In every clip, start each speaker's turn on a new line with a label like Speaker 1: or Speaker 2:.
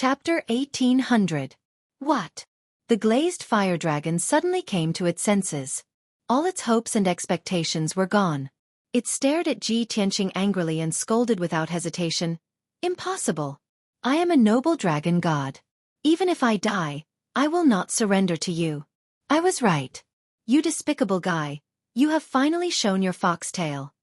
Speaker 1: Chapter 1800. What? The glazed fire dragon suddenly came to its senses. All its hopes and expectations were gone. It stared at Ji Tianqing angrily and scolded without hesitation. Impossible. I am a noble dragon god. Even if I die, I will not surrender to you. I was right. You despicable guy, you have finally shown your foxtail.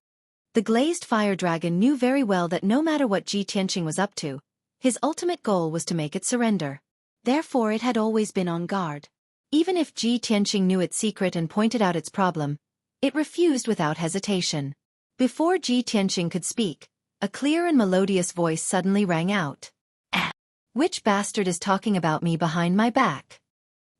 Speaker 1: The glazed fire dragon knew very well that no matter what Ji Tianqing was up to, his ultimate goal was to make it surrender. Therefore it had always been on guard. Even if Ji Tianqing knew its secret and pointed out its problem, it refused without hesitation. Before Ji Tianqing could speak, a clear and melodious voice suddenly rang out. Which bastard is talking about me behind my back?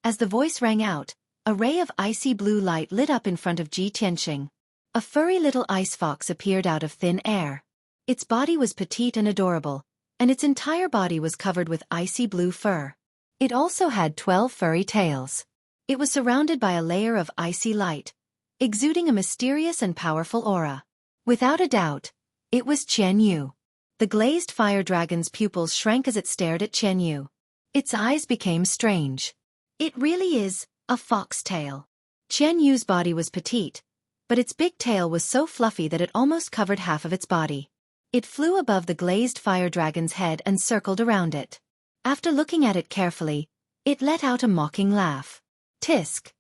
Speaker 1: As the voice rang out, a ray of icy blue light lit up in front of Ji Tianqing. A furry little ice fox appeared out of thin air. Its body was petite and adorable, and its entire body was covered with icy blue fur. It also had 12 furry tails. It was surrounded by a layer of icy light, exuding a mysterious and powerful aura. Without a doubt, it was Qian Yu. The glazed fire dragon's pupils shrank as it stared at Qian Yu. Its eyes became strange. It really is a foxtail. Qian Yu's body was petite, but its big tail was so fluffy that it almost covered half of its body. It flew above the glazed fire dragon's head and circled around it. After looking at it carefully, it let out a mocking laugh. Tisk.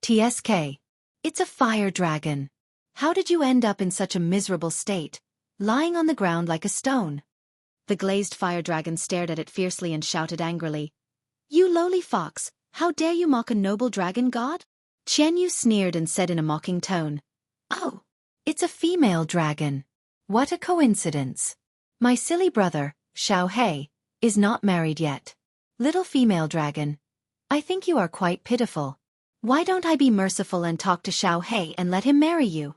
Speaker 1: TSK. It's a fire dragon. How did you end up in such a miserable state, lying on the ground like a stone? The glazed fire dragon stared at it fiercely and shouted angrily. You lowly fox, how dare you mock a noble dragon god? Qian Yu sneered and said in a mocking tone. Oh, it's a female dragon. What a coincidence. My silly brother, Xueqi, is not married yet. Little female dragon, I think you are quite pitiful. Why don't I be merciful and talk to Xueqi and let him marry you?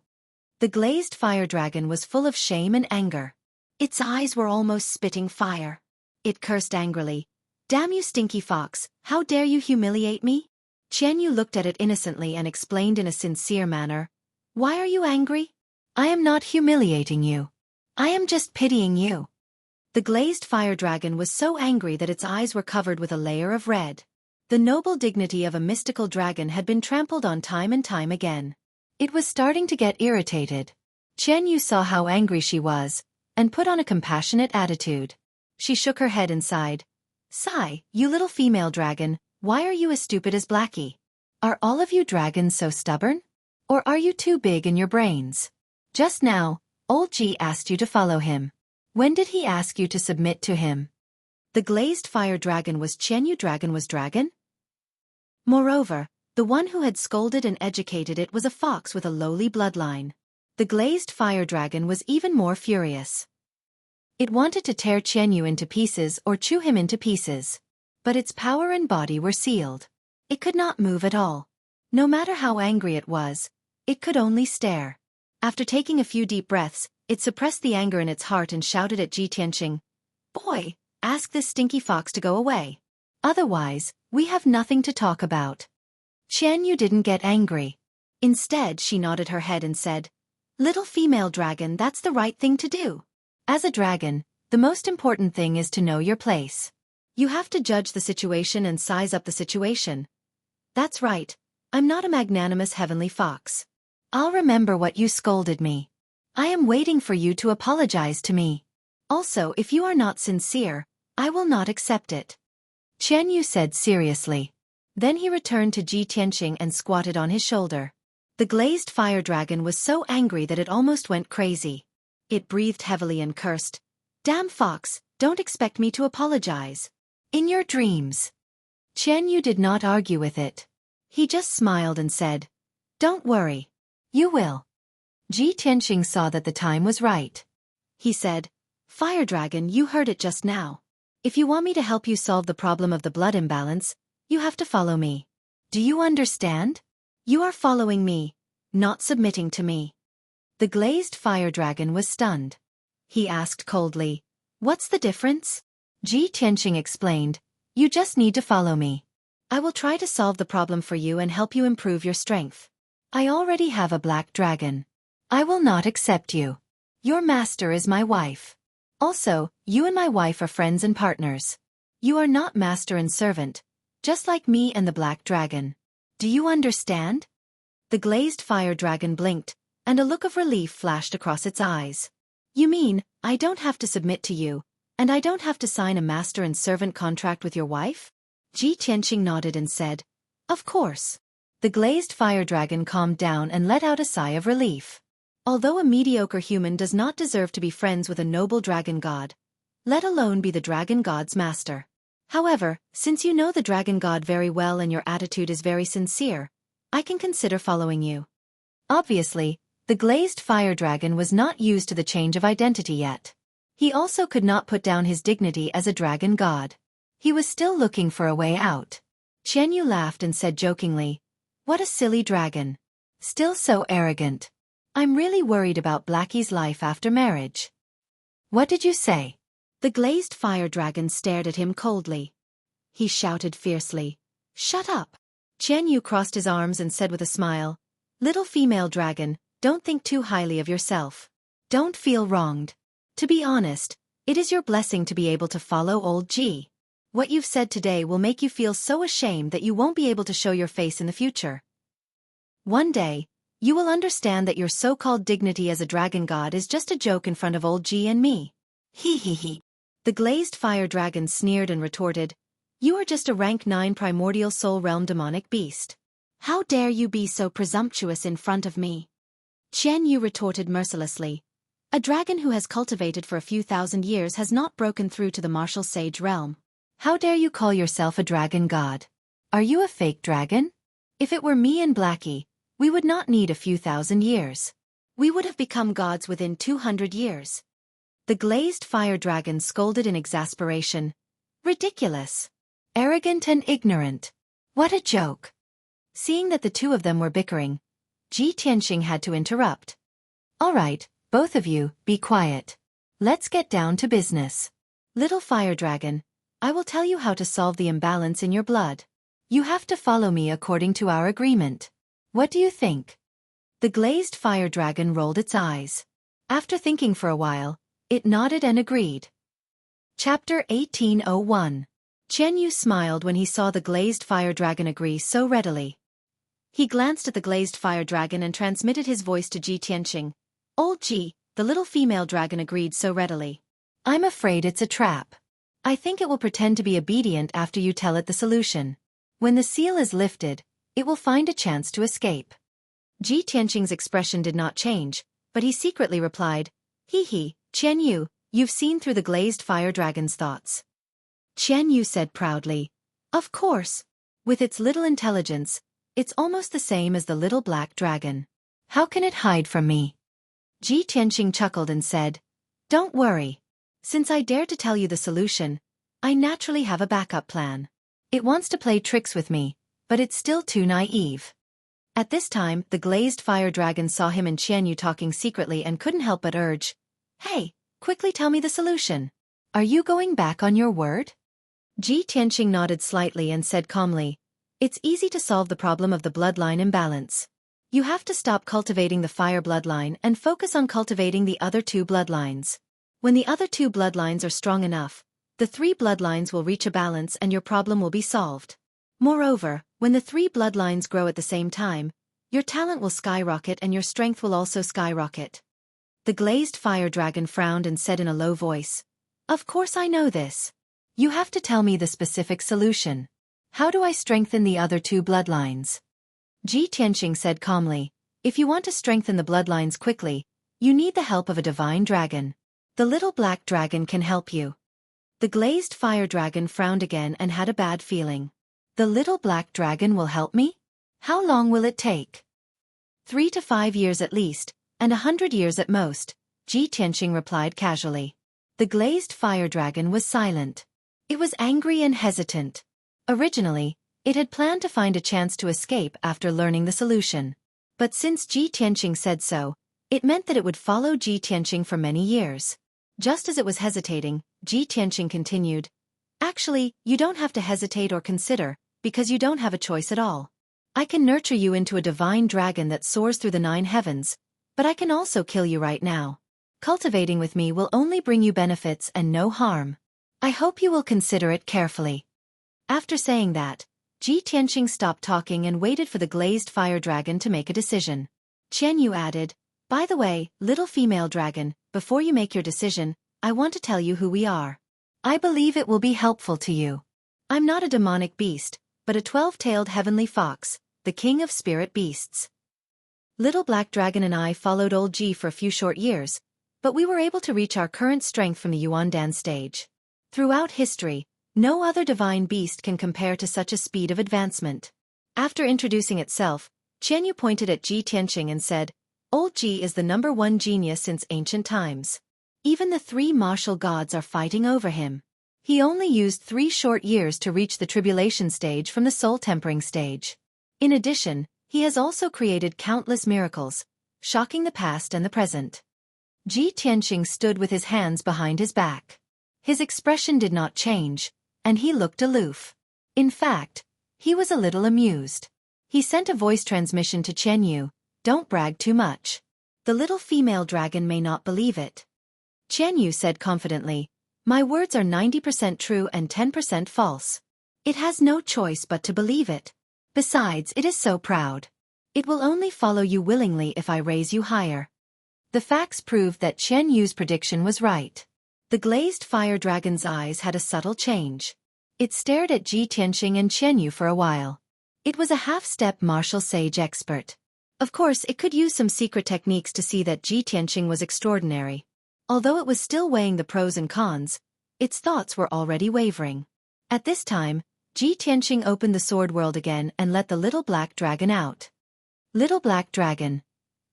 Speaker 1: The glazed fire dragon was full of shame and anger. Its eyes were almost spitting fire. It cursed angrily. Damn you stinky fox, how dare you humiliate me? Qian Yu looked at it innocently and explained in a sincere manner. Why are you angry? I am not humiliating you. I am just pitying you. The glazed fire dragon was so angry that its eyes were covered with a layer of red. The noble dignity of a mystical dragon had been trampled on time and time again. It was starting to get irritated. Qian Yu saw how angry she was, and put on a compassionate attitude. She shook her head and sighed. Sigh, you little female dragon, why are you as stupid as Blackie? Are all of you dragons so stubborn? Or are you too big in your brains? Just now, old Ji asked you to follow him. When did he ask you to submit to him? The glazed fire dragon was Qian Yu dragon was dragon? Moreover, the one who had scolded and educated it was a fox with a lowly bloodline. The glazed fire dragon was even more furious. It wanted to tear Qian Yu into pieces or chew him into pieces. But its power and body were sealed. It could not move at all. No matter how angry it was, it could only stare. After taking a few deep breaths, it suppressed the anger in its heart and shouted at Ji Tianqing. Boy, ask this stinky fox to go away. Otherwise, we have nothing to talk about. Qian Yu didn't get angry. Instead, she nodded her head and said, Little female dragon, that's the right thing to do. As a dragon, the most important thing is to know your place. You have to judge the situation and size up the situation. That's right, I'm not a magnanimous heavenly fox. I'll remember what you scolded me. I am waiting for you to apologize to me. Also, if you are not sincere, I will not accept it. Qian Yu said seriously. Then he returned to Ji Tianqing and squatted on his shoulder. The glazed fire dragon was so angry that it almost went crazy. It breathed heavily and cursed. Damn fox, don't expect me to apologize. In your dreams. Qian Yu did not argue with it. He just smiled and said, Don't worry. You will. Ji Tianqing saw that the time was right. He said, Fire dragon, you heard it just now. If you want me to help you solve the problem of the blood imbalance, you have to follow me. Do you understand? You are following me, not submitting to me. The glazed fire dragon was stunned. He asked coldly, What's the difference? Ji Tianqing explained, You just need to follow me. I will try to solve the problem for you and help you improve your strength. I already have a black dragon. I will not accept you. Your master is my wife. Also, you and my wife are friends and partners. You are not master and servant, just like me and the black dragon. Do you understand? The glazed fire dragon blinked, and a look of relief flashed across its eyes. You mean, I don't have to submit to you, and I don't have to sign a master and servant contract with your wife? Ji Tianqing nodded and said, Of course. The glazed fire dragon calmed down and let out a sigh of relief. Although a mediocre human does not deserve to be friends with a noble dragon god, let alone be the dragon god's master. However, since you know the dragon god very well and your attitude is very sincere, I can consider following you. Obviously, the glazed fire dragon was not used to the change of identity yet. He also could not put down his dignity as a dragon god. He was still looking for a way out. Qian Yu laughed and said jokingly, What a silly dragon. Still so arrogant. I'm really worried about Blackie's life after marriage. What did you say? The glazed fire dragon stared at him coldly. He shouted fiercely, Shut up! Qian Yu crossed his arms and said with a smile, Little female dragon, don't think too highly of yourself. Don't feel wronged. To be honest, it is your blessing to be able to follow old G. What you've said today will make you feel so ashamed that you won't be able to show your face in the future. One day, you will understand that your so-called dignity as a dragon god is just a joke in front of old G and me. Hee hee hee. The glazed fire dragon sneered and retorted, You are just a rank 9 primordial soul realm demonic beast. How dare you be so presumptuous in front of me? Qian Yu retorted mercilessly, A dragon who has cultivated for a few thousand years has not broken through to the martial sage realm. How dare you call yourself a dragon god? Are you a fake dragon? If it were me and Blackie, we would not need a few thousand years. We would have become gods within 200 years. The glazed fire dragon scolded in exasperation. Ridiculous. Arrogant and ignorant. What a joke. Seeing that the two of them were bickering, Ji Tianqing had to interrupt. All right, both of you, be quiet. Let's get down to business. Little fire dragon, I will tell you how to solve the imbalance in your blood. You have to follow me according to our agreement. What do you think? The glazed fire dragon rolled its eyes. After thinking for a while, it nodded and agreed. Chapter 1801. Qian Yu smiled when he saw the glazed fire dragon agree so readily. He glanced at the glazed fire dragon and transmitted his voice to Ji Tianqing. Old Ji, the little female dragon agreed so readily. I'm afraid it's a trap. I think it will pretend to be obedient after you tell it the solution. When the seal is lifted, it will find a chance to escape. Ji Tianqing's expression did not change, but he secretly replied, Hee hee, Qian Yu, you've seen through the glazed fire dragon's thoughts. Qian Yu said proudly, Of course. With its little intelligence, it's almost the same as the little black dragon. How can it hide from me? Ji Tianqing chuckled and said, Don't worry. Since I dare to tell you the solution, I naturally have a backup plan. It wants to play tricks with me, but it's still too naive. At this time, the glazed fire dragon saw him and Qian Yu talking secretly and couldn't help but urge, Hey, quickly tell me the solution. Are you going back on your word? Ji Tianqing nodded slightly and said calmly, It's easy to solve the problem of the bloodline imbalance. You have to stop cultivating the fire bloodline and focus on cultivating the other two bloodlines. When the other two bloodlines are strong enough, the three bloodlines will reach a balance and your problem will be solved. Moreover, when the three bloodlines grow at the same time, your talent will skyrocket and your strength will also skyrocket. The glazed fire dragon frowned and said in a low voice, Of course I know this. You have to tell me the specific solution. How do I strengthen the other two bloodlines? Ji Tianqing said calmly, If you want to strengthen the bloodlines quickly, you need the help of a divine dragon. The little black dragon can help you. The glazed fire dragon frowned again and had a bad feeling. The little black dragon will help me? How long will it take? 3 to 5 years at least, and 100 years at most, Ji Tianqing replied casually. The glazed fire dragon was silent. It was angry and hesitant. Originally, it had planned to find a chance to escape after learning the solution. But since Ji Tianqing said so, it meant that it would follow Ji Tianqing for many years. Just as it was hesitating, Ji Tianqing continued, Actually, you don't have to hesitate or consider, because you don't have a choice at all. I can nurture you into a divine dragon that soars through the 9 heavens, but I can also kill you right now. Cultivating with me will only bring you benefits and no harm. I hope you will consider it carefully. After saying that, Ji Tianqing stopped talking and waited for the glazed fire dragon to make a decision. Qian Yu added, "By the way, little female dragon, before you make your decision, I want to tell you who we are. I believe it will be helpful to you. I'm not a demonic beast, but a 12-tailed heavenly fox, the king of spirit beasts. Little Black Dragon and I followed old Ji for a few short years, but we were able to reach our current strength from the Yuandan stage. Throughout history, no other divine beast can compare to such a speed of advancement." After introducing itself, Qian Yu pointed at Ji Tianqing and said, "Old Ji is the #1 genius since ancient times. Even the 3 martial gods are fighting over him. He only used 3 short years to reach the tribulation stage from the soul-tempering stage. In addition, he has also created countless miracles, shocking the past and the present." Ji Tianqing stood with his hands behind his back. His expression did not change, and he looked aloof. In fact, he was a little amused. He sent a voice transmission to Qian Yu, "Don't brag too much. The little female dragon may not believe it." Qian Yu said confidently, "My words are 90% true and 10% false. It has no choice but to believe it. Besides, it is so proud. It will only follow you willingly if I raise you higher." The facts proved that Qian Yu's prediction was right. The glazed fire dragon's eyes had a subtle change. It stared at Ji Tianqing and Qian Yu for a while. It was a half-step martial sage expert. Of course, it could use some secret techniques to see that Ji Tianqing was extraordinary. Although it was still weighing the pros and cons, its thoughts were already wavering. At this time, Ji Tianqing opened the sword world again and let the little black dragon out. "Little Black Dragon,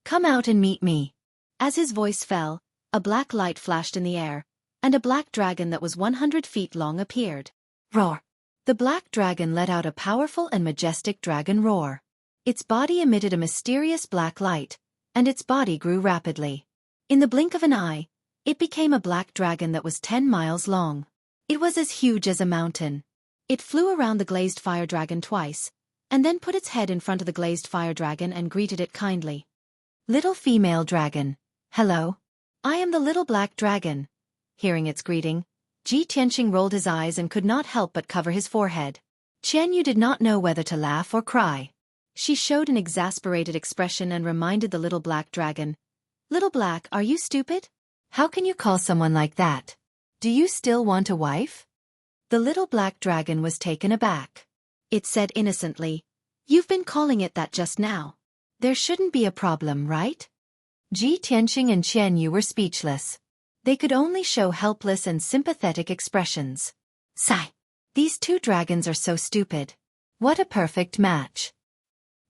Speaker 1: come out and meet me." As his voice fell, a black light flashed in the air, and a black dragon that was 100 feet long appeared. Roar! The black dragon let out a powerful and majestic dragon roar. Its body emitted a mysterious black light, and its body grew rapidly. In the blink of an eye, it became a black dragon that was 10 miles long. It was as huge as a mountain. It flew around the glazed fire dragon twice, and then put its head in front of the glazed fire dragon and greeted it kindly. "Little female dragon, hello. I am the little black dragon." Hearing its greeting, Ji Tianqing rolled his eyes and could not help but cover his forehead. Qian Yu did not know whether to laugh or cry. She showed an exasperated expression and reminded the little black dragon, "Little Black, are you stupid? How can you call someone like that? Do you still want a wife?" The little black dragon was taken aback. It said innocently, "You've been calling it that just now. There shouldn't be a problem, right?" Ji Tianqing and Qian Yu were speechless. They could only show helpless and sympathetic expressions. Sigh. These 2 dragons are so stupid. What a perfect match.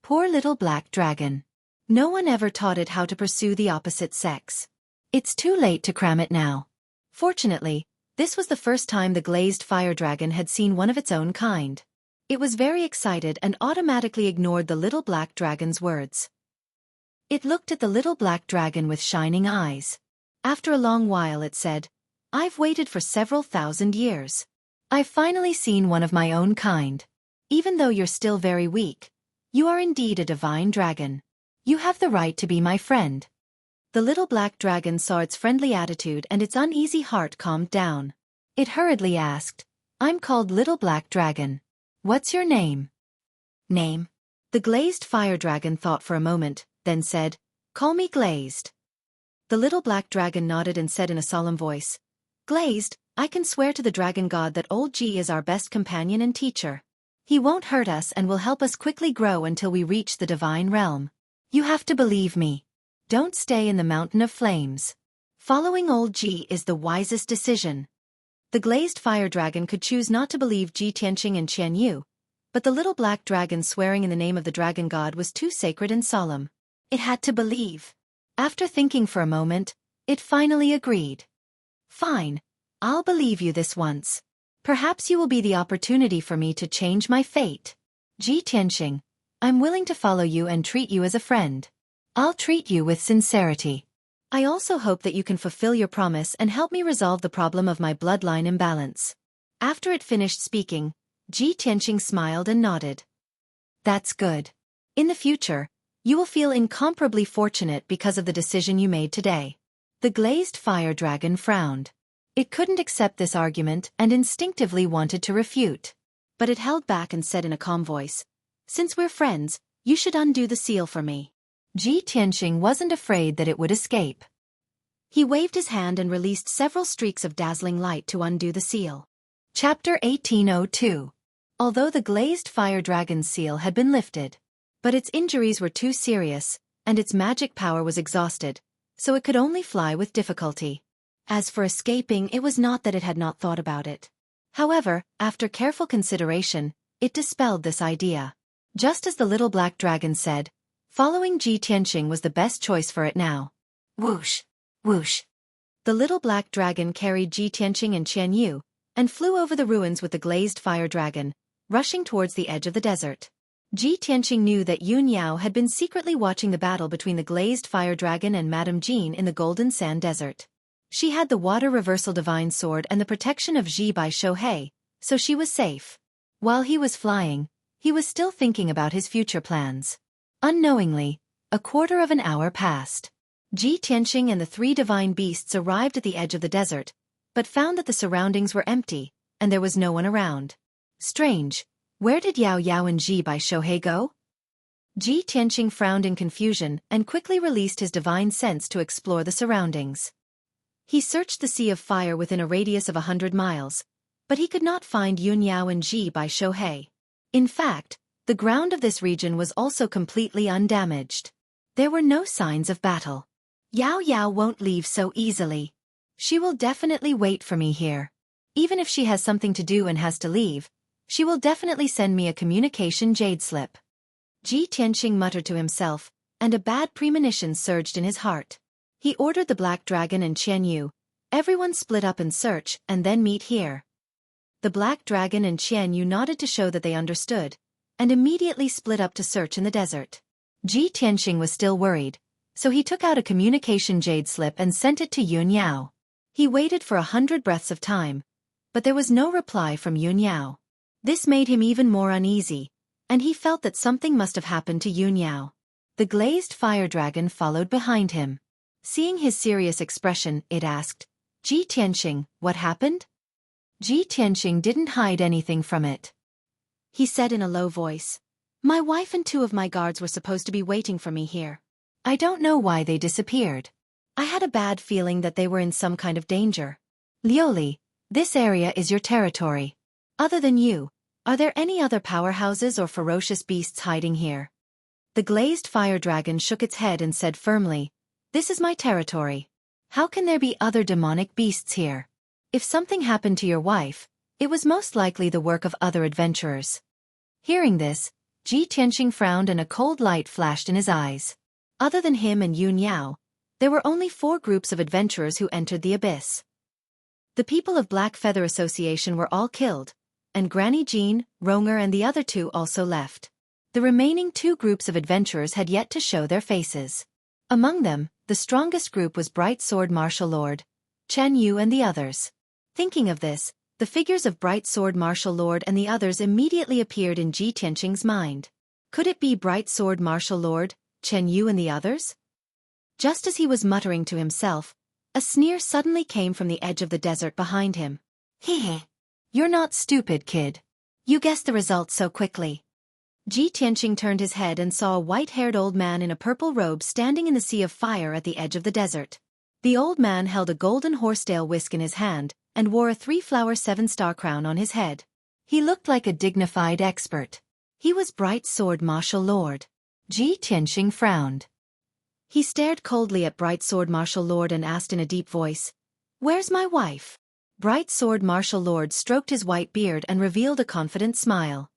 Speaker 1: Poor little black dragon. No one ever taught it how to pursue the opposite sex. It's too late to cram it now. Fortunately, this was the first time the glazed fire dragon had seen one of its own kind. It was very excited and automatically ignored the little black dragon's words. It looked at the little black dragon with shining eyes. After a long while it said, "I've waited for several thousand years. I've finally seen one of my own kind. Even though you're still very weak, you are indeed a divine dragon. You have the right to be my friend." The little black dragon saw its friendly attitude and its uneasy heart calmed down. It hurriedly asked, "I'm called Little Black Dragon. What's your name?" "Name?" The glazed fire dragon thought for a moment, then said, "Call me Glazed." The little black dragon nodded and said in a solemn voice, "Glazed, I can swear to the dragon god that old Ji is our best companion and teacher. He won't hurt us and will help us quickly grow until we reach the divine realm. You have to believe me. Don't stay in the mountain of flames. Following old Ji is the wisest decision." The glazed fire dragon could choose not to believe Ji Tianqing and Qian Yu, but the little black dragon swearing in the name of the dragon god was too sacred and solemn. It had to believe. After thinking for a moment, it finally agreed. "Fine, I'll believe you this once. Perhaps you will be the opportunity for me to change my fate. Ji Tianqing, I'm willing to follow you and treat you as a friend. I'll treat you with sincerity. I also hope that you can fulfill your promise and help me resolve the problem of my bloodline imbalance." After it finished speaking, Ji Tianqing smiled and nodded. "That's good. In the future, you will feel incomparably fortunate because of the decision you made today." The glazed fire dragon frowned. It couldn't accept this argument and instinctively wanted to refute. But it held back and said in a calm voice, "Since we're friends, you should undo the seal for me." Ji Tianqing wasn't afraid that it would escape. He waved his hand and released several streaks of dazzling light to undo the seal. Chapter 1802. Although the glazed fire dragon's seal had been lifted, but its injuries were too serious, and its magic power was exhausted, so it could only fly with difficulty. As for escaping, it was not that it had not thought about it. However, after careful consideration, it dispelled this idea. Just as the little black dragon said, following Ji Tianqing was the best choice for it now. Whoosh! Whoosh! The little black dragon carried Ji Tianqing and Qian Yu, and flew over the ruins with the glazed fire dragon, rushing towards the edge of the desert. Ji Tianqing knew that Yun Yao had been secretly watching the battle between the glazed fire dragon and Madame Jean in the Golden Sand Desert. She had the water reversal divine sword and the protection of Ji by Xueqi, so she was safe. While he was flying, he was still thinking about his future plans. Unknowingly, a quarter of an hour passed. Ji Tianqing and the three divine beasts arrived at the edge of the desert, but found that the surroundings were empty, and there was no one around. Strange, where did Yao Yao and Ji by Xueqi go? Ji Tianqing frowned in confusion and quickly released his divine sense to explore the surroundings. He searched the sea of fire within a radius of 100 miles, but he could not find Yun Yao and Ji by Xueqi. In fact, the ground of this region was also completely undamaged. There were no signs of battle. Yao Yao won't leave so easily. She will definitely wait for me here. Even if she has something to do and has to leave, she will definitely send me a communication jade slip. Ji Tianqing muttered to himself, and a bad premonition surged in his heart. He ordered the black dragon and Qian Yu, "Everyone split up and search, and then meet here." The black dragon and Qian Yu nodded to show that they understood, and immediately split up to search in the desert. Ji Tianqing was still worried, so he took out a communication jade slip and sent it to Yun Yao. He waited for 100 breaths of time, but there was no reply from Yun Yao. This made him even more uneasy, and he felt that something must have happened to Yun Yao. The glazed fire dragon followed behind him. Seeing his serious expression, it asked, "Ji Tianqing, what happened?" Ji Tianqing didn't hide anything from it. He said in a low voice, "My wife and 2 of my guards were supposed to be waiting for me here. I don't know why they disappeared. I had a bad feeling that they were in some kind of danger. Lioli, this area is your territory. Other than you, are there any other powerhouses or ferocious beasts hiding here?" The glazed fire dragon shook its head and said firmly, "This is my territory. How can there be other demonic beasts here? If something happened to your wife, it was most likely the work of other adventurers." Hearing this, Ji Tianqing frowned and a cold light flashed in his eyes. Other than him and Yun Yao, there were only 4 groups of adventurers who entered the abyss. The people of Black Feather Association were all killed, and Granny Jean, Ronger and the other 2 also left. The remaining 2 groups of adventurers had yet to show their faces. Among them, the strongest group was Bright Sword Martial Lord, Chen Yu and the others. Thinking of this, the figures of Bright Sword Martial Lord and the others immediately appeared in Ji Tianqing's mind. Could it be Bright Sword Martial Lord, Chen Yu and the others? Just as he was muttering to himself, a sneer suddenly came from the edge of the desert behind him. "Heh. You're not stupid, kid. You guessed the result so quickly." Ji Tianqing turned his head and saw a white-haired old man in a purple robe standing in the sea of fire at the edge of the desert. The old man held a golden horsetail whisk in his hand and wore a 3-flower 7-star crown on his head. He looked like a dignified expert. He was Bright Sword Martial Lord. Ji Tianqing frowned. He stared coldly at Bright Sword Martial Lord and asked in a deep voice, "Where's my wife?" Bright Sword Martial Lord stroked his white beard and revealed a confident smile.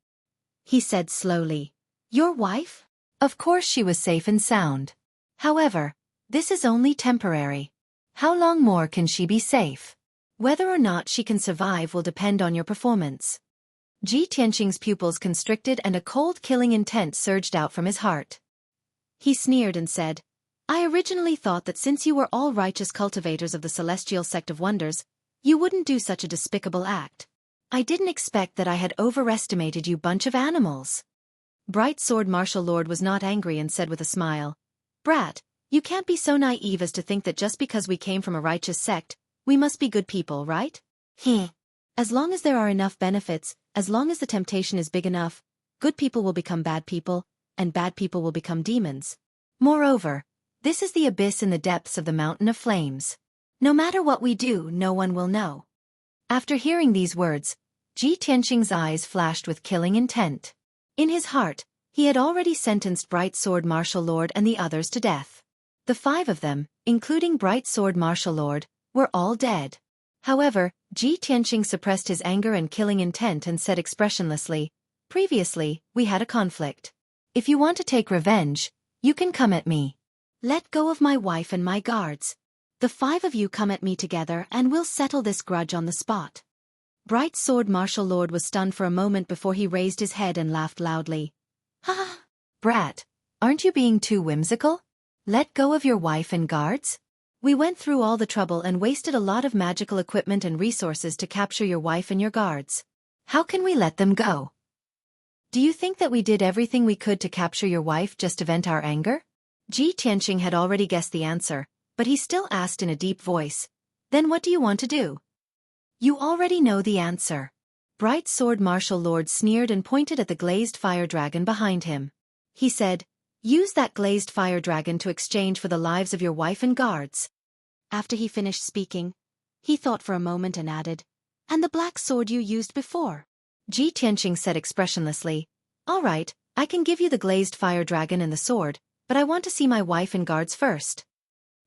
Speaker 1: He said slowly, "Your wife? Of course she was safe and sound. However, this is only temporary. How long more can she be safe? Whether or not she can survive will depend on your performance." Ji Tianqing's pupils constricted and a cold killing intent surged out from his heart. He sneered and said, "I originally thought that since you were all righteous cultivators of the celestial sect of wonders, you wouldn't do such a despicable act. I didn't expect that I had overestimated you bunch of animals." Bright Sword Martial Lord was not angry and said with a smile, "Brat, you can't be so naive as to think that just because we came from a righteous sect, We must be good people, right? As long as there are enough benefits, as long as the temptation is big enough, good people will become bad people, and bad people will become demons. Moreover, this is the abyss in the depths of the mountain of flames. No matter what we do, no one will know. After hearing these words, Ji Tianqing's eyes flashed with killing intent. In his heart, he had already sentenced Bright Sword Martial Lord and the others to death. The 5 of them, including Bright Sword Martial Lord, were all dead. However, Ji Tianqing suppressed his anger and killing intent and said expressionlessly, "Previously, we had a conflict. If you want to take revenge, you can come at me. Let go of my wife and my guards. The 5 of you come at me together and we'll settle this grudge on the spot." Bright Sword Martial Lord was stunned for a moment before he raised his head and laughed loudly. "Ha! Brat, aren't you being too whimsical? Let go of your wife and guards? We went through all the trouble and wasted a lot of magical equipment and resources to capture your wife and your guards. How can we let them go? Do you think that we did everything we could to capture your wife just to vent our anger?" Ji Tianqing had already guessed the answer, but he still asked in a deep voice, "Then what do you want to do?" "You already know the answer." Bright Sword Martial Lord sneered and pointed at the glazed fire dragon behind him. He said, "Use that glazed fire dragon to exchange for the lives of your wife and guards." After he finished speaking, he thought for a moment and added, "And the black sword you used before?" Ji Tianqing said expressionlessly, "All right, I can give you the glazed fire dragon and the sword, but I want to see my wife and guards first."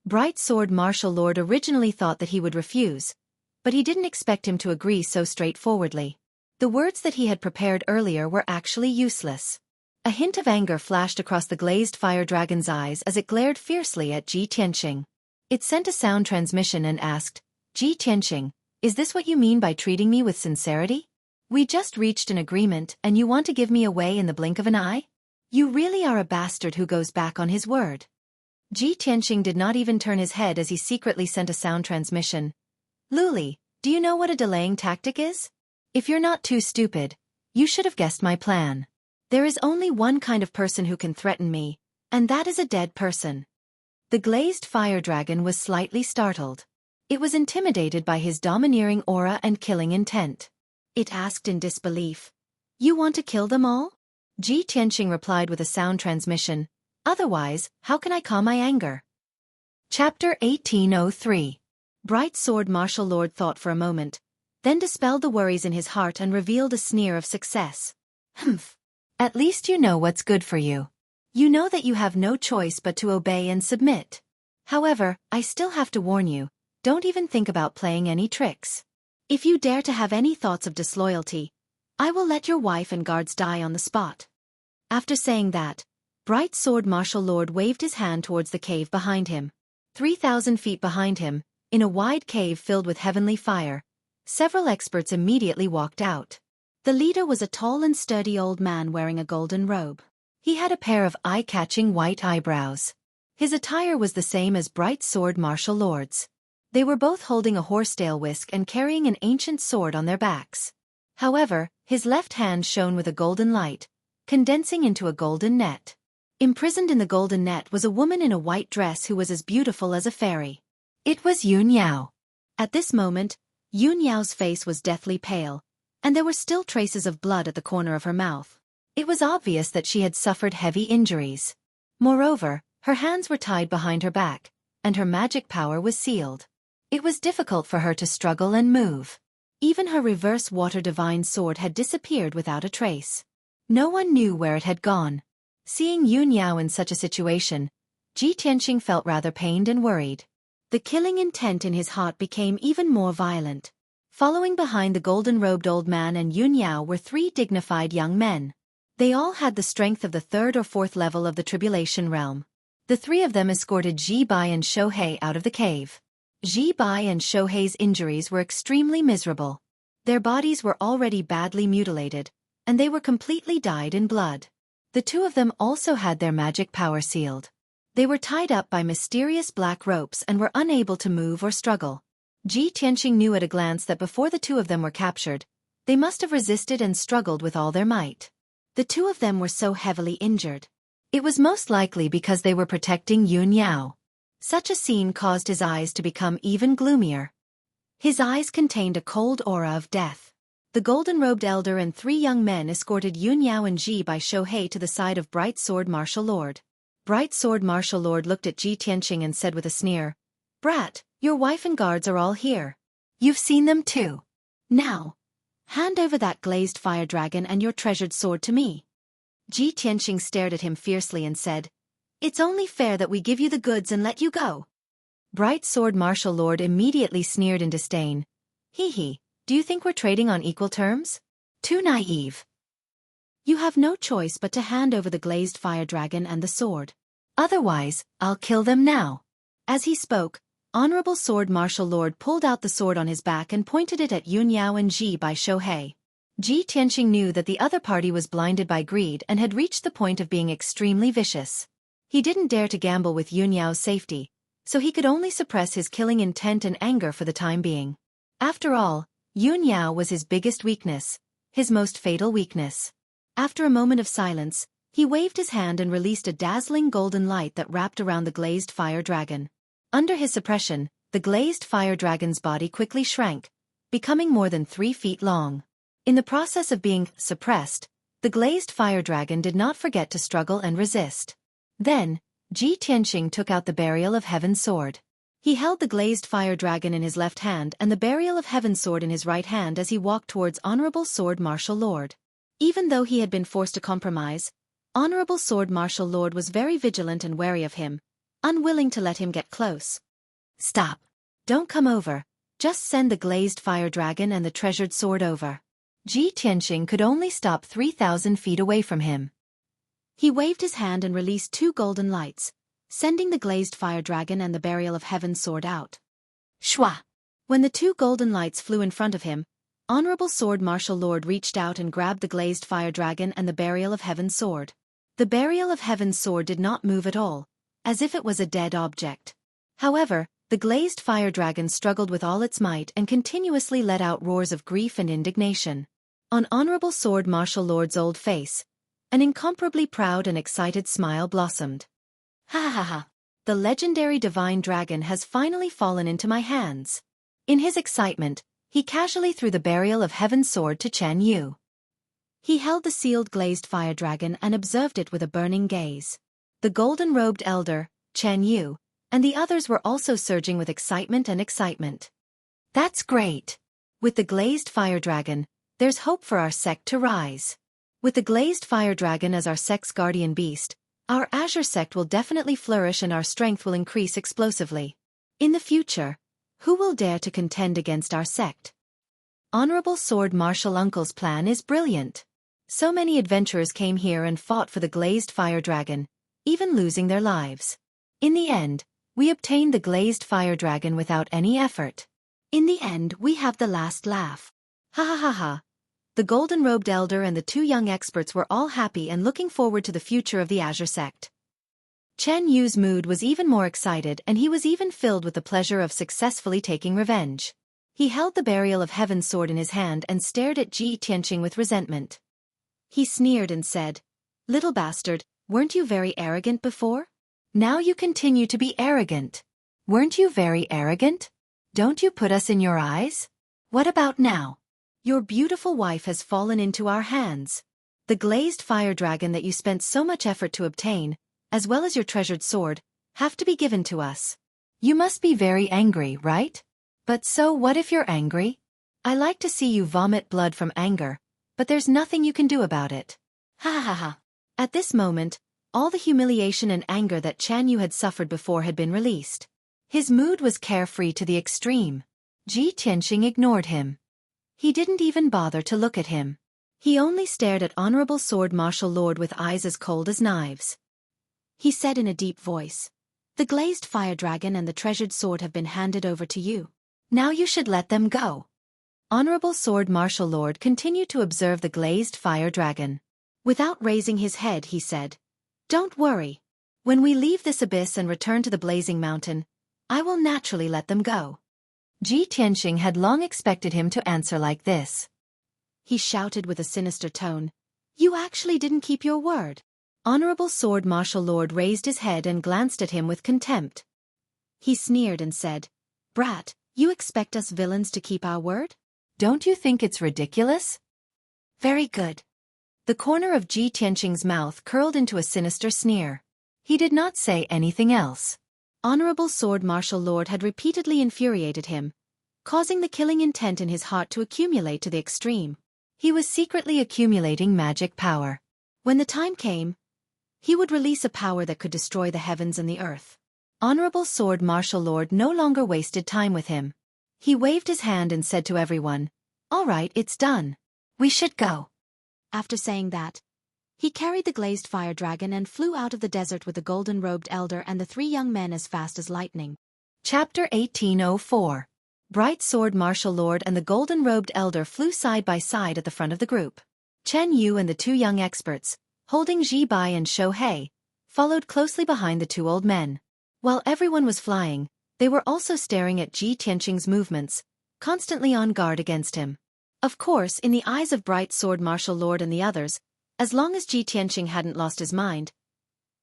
Speaker 1: Bright Sword Martial Lord originally thought that he would refuse, but he didn't expect him to agree so straightforwardly. The words that he had prepared earlier were actually useless. A hint of anger flashed across the glazed fire dragon's eyes as it glared fiercely at Ji Tianqing. It sent a sound transmission and asked, "Ji Tianqing, is this what you mean by treating me with sincerity? We just reached an agreement and you want to give me away in the blink of an eye? You really are a bastard who goes back on his word." Ji Tianqing did not even turn his head as he secretly sent a sound transmission. "Luli, do you know what a delaying tactic is? If you're not too stupid, you should have guessed my plan. There is only one kind of person who can threaten me, and that is a dead person." The glazed fire dragon was slightly startled. It was intimidated by his domineering aura and killing intent. It asked in disbelief, "You want to kill them all?" Ji Tianqing replied with a sound transmission, "Otherwise, how can I calm my anger?" Chapter 1803. Bright Sword Martial Lord thought for a moment, then dispelled the worries in his heart and revealed a sneer of success. "Humph. At least you know what's good for you. You know that you have no choice but to obey and submit. However, I still have to warn you, don't even think about playing any tricks. If you dare to have any thoughts of disloyalty, I will let your wife and guards die on the spot." After saying that, Bright Sword Martial Lord waved his hand towards the cave behind him. 3,000 feet behind him, in a wide cave filled with heavenly fire, several experts immediately walked out. The leader was a tall and sturdy old man wearing a golden robe. He had a pair of eye-catching white eyebrows. His attire was the same as Bright Sword Martial Lord's. They were both holding a horsetail whisk and carrying an ancient sword on their backs. However, his left hand shone with a golden light, condensing into a golden net. Imprisoned in the golden net was a woman in a white dress who was as beautiful as a fairy. It was Yun Yao. At this moment, Yun Yao's face was deathly pale, and there were still traces of blood at the corner of her mouth. It was obvious that she had suffered heavy injuries. Moreover, her hands were tied behind her back, and her magic power was sealed. It was difficult for her to struggle and move. Even her reverse water divine sword had disappeared without a trace. No one knew where it had gone. Seeing Yun Yao in such a situation, Ji Tianqing felt rather pained and worried. The killing intent in his heart became even more violent. Following behind the golden-robed old man and Yun Yao were 3 dignified young men. They all had the strength of the 3rd or 4th level of the Tribulation Realm. The 3 of them escorted Ji Bai and Xueqi out of the cave. Ji Bai and Xueqi's injuries were extremely miserable. Their bodies were already badly mutilated, and they were completely dyed in blood. The 2 of them also had their magic power sealed. They were tied up by mysterious black ropes and were unable to move or struggle. Ji Tianqing knew at a glance that before the 2 of them were captured, they must have resisted and struggled with all their might. The 2 of them were so heavily injured. It was most likely because they were protecting Yun Yao. Such a scene caused his eyes to become even gloomier. His eyes contained a cold aura of death. The golden-robed elder and 3 young men escorted Yun Yao and Ji by Xueqi to the side of Bright Sword Martial Lord. Bright Sword Martial Lord looked at Ji Tianqing and said with a sneer, "Brat, your wife and guards are all here. You've seen them too. Now, hand over that glazed fire dragon and your treasured sword to me." Ji Tianqing stared at him fiercely and said, "It's only fair that we give you the goods and let you go." Bright Sword Martial Lord immediately sneered in disdain. "Hee hee, do you think we're trading on equal terms? Too naive. You have no choice but to hand over the glazed fire dragon and the sword. Otherwise, I'll kill them now." As he spoke, Honorable Sword Martial Lord pulled out the sword on his back and pointed it at Yun Yao and Ji by Xueqi. Ji Tianqing knew that the other party was blinded by greed and had reached the point of being extremely vicious. He didn't dare to gamble with Yun Yao's safety, so he could only suppress his killing intent and anger for the time being. After all, Yun Yao was his biggest weakness, his most fatal weakness. After a moment of silence, he waved his hand and released a dazzling golden light that wrapped around the glazed fire dragon. Under his suppression, the glazed fire dragon's body quickly shrank, becoming more than 3 feet long. In the process of being suppressed, the glazed fire dragon did not forget to struggle and resist. Then, Ji Tianqing took out the Burial of Heaven sword. He held the glazed fire dragon in his left hand and the Burial of Heaven sword in his right hand as he walked towards Honorable Sword Martial Lord. Even though he had been forced to compromise, Honorable Sword Martial Lord was very vigilant and wary of him, unwilling to let him get close. "Stop. Don't come over. Just send the glazed fire dragon and the treasured sword over." Ji Tianqing could only stop 3,000 feet away from him. He waved his hand and released 2 golden lights, sending the glazed fire dragon and the Burial of Heaven sword out. Shwa! When the 2 golden lights flew in front of him, Honorable Sword Martial Lord reached out and grabbed the glazed fire dragon and the Burial of Heaven sword. The Burial of Heaven sword did not move at all, as if it was a dead object. However, the glazed fire dragon struggled with all its might and continuously let out roars of grief and indignation. On Honorable Sword Martial Lord's old face, an incomparably proud and excited smile blossomed. "Ha ha ha! The legendary divine dragon has finally fallen into my hands." In his excitement, he casually threw the Burial of Heaven sword to Chen Yu. He held the sealed glazed fire dragon and observed it with a burning gaze. The golden-robed elder, Chen Yu, and the others were also surging with excitement and excitement. "That's great! With the glazed fire dragon, there's hope for our sect to rise. With the glazed fire dragon as our sect's guardian beast, our Azure sect will definitely flourish and our strength will increase explosively. In the future, who will dare to contend against our sect?" Honorable Sword Martial Uncle's plan is brilliant. So many adventurers came here and fought for the glazed fire dragon, even losing their lives. In the end, we obtained the glazed fire dragon without any effort. In the end, we have the last laugh. Ha ha ha ha. The golden-robed elder and the 2 young experts were all happy and looking forward to the future of the Azure sect. Chen Yu's mood was even more excited and he was even filled with the pleasure of successfully taking revenge. He held the Burial of Heaven sword in his hand and stared at Ji Tianqing with resentment. He sneered and said, "Little bastard, weren't you very arrogant before? Now you continue to be arrogant. Weren't you very arrogant? Don't you put us in your eyes? What about now? Your beautiful wife has fallen into our hands. The glazed fire dragon that you spent so much effort to obtain, as well as your treasured sword, have to be given to us. You must be very angry, right? But so what if you're angry? I like to see you vomit blood from anger, but there's nothing you can do about it." Ha ha ha. At this moment, all the humiliation and anger that Chen Yu had suffered before had been released. His mood was carefree to the extreme. Ji Tianqing ignored him. He didn't even bother to look at him. He only stared at Honorable Sword Martial Lord with eyes as cold as knives. He said in a deep voice, "The glazed fire dragon and the treasured sword have been handed over to you. Now you should let them go." Honorable Sword Martial Lord continued to observe the glazed fire dragon. Without raising his head, he said, "Don't worry. When we leave this abyss and return to the blazing mountain, I will naturally let them go." Ji Tianqing had long expected him to answer like this. He shouted with a sinister tone, "You actually didn't keep your word." Honorable Sword Martial Lord raised his head and glanced at him with contempt. He sneered and said, "Brat, You expect us villains to keep our word? Don't you think it's ridiculous? Very good. The corner of Ji Tianqing's mouth curled into a sinister sneer. He did not say anything else. Honorable Sword Martial Lord had repeatedly infuriated him, causing the killing intent in his heart to accumulate to the extreme. He was secretly accumulating magic power. When the time came, he would release a power that could destroy the heavens and the earth. Honorable Sword Martial Lord no longer wasted time with him. He waved his hand and said to everyone, "All right, it's done. We should go." After saying that, he carried the glazed fire dragon and flew out of the desert with the golden-robed elder and the 3 young men as fast as lightning. Chapter 1804. Bright Sword Martial Lord and the golden-robed elder flew side by side at the front of the group. Chen Yu and the 2 young experts, holding Ji Bai and Xueqi, followed closely behind the 2 old men. While everyone was flying, they were also staring at Ji Tianqing's movements, constantly on guard against him. Of course, in the eyes of Bright Sword Martial Lord and the others, as long as Ji Tianqing hadn't lost his mind,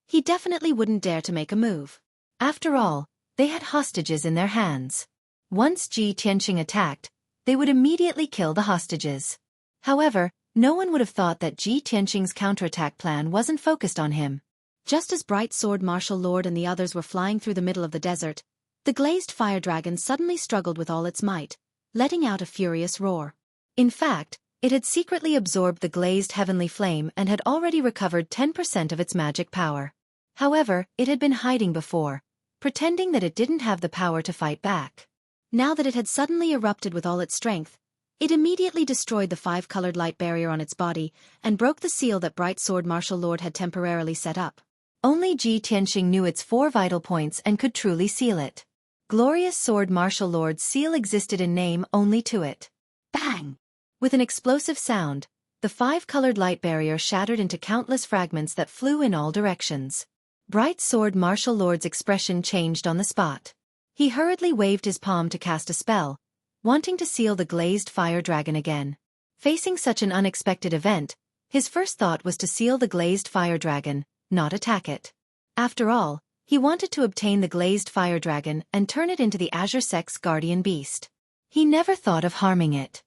Speaker 1: he definitely wouldn't dare to make a move. After all, they had hostages in their hands. Once Ji Tianqing attacked, they would immediately kill the hostages. However, no one would have thought that Ji Tianqing's counterattack plan wasn't focused on him. Just as Bright Sword Martial Lord and the others were flying through the middle of the desert, the glazed fire dragon suddenly struggled with all its might, letting out a furious roar. In fact, it had secretly absorbed the glazed heavenly flame and had already recovered 10% of its magic power. However, it had been hiding before, pretending that it didn't have the power to fight back. Now that it had suddenly erupted with all its strength, it immediately destroyed the 5-colored light barrier on its body and broke the seal that Bright Sword Martial Lord had temporarily set up. Only Ji Tianqing knew its 4 vital points and could truly seal it. Glorious Sword Martial Lord's seal existed in name only to it. Bang! With an explosive sound, the 5-colored light barrier shattered into countless fragments that flew in all directions. Bright Sword Martial Lord's expression changed on the spot. He hurriedly waved his palm to cast a spell, wanting to seal the glazed fire dragon again. Facing such an unexpected event, his first thought was to seal the glazed fire dragon, not attack it. After all, he wanted to obtain the glazed fire dragon and turn it into the Azure Sect's guardian beast. He never thought of harming it.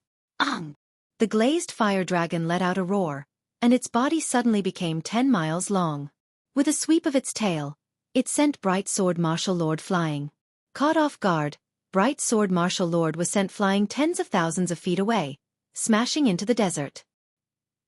Speaker 1: The glazed fire dragon let out a roar, and its body suddenly became 10 miles long. With a sweep of its tail, it sent Bright Sword Martial Lord flying. Caught off guard, Bright Sword Martial Lord was sent flying tens of thousands of feet away, smashing into the desert.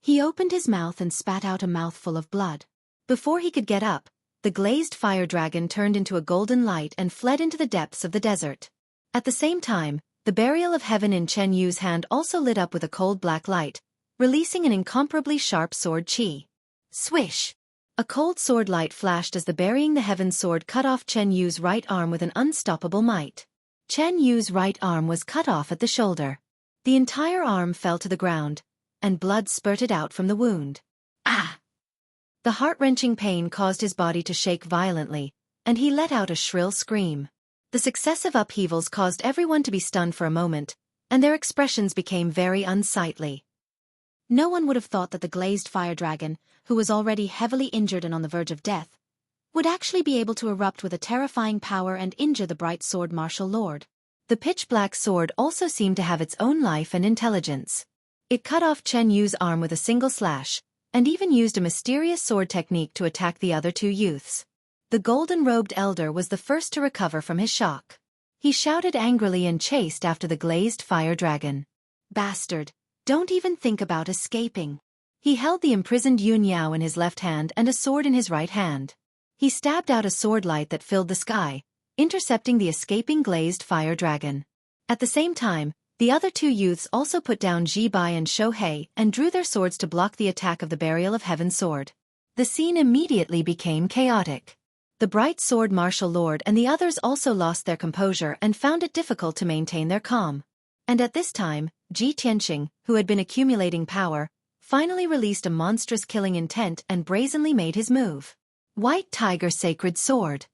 Speaker 1: He opened his mouth and spat out a mouthful of blood. Before he could get up, the glazed fire dragon turned into a golden light and fled into the depths of the desert. At the same time, the burial of heaven in Chen Yu's hand also lit up with a cold black light, releasing an incomparably sharp sword qi. Swish! A cold sword light flashed as the burying the heaven sword cut off Chen Yu's right arm with an unstoppable might. Chen Yu's right arm was cut off at the shoulder. The entire arm fell to the ground, and blood spurted out from the wound. Ah! The heart-wrenching pain caused his body to shake violently, and he let out a shrill scream. The successive upheavals caused everyone to be stunned for a moment, and their expressions became very unsightly. No one would have thought that the glazed fire dragon, who was already heavily injured and on the verge of death, would actually be able to erupt with a terrifying power and injure the Bright Sword Martial Lord. The pitch-black sword also seemed to have its own life and intelligence. It cut off Chen Yu's arm with a single slash, and even used a mysterious sword technique to attack the other 2 youths. The golden-robed elder was the first to recover from his shock. He shouted angrily and chased after the glazed fire dragon. Bastard, don't even think about escaping. He held the imprisoned Yun Yao in his left hand and a sword in his right hand. He stabbed out a sword light that filled the sky, intercepting the escaping glazed fire dragon. At the same time, the other 2 youths also put down Ji Bai and Xueqi and drew their swords to block the attack of the burial of heaven sword. The scene immediately became chaotic. The Bright Sword Martial Lord and the others also lost their composure and found it difficult to maintain their calm. And at this time, Ji Tianqing, who had been accumulating power, finally released a monstrous killing intent and brazenly made his move. White Tiger Sacred Sword.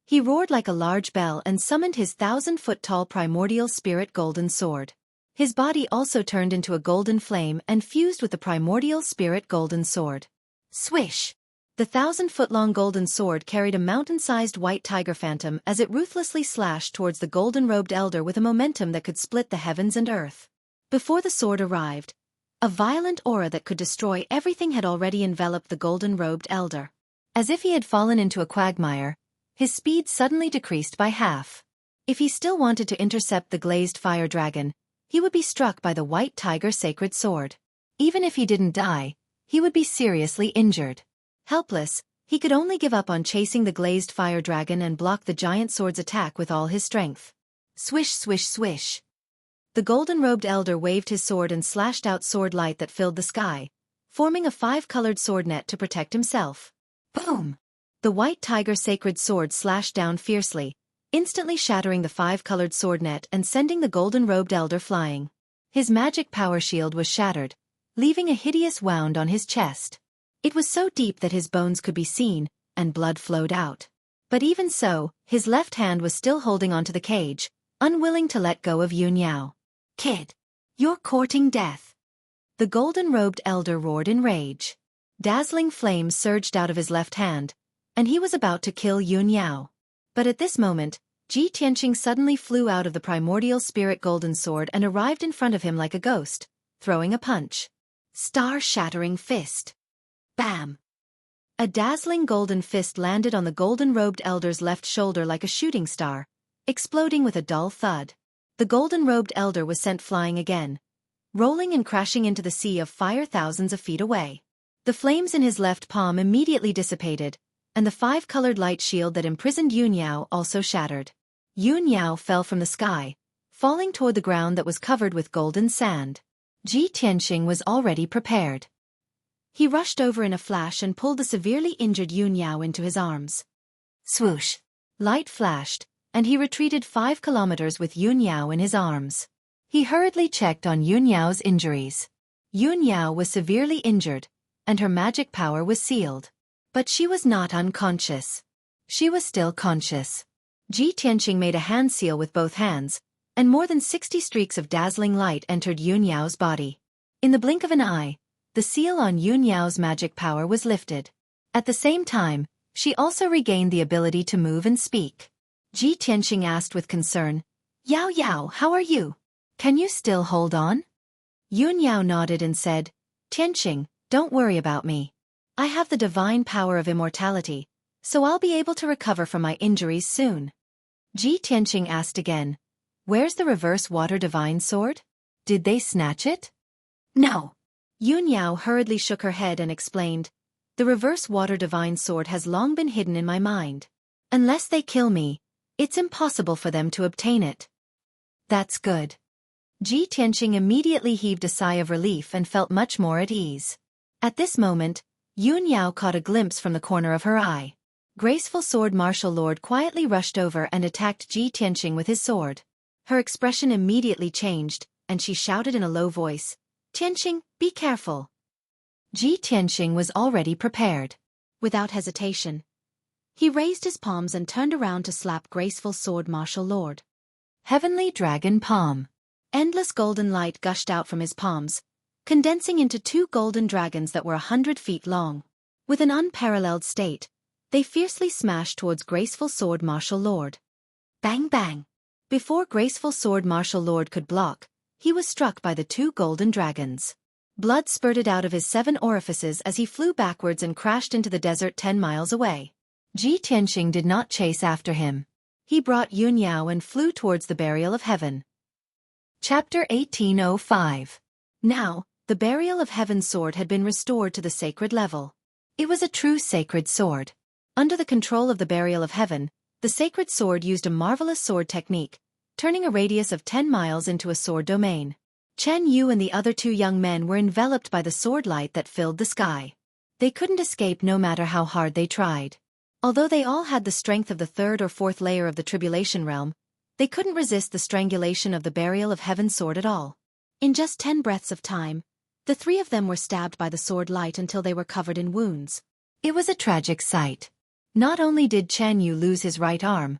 Speaker 1: He roared like a large bell and summoned his 1,000-foot-tall primordial spirit golden sword. His body also turned into a golden flame and fused with the primordial spirit golden sword. Swish! The 1,000-foot-long golden sword carried a mountain-sized white tiger phantom as it ruthlessly slashed towards the golden-robed elder with a momentum that could split the heavens and earth. Before the sword arrived, a violent aura that could destroy everything had already enveloped the golden-robed elder. As if he had fallen into a quagmire, his speed suddenly decreased by half. If he still wanted to intercept the glazed fire dragon, he would be struck by the white tiger sacred sword. Even if he didn't die, he would be seriously injured. Helpless, he could only give up on chasing the glazed fire dragon and block the giant sword's attack with all his strength. Swish, swish, swish. The golden-robed elder waved his sword and slashed out sword light that filled the sky, forming a 5-colored sword net to protect himself. Boom! The white tiger sacred sword slashed down fiercely, instantly shattering the 5-colored sword net and sending the golden-robed elder flying. His magic power shield was shattered, leaving a hideous wound on his chest. It was so deep that his bones could be seen, and blood flowed out. But even so, his left hand was still holding onto the cage, unwilling to let go of Yun Yao. "Kid, you're courting death." The golden-robed elder roared in rage. Dazzling flames surged out of his left hand, and he was about to kill Yun Yao. But at this moment, Ji Tianqing suddenly flew out of the primordial spirit golden sword and arrived in front of him like a ghost, throwing a punch. Star-shattering fist. Bam! A dazzling golden fist landed on the golden-robed elder's left shoulder like a shooting star, exploding with a dull thud. The golden-robed elder was sent flying again, rolling and crashing into the sea of fire thousands of feet away. The flames in his left palm immediately dissipated, and the 5-colored light shield that imprisoned Yun Yao also shattered. Yun Yao fell from the sky, falling toward the ground that was covered with golden sand. Ji Tianqing was already prepared. He rushed over in a flash and pulled the severely injured Yun Yao into his arms. Swoosh! Light flashed, and he retreated 5 kilometers with Yun Yao in his arms. He hurriedly checked on Yun Yao's injuries. Yun Yao was severely injured, and her magic power was sealed. But she was not unconscious. She was still conscious. Ji Tianqing made a hand seal with both hands, and more than 60 streaks of dazzling light entered Yun Yao's body. In the blink of an eye, the seal on Yun Yao's magic power was lifted. At the same time, she also regained the ability to move and speak. Ji Tianqing asked with concern, "Yao Yao, how are you? Can you still hold on?" Yun Yao nodded and said, "Tianqing, don't worry about me. I have the divine power of immortality, so I'll be able to recover from my injuries soon." Ji Tianqing asked again, "Where's the reverse water divine sword? Did they snatch it?" "No." Yun Yao hurriedly shook her head and explained, "The reverse water divine sword has long been hidden in my mind. Unless they kill me, it's impossible for them to obtain it." "That's good." Ji Tianqing immediately heaved a sigh of relief and felt much more at ease. At this moment, Yun Yao caught a glimpse from the corner of her eye. Graceful Sword Martial Lord quietly rushed over and attacked Ji Tianqing with his sword. Her expression immediately changed, and she shouted in a low voice, "Tianqing, be careful." Ji Tianqing was already prepared. Without hesitation, he raised his palms and turned around to slap Graceful Sword Martial Lord. Heavenly Dragon Palm. Endless golden light gushed out from his palms, condensing into 2 golden dragons that were 100 feet long. With an unparalleled state, they fiercely smashed towards Graceful Sword Martial Lord. Bang bang! Before Graceful Sword Martial Lord could block, he was struck by the 2 golden dragons. Blood spurted out of his 7 orifices as he flew backwards and crashed into the desert 10 miles away. Ji Tianqing did not chase after him. He brought Yun Yao and flew towards the Burial of Heaven. Chapter 1805. Now, the Burial of Heaven sword had been restored to the sacred level. It was a true sacred sword. Under the control of the Burial of Heaven, the sacred sword used a marvelous sword technique, turning a radius of 10 miles into a sword domain. Chen Yu and the other 2 young men were enveloped by the sword light that filled the sky. They couldn't escape no matter how hard they tried. Although they all had the strength of the 3rd or 4th layer of the Tribulation Realm, they couldn't resist the strangulation of the Burial of Heaven sword at all. In just 10 breaths of time, the 3 of them were stabbed by the sword light until they were covered in wounds. It was a tragic sight. Not only did Chen Yu lose his right arm,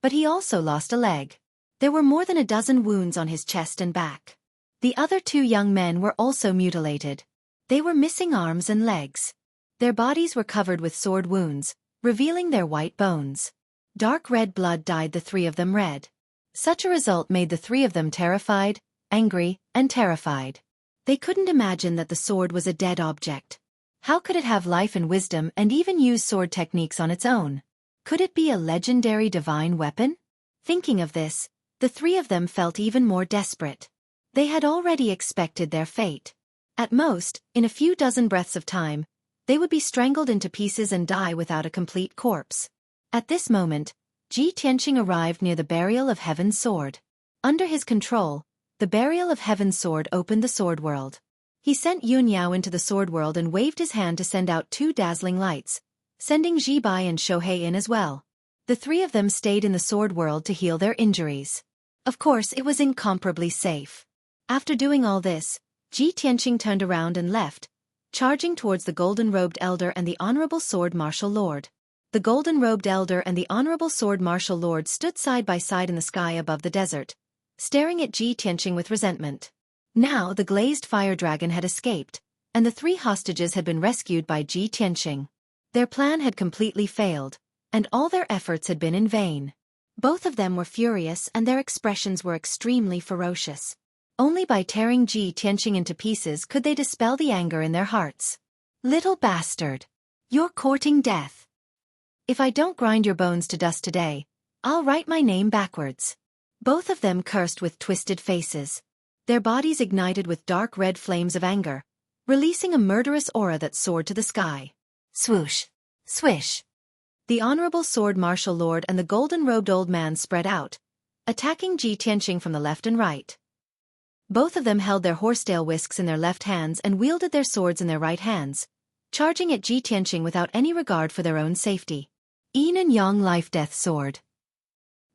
Speaker 1: but he also lost a leg. There were more than a dozen wounds on his chest and back. The other 2 young men were also mutilated. They were missing arms and legs. Their bodies were covered with sword wounds, revealing their white bones. Dark red blood dyed the three of them red. Such a result made the three of them terrified, angry, and terrified. They couldn't imagine that the sword was a dead object. How could it have life and wisdom and even use sword techniques on its own? Could it be a legendary divine weapon? Thinking of this, the three of them felt even more desperate. They had already expected their fate. At most, in a few dozen breaths of time, they would be strangled into pieces and die without a complete corpse. At this moment, Ji Tianqing arrived near the burial of Heaven's sword. Under his control, the burial of Heaven's sword opened the sword world. He sent Yun Yao into the sword world and waved his hand to send out two dazzling lights, sending Ji Bai and Xueqi in as well. The three of them stayed in the sword world to heal their injuries. Of course, it was incomparably safe. After doing all this, Ji Tianqing turned around and left, charging towards the golden-robed elder and the honorable sword martial lord. The golden-robed elder and the honorable sword martial lord stood side by side in the sky above the desert, staring at Ji Tianqing with resentment. Now the glazed fire dragon had escaped, and the three hostages had been rescued by Ji Tianqing. Their plan had completely failed, and all their efforts had been in vain. Both of them were furious and their expressions were extremely ferocious. Only by tearing Ji Tianqing into pieces could they dispel the anger in their hearts. Little bastard! You're courting death. If I don't grind your bones to dust today, I'll write my name backwards. Both of them cursed with twisted faces. Their bodies ignited with dark red flames of anger, releasing a murderous aura that soared to the sky. Swoosh! Swish! The honorable sword martial lord and the golden-robed old man spread out, attacking Ji Tianqing from the left and right. Both of them held their horsetail whisks in their left hands and wielded their swords in their right hands, charging at Ji Tianqing without any regard for their own safety. Yin and Yang life-death sword.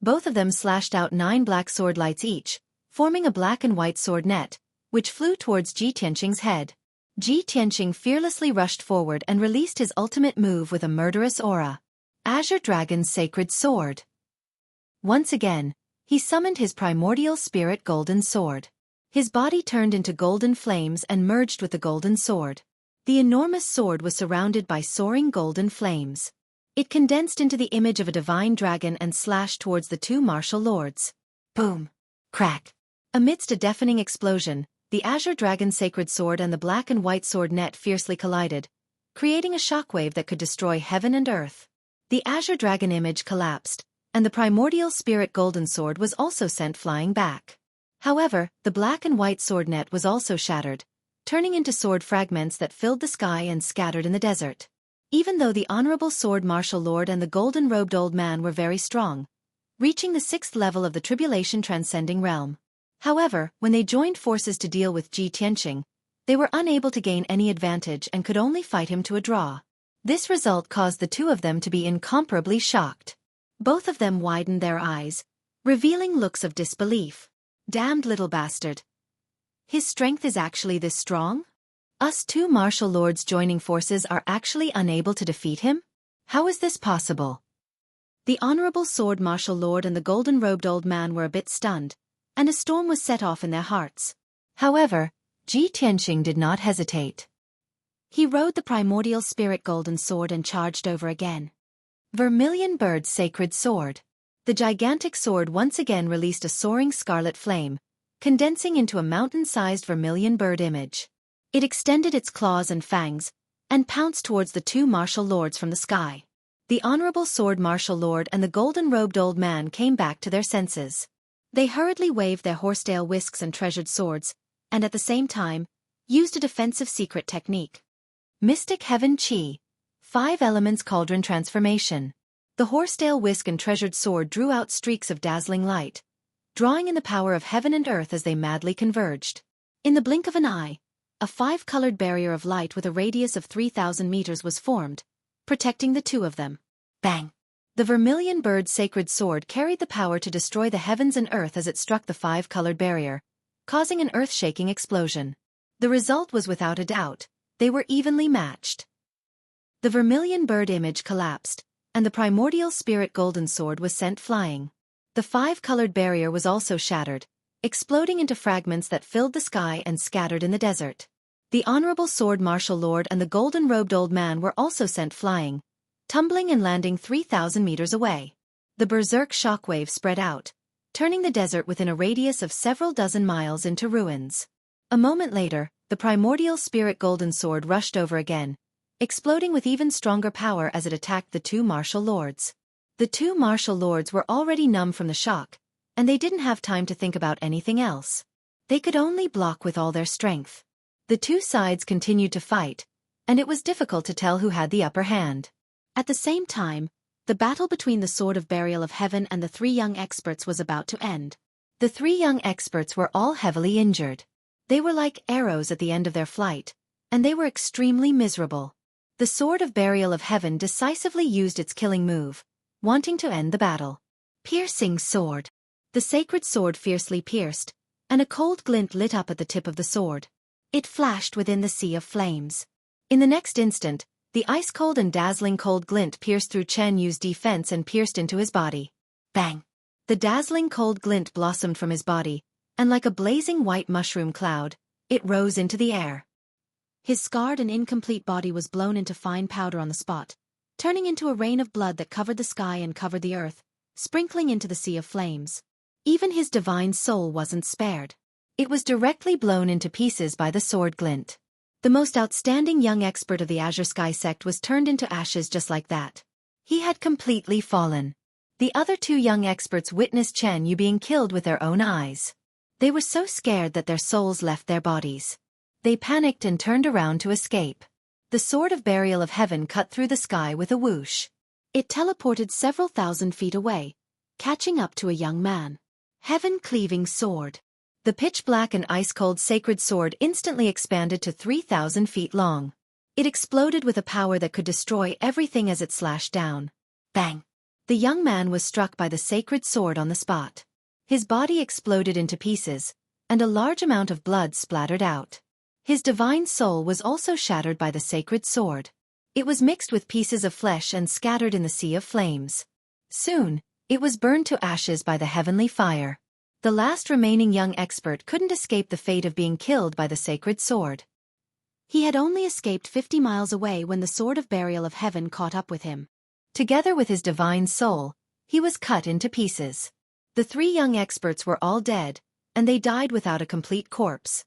Speaker 1: Both of them slashed out 9 black sword lights each, forming a black and white sword net, which flew towards Ji Tianqing's head. Ji Tianqing fearlessly rushed forward and released his ultimate move with a murderous aura. Azure Dragon's Sacred Sword. Once again, he summoned his primordial spirit golden sword. His body turned into golden flames and merged with the golden sword. The enormous sword was surrounded by soaring golden flames. It condensed into the image of a divine dragon and slashed towards the two martial lords. Boom! Crack! Amidst a deafening explosion, the Azure Dragon's Sacred Sword and the black and white sword net fiercely collided, creating a shockwave that could destroy heaven and earth. The Azure Dragon image collapsed, and the primordial spirit golden sword was also sent flying back. However, the black and white sword net was also shattered, turning into sword fragments that filled the sky and scattered in the desert. Even though the honorable sword martial lord and the golden-robed old man were very strong, reaching the 6th level of the tribulation transcending realm. However, when they joined forces to deal with Ji Tianqing, they were unable to gain any advantage and could only fight him to a draw. This result caused the two of them to be incomparably shocked. Both of them widened their eyes, revealing looks of disbelief. Damned little bastard. His strength is actually this strong? Us two martial lords joining forces are actually unable to defeat him? How is this possible? The honorable sword martial lord and the golden-robed old man were a bit stunned, and a storm was set off in their hearts. However, Ji Tianqing did not hesitate. He rode the primordial spirit golden sword and charged over again. Vermilion Bird's Sacred Sword. The gigantic sword once again released a soaring scarlet flame, condensing into a mountain-sized vermilion bird image. It extended its claws and fangs, and pounced towards the two martial lords from the sky. The honorable sword martial lord and the golden-robed old man came back to their senses. They hurriedly waved their horsetail whisks and treasured swords, and at the same time, used a defensive secret technique. Mystic Heaven Chi. 5 Elements Cauldron Transformation. The horsetail whisk and treasured sword drew out streaks of dazzling light, drawing in the power of heaven and earth as they madly converged. In the blink of an eye, a 5-colored barrier of light with a radius of 3,000 meters was formed, protecting the two of them. Bang! The vermilion bird's sacred sword carried the power to destroy the heavens and earth as it struck the 5-colored barrier, causing an earth-shaking explosion. The result was without a doubt. They were evenly matched. The vermilion bird image collapsed, and the primordial spirit golden sword was sent flying. The 5-colored barrier was also shattered, exploding into fragments that filled the sky and scattered in the desert. The honorable sword martial lord and the golden-robed old man were also sent flying, tumbling and landing 3,000 meters away. The berserk shockwave spread out, turning the desert within a radius of several dozen miles into ruins. A moment later, the primordial spirit golden sword rushed over again, exploding with even stronger power as it attacked the two martial lords. The two martial lords were already numb from the shock, and they didn't have time to think about anything else. They could only block with all their strength. The two sides continued to fight, and it was difficult to tell who had the upper hand. At the same time, the battle between the Sword of Burial of Heaven and the three young experts was about to end. The three young experts were all heavily injured. They were like arrows at the end of their flight, and they were extremely miserable. The Sword of Burial of Heaven decisively used its killing move, wanting to end the battle. Piercing sword. The sacred sword fiercely pierced, and a cold glint lit up at the tip of the sword. It flashed within the sea of flames. In the next instant, the ice-cold and dazzling cold glint pierced through Chen Yu's defense and pierced into his body. Bang! The dazzling cold glint blossomed from his body, and like a blazing white mushroom cloud, it rose into the air. His scarred and incomplete body was blown into fine powder on the spot, turning into a rain of blood that covered the sky and covered the earth, sprinkling into the sea of flames. Even his divine soul wasn't spared. It was directly blown into pieces by the sword glint. The most outstanding young expert of the Azure Sky sect was turned into ashes just like that. He had completely fallen. The other two young experts witnessed Chen Yu being killed with their own eyes. They were so scared that their souls left their bodies. They panicked and turned around to escape. The Sword of Burial of Heaven cut through the sky with a whoosh. It teleported several thousand feet away, catching up to a young man. Heaven-cleaving sword. The pitch-black and ice-cold sacred sword instantly expanded to 3,000 feet long. It exploded with a power that could destroy everything as it slashed down. Bang! The young man was struck by the sacred sword on the spot. His body exploded into pieces, and a large amount of blood splattered out. His divine soul was also shattered by the sacred sword. It was mixed with pieces of flesh and scattered in the sea of flames. Soon, it was burned to ashes by the heavenly fire. The last remaining young expert couldn't escape the fate of being killed by the sacred sword. He had only escaped 50 miles away when the Sword of Burial of Heaven caught up with him. Together with his divine soul, he was cut into pieces. The three young experts were all dead, and they died without a complete corpse.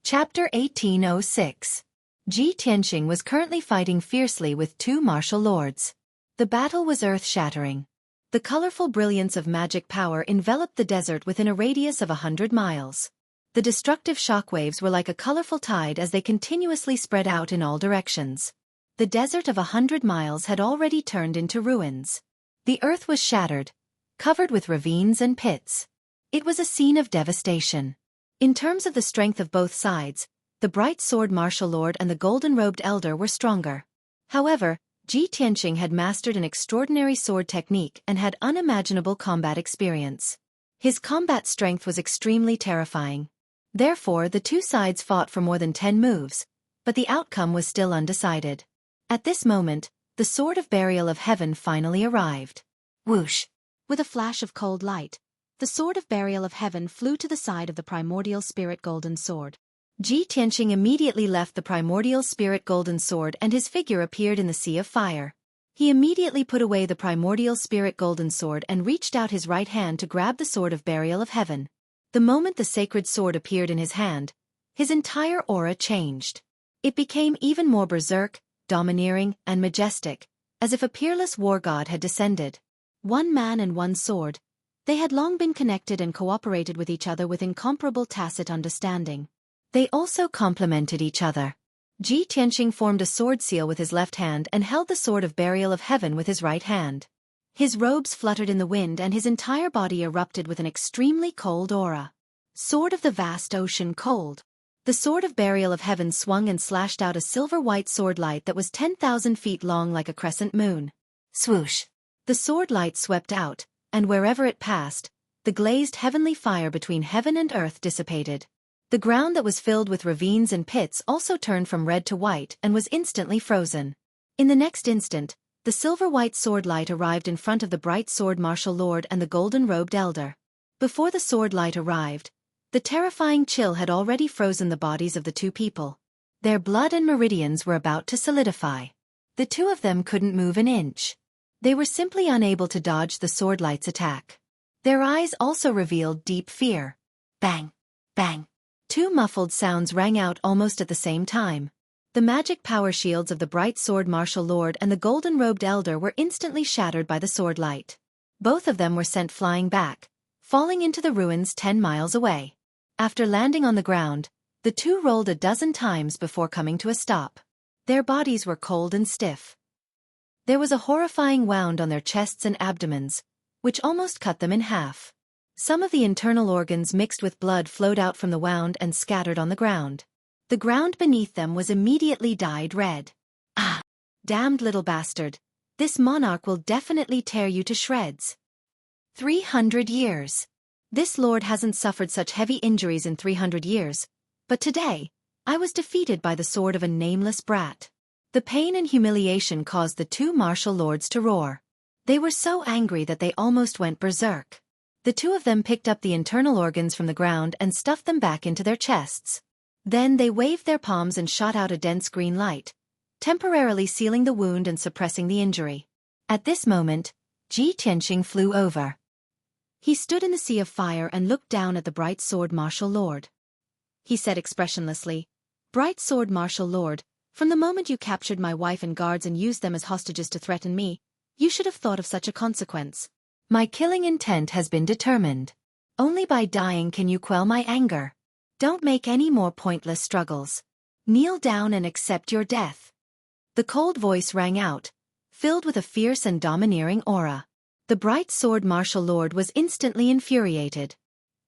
Speaker 1: Chapter 1806. Ji Tianxing was currently fighting fiercely with two martial lords. The battle was earth-shattering. The colorful brilliance of magic power enveloped the desert within a radius of 100 miles. The destructive shockwaves were like a colorful tide as they continuously spread out in all directions. The desert of 100 miles had already turned into ruins. The earth was shattered, covered with ravines and pits. It was a scene of devastation. In terms of the strength of both sides, the bright sword martial lord and the golden-robed elder were stronger. However, Ji Tianxing had mastered an extraordinary sword technique and had unimaginable combat experience. His combat strength was extremely terrifying. Therefore, the two sides fought for more than 10 moves, but the outcome was still undecided. At this moment, the Sword of Burial of Heaven finally arrived. Whoosh! With a flash of cold light, the Sword of Burial of Heaven flew to the side of the primordial spirit golden sword. Ji Tianxing immediately left the primordial spirit golden sword and his figure appeared in the sea of fire. He immediately put away the primordial spirit golden sword and reached out his right hand to grab the Sword of Burial of Heaven. The moment the sacred sword appeared in his hand, his entire aura changed. It became even more berserk, domineering, and majestic, as if a peerless war god had descended. One man and one sword, they had long been connected and cooperated with each other with incomparable tacit understanding. They also complemented each other. Ji Tianxing formed a sword seal with his left hand and held the Sword of Burial of Heaven with his right hand. His robes fluttered in the wind and his entire body erupted with an extremely cold aura. Sword of the vast ocean cold. The Sword of Burial of Heaven swung and slashed out a silver-white sword light that was 10,000 feet long like a crescent moon. Swoosh! The sword light swept out, and wherever it passed, the glazed heavenly fire between heaven and earth dissipated. The ground that was filled with ravines and pits also turned from red to white and was instantly frozen. In the next instant, the silver-white sword light arrived in front of the bright sword martial lord and the golden-robed elder. Before the sword light arrived, the terrifying chill had already frozen the bodies of the two people. Their blood and meridians were about to solidify. The two of them couldn't move an inch. They were simply unable to dodge the swordlight's attack. Their eyes also revealed deep fear. Bang! Bang! Two muffled sounds rang out almost at the same time. The magic power shields of the bright sword martial lord and the golden-robed elder were instantly shattered by the swordlight. Both of them were sent flying back, falling into the ruins 10 miles away. After landing on the ground, the two rolled a dozen times before coming to a stop. Their bodies were cold and stiff. There was a horrifying wound on their chests and abdomens, which almost cut them in half. Some of the internal organs mixed with blood flowed out from the wound and scattered on the ground. The ground beneath them was immediately dyed red. Ah! Damned little bastard. This monarch will definitely tear you to shreds. 300 years. This lord hasn't suffered such heavy injuries in 300 years, but today, I was defeated by the sword of a nameless brat. The pain and humiliation caused the two martial lords to roar. They were so angry that they almost went berserk. The two of them picked up the internal organs from the ground and stuffed them back into their chests. Then they waved their palms and shot out a dense green light, temporarily sealing the wound and suppressing the injury. At this moment, Ji Tianqing flew over. He stood in the sea of fire and looked down at the bright sword martial lord. He said expressionlessly, "Bright sword martial lord, from the moment you captured my wife and guards and used them as hostages to threaten me, you should have thought of such a consequence. My killing intent has been determined. Only by dying can you quell my anger. Don't make any more pointless struggles. Kneel down and accept your death." The cold voice rang out, filled with a fierce and domineering aura. The bright sword martial lord was instantly infuriated.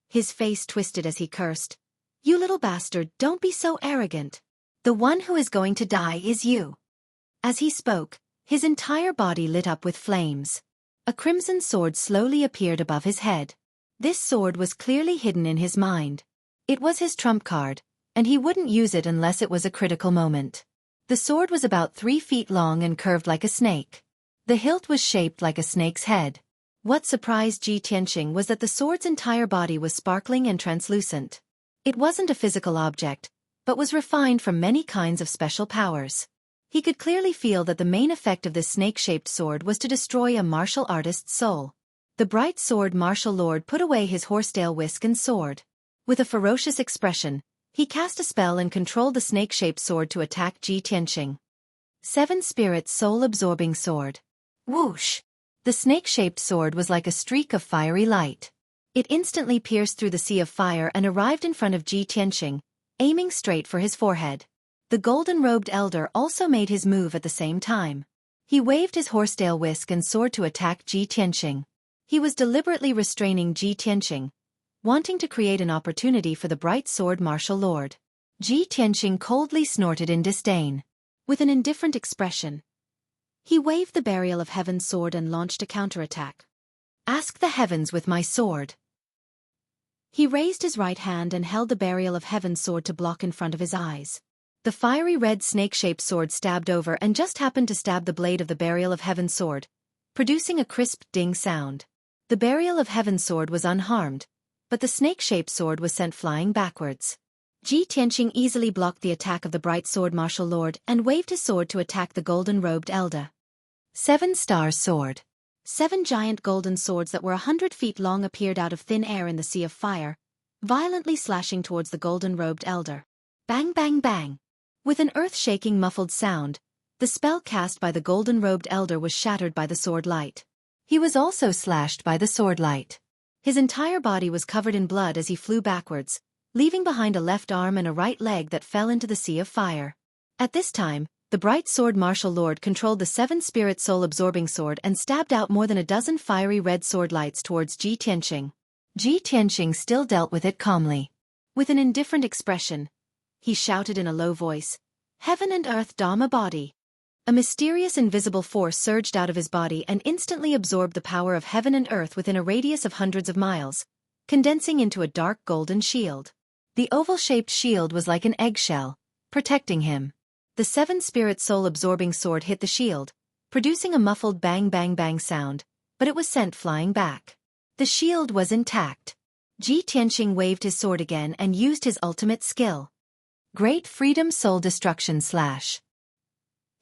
Speaker 1: His face twisted as he cursed, "You little bastard, don't be so arrogant. The one who is going to die is you." As he spoke, his entire body lit up with flames. A crimson sword slowly appeared above his head. This sword was clearly hidden in his mind. It was his trump card, and he wouldn't use it unless it was a critical moment. The sword was about 3 feet long and curved like a snake. The hilt was shaped like a snake's head. What surprised Ji Tianqing was that the sword's entire body was sparkling and translucent. It wasn't a physical object, but was refined from many kinds of special powers. He could clearly feel that the main effect of this snake-shaped sword was to destroy a martial artist's soul. The bright sword martial lord put away his horsetail whisk and sword. With a ferocious expression, he cast a spell and controlled the snake-shaped sword to attack Ji Tianqing. 7 Spirit Soul-Absorbing Sword. Whoosh! The snake-shaped sword was like a streak of fiery light. It instantly pierced through the sea of fire and arrived in front of Ji Tianqing, aiming straight for his forehead. The golden-robed elder also made his move at the same time. He waved his horsetail whisk and sword to attack Ji Tianqing. He was deliberately restraining Ji Tianqing, wanting to create an opportunity for the bright sword martial lord. Ji Tianqing coldly snorted in disdain. With an indifferent expression, he waved the Burial of Heaven sword and launched a counterattack. "Ask the heavens with my sword." He raised his right hand and held the Burial of Heaven sword to block in front of his eyes. The fiery red snake-shaped sword stabbed over and just happened to stab the blade of the Burial of Heaven sword, producing a crisp ding sound. The Burial of Heaven sword was unharmed, but the snake-shaped sword was sent flying backwards. Ji Tianqing easily blocked the attack of the bright sword martial lord and waved his sword to attack the golden-robed elder. 7 Star Sword. 7 giant golden swords that were 100 feet long appeared out of thin air in the sea of fire, violently slashing towards the golden-robed elder. Bang bang bang! With an earth-shaking muffled sound, the spell cast by the golden-robed elder was shattered by the sword light. He was also slashed by the sword light. His entire body was covered in blood as he flew backwards, leaving behind a left arm and a right leg that fell into the sea of fire. At this time, the bright sword martial lord controlled the 7 spirit soul-absorbing sword and stabbed out more than a dozen fiery red sword lights towards Ji Tianqing. Ji Tianqing still dealt with it calmly. With an indifferent expression, he shouted in a low voice, "Heaven and earth Dharma body." A mysterious invisible force surged out of his body and instantly absorbed the power of heaven and earth within a radius of hundreds of miles, condensing into a dark golden shield. The oval-shaped shield was like an eggshell, protecting him. The 7 spirit soul-absorbing sword hit the shield, producing a muffled bang bang bang sound, but it was sent flying back. The shield was intact. Ji Tianqing waved his sword again and used his ultimate skill. Great Freedom Soul Destruction Slash.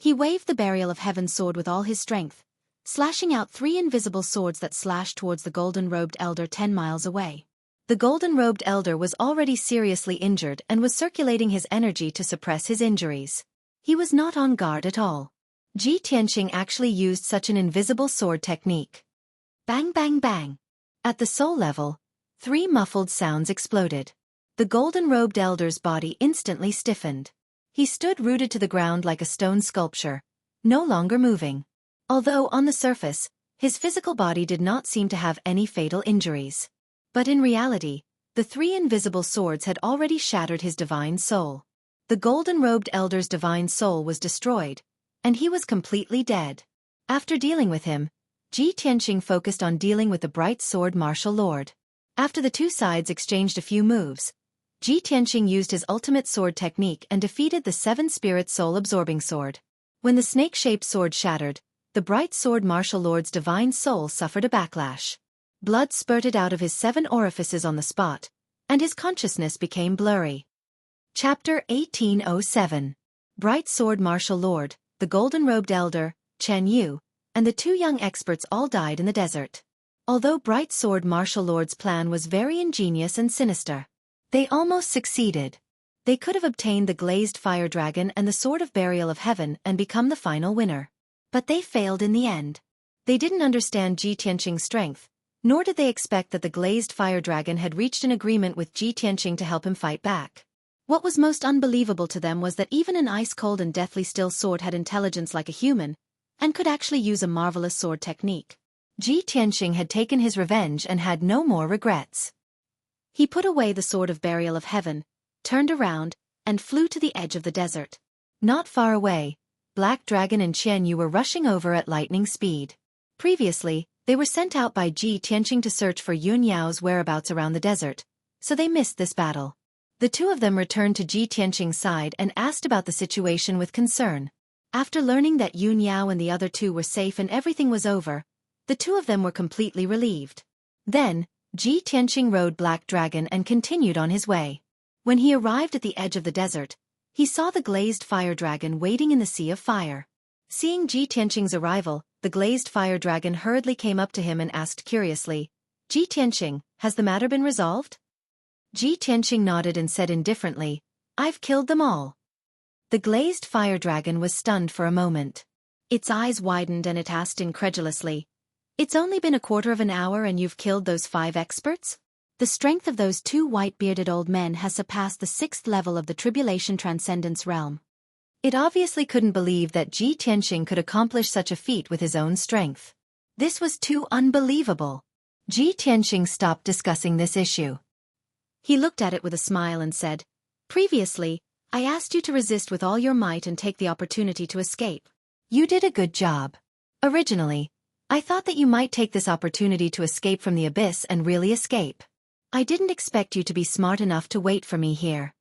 Speaker 2: He waved the Burial of Heaven sword with all his strength, slashing out 3 invisible swords that slashed towards the golden-robed elder 10 miles away. The golden-robed elder was already seriously injured and was circulating his energy to suppress his injuries. He was not on guard at all. Ji Tianqing actually used such an invisible sword technique. Bang bang bang. At the soul level, 3 muffled sounds exploded. The golden-robed elder's body instantly stiffened. He stood rooted to the ground like a stone sculpture, no longer moving. Although on the surface, his physical body did not seem to have any fatal injuries. But in reality, the 3 invisible swords had already shattered his divine soul. The golden-robed elder's divine soul was destroyed, and he was completely dead. After dealing with him, Ji Tianqing focused on dealing with the bright sword martial lord. After the 2 sides exchanged a few moves, Ji Tianqing used his ultimate sword technique and defeated the 7-spirit soul-absorbing sword. When the snake-shaped sword shattered, the bright sword martial lord's divine soul suffered a backlash. Blood spurted out of his 7 orifices on the spot, and his consciousness became blurry. Chapter 1807. Bright Sword Martial Lord, the Golden-Robed Elder, Chen Yu, and the 2 young experts all died in the desert. Although Bright Sword Martial Lord's plan was very ingenious and sinister, they almost succeeded. They could have obtained the glazed fire dragon and the Sword of Burial of Heaven and become the final winner. But they failed in the end. They didn't understand Ji Tianqing's strength, nor did they expect that the glazed fire dragon had reached an agreement with Ji Tianqing to help him fight back. What was most unbelievable to them was that even an ice-cold and deathly still sword had intelligence like a human, and could actually use a marvelous sword technique. Ji Tianqing had taken his revenge and had no more regrets. He put away the Sword of Burial of Heaven, turned around, and flew to the edge of the desert. Not far away, Black Dragon and Qian Yu were rushing over at lightning speed. Previously, they were sent out by Ji Tianqing to search for Yun Yao's whereabouts around the desert, so they missed this battle. The 2 of them returned to Ji Tianqing's side and asked about the situation with concern. After learning that Yun Yao and the other 2 were safe and everything was over, the 2 of them were completely relieved. Then, Ji Tianqing rode Black Dragon and continued on his way. When he arrived at the edge of the desert, he saw the glazed fire dragon waiting in the sea of fire. Seeing Ji Tianqing's arrival, the glazed fire dragon hurriedly came up to him and asked curiously, "Ji Tianqing, has the matter been resolved?" Ji Tianqing nodded and said indifferently, "I've killed them all." The glazed fire dragon was stunned for a moment. Its eyes widened and it asked incredulously, "It's only been a quarter of an hour and you've killed those 5 experts?" The strength of those 2 white-bearded old men has surpassed the 6th level of the Tribulation Transcendence realm. It obviously couldn't believe that Ji Tianqing could accomplish such a feat with his own strength. This was too unbelievable. Ji Tianqing stopped discussing this issue. He looked at it with a smile and said, "Previously, I asked you to resist with all your might and take the opportunity to escape. You did a good job. Originally, I thought that you might take this opportunity to escape from the abyss and really escape. I didn't expect you to be smart enough to wait for me here."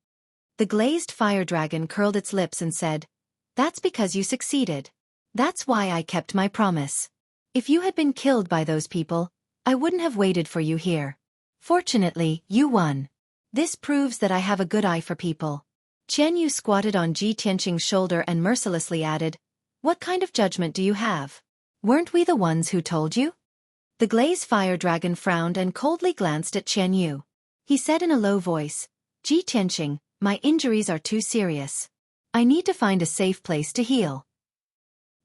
Speaker 2: The glazed fire dragon curled its lips and said, "That's because you succeeded. That's why I kept my promise. If you had been killed by those people, I wouldn't have waited for you here. Fortunately, you won. This proves that I have a good eye for people." Qian Yu squatted on Ji Tianqing's shoulder and mercilessly added, "What kind of judgment do you have? Weren't we the ones who told you?" The glazed fire dragon frowned and coldly glanced at Qian Yu. He said in a low voice, "Ji Tianqing, my injuries are too serious. I need to find a safe place to heal."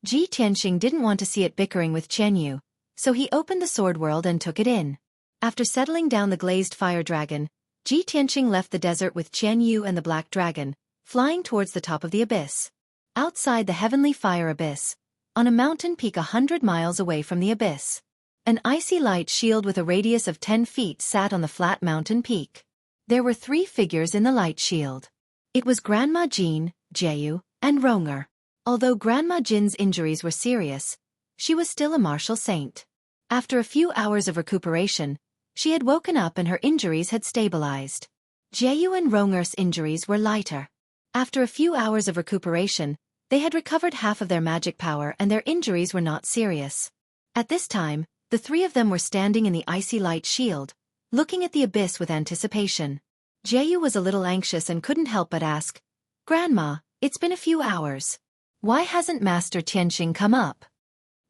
Speaker 2: Ji Tianqing didn't want to see it bickering with Qian Yu, so he opened the sword world and took it in. After settling down the glazed fire dragon, Ji Tianqing left the desert with Qian Yu and the black dragon, flying towards the top of the abyss. Outside the heavenly fire abyss, on a mountain peak 100 miles away from the abyss, an icy light shield with a radius of 10 feet sat on the flat mountain peak. There were 3 figures in the light shield. It was Grandma Jean, Jeyu, and Ronger. Although Grandma Jin's injuries were serious, she was still a martial saint. After a few hours of recuperation, she had woken up and her injuries had stabilized. Jeyu and Ronger's injuries were lighter. After a few hours of recuperation, they had recovered half of their magic power and their injuries were not serious. At this time, the 3 of them were standing in the icy light shield, looking at the abyss with anticipation. Jeyu was a little anxious and couldn't help but ask,
Speaker 1: Grandma, it's been a few hours. Why hasn't Master Tianqing come up?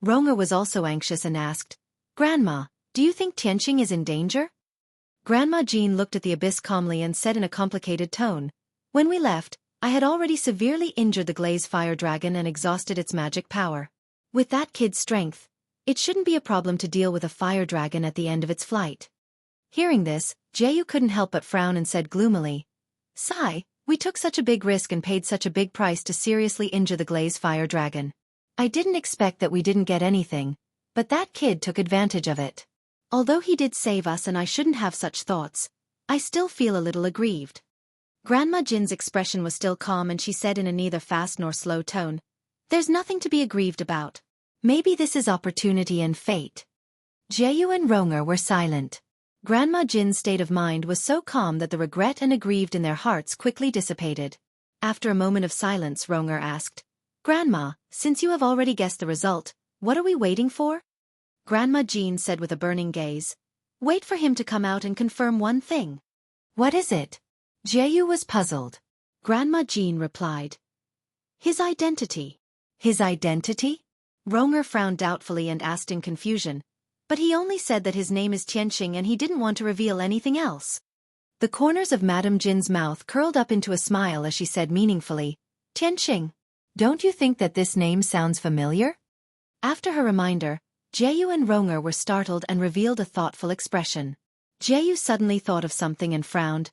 Speaker 1: Ronger was also anxious and asked, Grandma, do you think Tianqing is in danger? Grandma Jean looked at the abyss calmly and said in a complicated tone, When we left, I had already severely injured the glazed fire dragon and exhausted its magic power. With that kid's strength, it shouldn't be a problem to deal with a fire dragon at the end of its flight. Hearing this, Jiayu couldn't help but frown and said gloomily, Sigh, we took such a big risk and paid such a big price to seriously injure the glazed fire dragon. I didn't expect that we didn't get anything, but that kid took advantage of it. Although he did save us and I shouldn't have such thoughts, I still feel a little aggrieved. Grandma Jin's expression was still calm and she said in a neither fast nor slow tone, There's nothing to be aggrieved about. Maybe this is opportunity and fate. Jiayu and Ronger were silent. Grandma Jin's state of mind was so calm that the regret and aggrieved in their hearts quickly dissipated. After a moment of silence, Ronger asked, Grandma, since you have already guessed the result, what are we waiting for? Grandma Jean said with a burning gaze, Wait for him to come out and confirm one thing. What is it? Jiayu was puzzled. Grandma Jean replied, His identity. His identity? Ronger frowned doubtfully and asked in confusion, But he only said that his name is Tianqing and he didn't want to reveal anything else. The corners of Madame Jin's mouth curled up into a smile as she said meaningfully, Tianqing, don't you think that this name sounds familiar? After her reminder, Jiayu and Ronger were startled and revealed a thoughtful expression. Jiayu suddenly thought of something and frowned.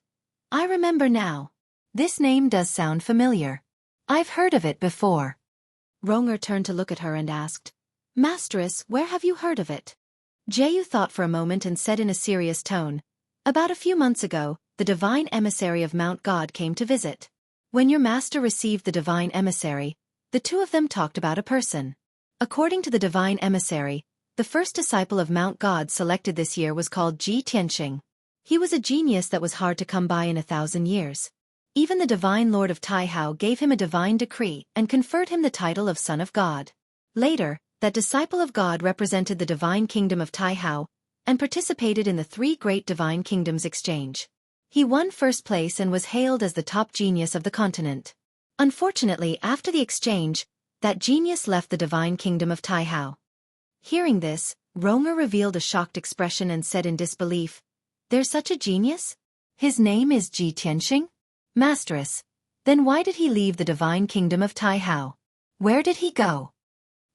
Speaker 1: I remember now. This name does sound familiar. I've heard of it before. Ronger turned to look at her and asked, Masteress, where have you heard of it? Jiayu thought for a moment and said in a serious tone, About a few months ago, the divine emissary of Mount God came to visit. When your master received the divine emissary, the two of them talked about a person. According to the divine emissary, the first disciple of Mount God selected this year was called Ji Tianqing. He was a genius that was hard to come by in 1,000 years. Even the divine lord of Taihao gave him a divine decree and conferred him the title of Son of God. Later, that disciple of God represented the divine kingdom of Taihao and participated in the 3 great divine kingdoms exchange. He won first place and was hailed as the top genius of the continent. Unfortunately, after the exchange, that genius left the divine kingdom of Taihao. Hearing this, Ronger revealed a shocked expression and said in disbelief, There's such a genius? His name is Ji Tianqing? Masteress, then why did he leave the divine kingdom of Taihao? Where did he go?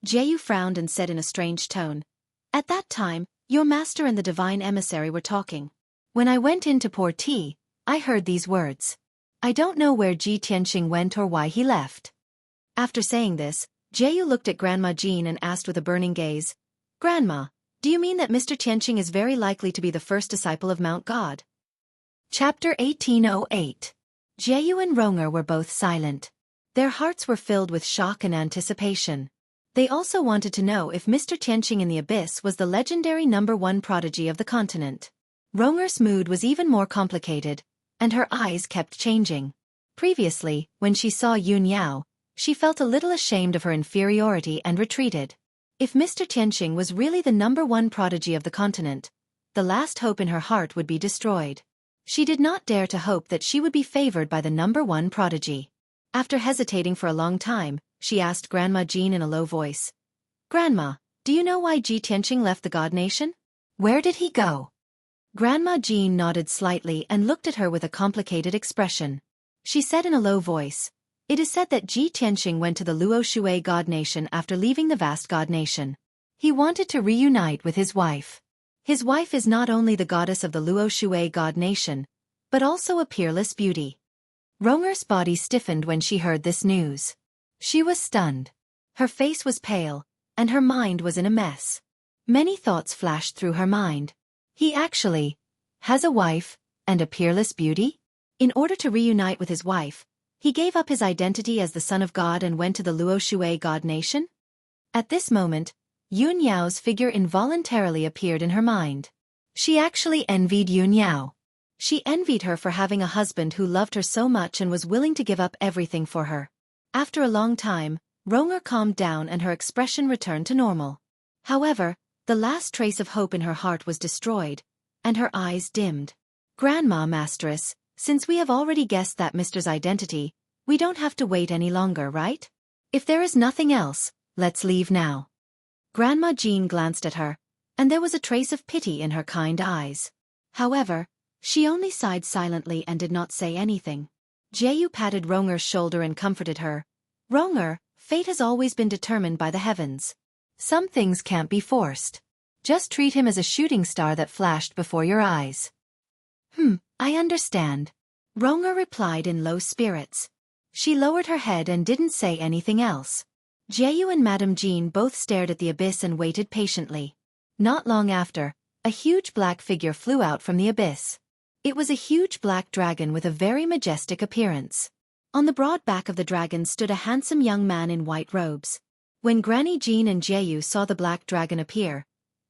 Speaker 1: Jiayu frowned and said in a strange tone, At that time, your master and the divine emissary were talking. When I went in to pour tea, I heard these words. I don't know where Ji Tianqing went or why he left. After saying this, Jiayu looked at Grandma Jean and asked with a burning gaze, Grandma, do you mean that Mr. Tianqing is very likely to be the first disciple of Mount God? Chapter 1808. Jiayu and Ronger were both silent. Their hearts were filled with shock and anticipation. They also wanted to know if Mr. Tianqing in the Abyss was the legendary #1 prodigy of the continent. Ronger's mood was even more complicated, and her eyes kept changing. Previously, when she saw Yun Yao, she felt a little ashamed of her inferiority and retreated. If Mr. Tianqing was really the #1 prodigy of the continent, the last hope in her heart would be destroyed. She did not dare to hope that she would be favored by the #1 prodigy. After hesitating for a long time, she asked Grandma Jean in a low voice, Grandma, do you know why Ji Tianqing left the God Nation? Where did he go? Grandma Jean nodded slightly and looked at her with a complicated expression. She said in a low voice, It is said that Ji Tianqing went to the Luo Shui God Nation after leaving the vast God Nation. He wanted to reunite with his wife. His wife is not only the goddess of the Luo Shui God Nation, but also a peerless beauty. Ronger's body stiffened when she heard this news. She was stunned. Her face was pale, and her mind was in a mess. Many thoughts flashed through her mind. He actually has a wife and a peerless beauty? In order to reunite with his wife, he gave up his identity as the Son of God and went to the Luo Shui God Nation? At this moment, Yun Yao's figure involuntarily appeared in her mind. She actually envied Yun Yao. She envied her for having a husband who loved her so much and was willing to give up everything for her. After a long time, Ronger calmed down and her expression returned to normal. However, the last trace of hope in her heart was destroyed, and her eyes dimmed. Grandma Masteress, since we have already guessed that Mr's identity, We don't have to wait any longer, right? If there is nothing else, let's leave now. Grandma Jean glanced at her, and there was a trace of pity in her kind eyes. However, she only sighed silently and did not say anything. Jeyu patted Ronger's shoulder and comforted her. Ronger, fate has always been determined by the heavens. Some things can't be forced. Just treat him as a shooting star that flashed before your eyes. I understand. Ronger replied in low spirits. She lowered her head and didn't say anything else. Jeyu and Madame Jean both stared at the abyss and waited patiently. Not long after, a huge black figure flew out from the abyss. It was a huge black dragon with a very majestic appearance. On the broad back of the dragon stood a handsome young man in white robes. When Granny Jean and Jeyu saw the black dragon appear,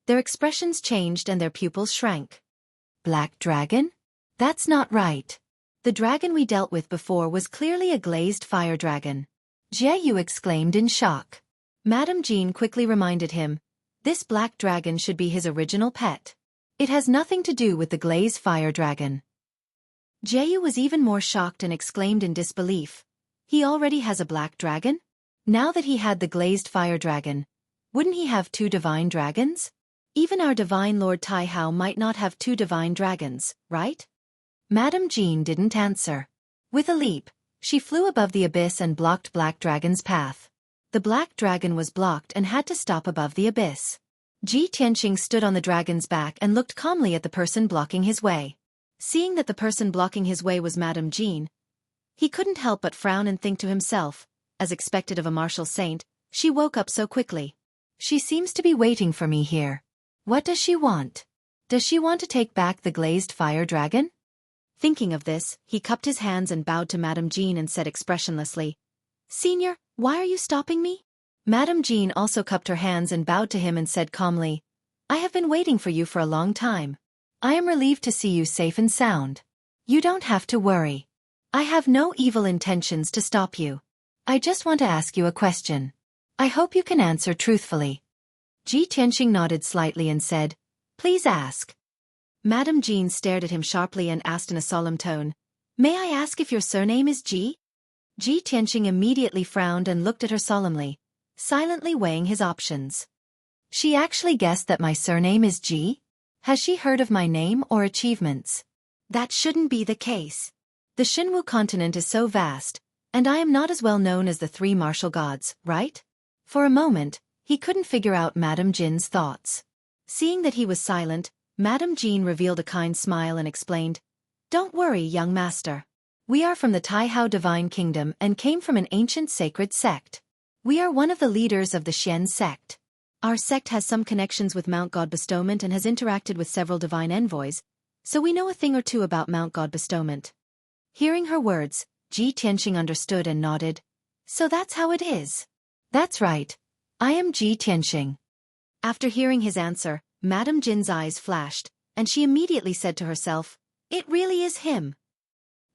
Speaker 1: their expressions changed and their pupils shrank. Black dragon? That's not right. The dragon we dealt with before was clearly a glazed fire dragon. Jeyu exclaimed in shock. Madame Jean quickly reminded him, this black dragon should be his original pet. It has nothing to do with the glazed fire dragon. Jeyu was even more shocked and exclaimed in disbelief. He already has a black dragon? Now that he had the glazed fire dragon, wouldn't he have 2 divine dragons? Even our divine Lord Taihao might not have 2 divine dragons, right? Madame Jean didn't answer. With a leap, she flew above the abyss and blocked Black Dragon's path. The black dragon was blocked and had to stop above the abyss. Ji Tianqing stood on the dragon's back and looked calmly at the person blocking his way. Seeing that the person blocking his way was Madame Jean, he couldn't help but frown and think to himself, as expected of a martial saint, she woke up so quickly. She seems to be waiting for me here. What does she want? Does she want to take back the glazed fire dragon? Thinking of this, he cupped his hands and bowed to Madame Jean and said expressionlessly, Senior, why are you stopping me? Madame Jean also cupped her hands and bowed to him and said calmly, I have been waiting for you for a long time. I am relieved to see you safe and sound. You don't have to worry. I have no evil intentions to stop you. I just want to ask you a question. I hope you can answer truthfully. Ji Tianqing nodded slightly and said, Please ask. Madame Jean stared at him sharply and asked in a solemn tone, May I ask if your surname is Ji? Ji Tianqing immediately frowned and looked at her solemnly, silently weighing his options. She actually guessed that my surname is Ji? Has she heard of my name or achievements? That shouldn't be the case. The Xinwu continent is so vast, and I am not as well known as the 3 martial gods, right? For a moment, he couldn't figure out Madame Jean's thoughts. Seeing that he was silent, Madame Jean revealed a kind smile and explained, Don't worry, young master. We are from the Taihao Divine Kingdom and came from an ancient sacred sect. We are one of the leaders of the Xian sect. Our sect has some connections with Mount God Bestowment and has interacted with several divine envoys, so we know a thing or two about Mount God Bestowment. Hearing her words, Ji Tianqing understood and nodded. So that's how it is. That's right. I am Ji Tianqing. After hearing his answer, Madame Jin's eyes flashed, and she immediately said to herself, It really is him.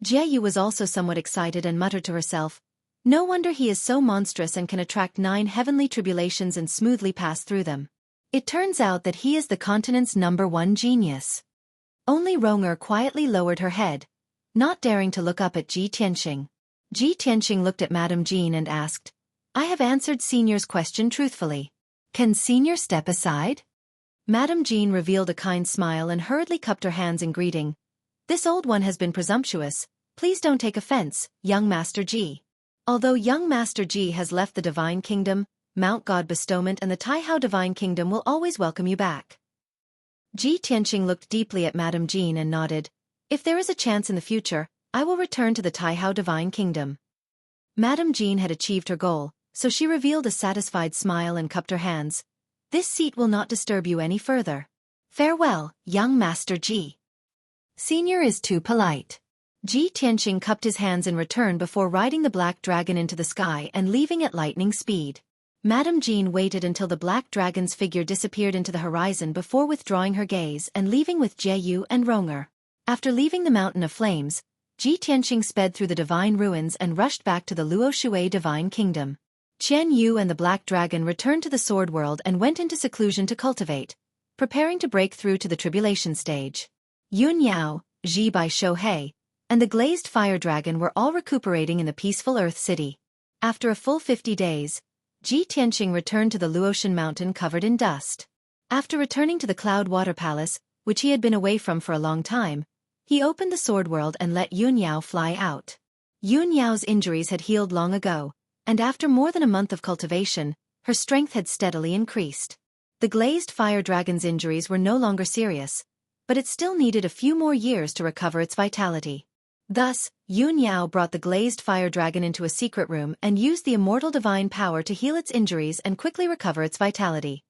Speaker 1: Jeyu was also somewhat excited and muttered to herself, No wonder he is so monstrous and can attract 9 heavenly tribulations and smoothly pass through them. It turns out that he is the continent's #1 genius. Only Ronger quietly lowered her head, not daring to look up at Ji Tianqing. Ji Tianqing looked at Madame Jean and asked, I have answered Senior's question truthfully. Can Senior step aside? Madame Jean revealed a kind smile and hurriedly cupped her hands in greeting. This old one has been presumptuous. Please don't take offense, young Master Ji. Although young Master Ji has left the Divine Kingdom, Mount God Bestowment and the Taihao Divine Kingdom will always welcome you back. Ji Tianqing looked deeply at Madame Jean and nodded. If there is a chance in the future, I will return to the Taihao Divine Kingdom. Madame Jean had achieved her goal, so she revealed a satisfied smile and cupped her hands. This seat will not disturb you any further. Farewell, young Master Ji. Senior is too polite. Ji Tianqing cupped his hands in return before riding the black dragon into the sky and leaving at lightning speed. Madame Jean waited until the black dragon's figure disappeared into the horizon before withdrawing her gaze and leaving with Jeyu and Ronger. After leaving the Mountain of Flames, Ji Tianqing sped through the divine ruins and rushed back to the Luo Shui Divine Kingdom. Qian Yu and the black dragon returned to the sword world and went into seclusion to cultivate, preparing to break through to the tribulation stage. Yun Yao, Ji Bai Shouhei, and the glazed fire dragon were all recuperating in the peaceful Earth City. After a full 50 days, Ji Tianqing returned to the Luotian mountain covered in dust. After returning to the Cloud Water Palace, which he had been away from for a long time, he opened the sword world and let Yun Yao fly out. Yun Yao's injuries had healed long ago, and after more than a month of cultivation, her strength had steadily increased. The glazed fire dragon's injuries were no longer serious, but it still needed a few more years to recover its vitality. Thus, Yun Yao brought the glazed fire dragon into a secret room and used the immortal divine power to heal its injuries and quickly recover its vitality.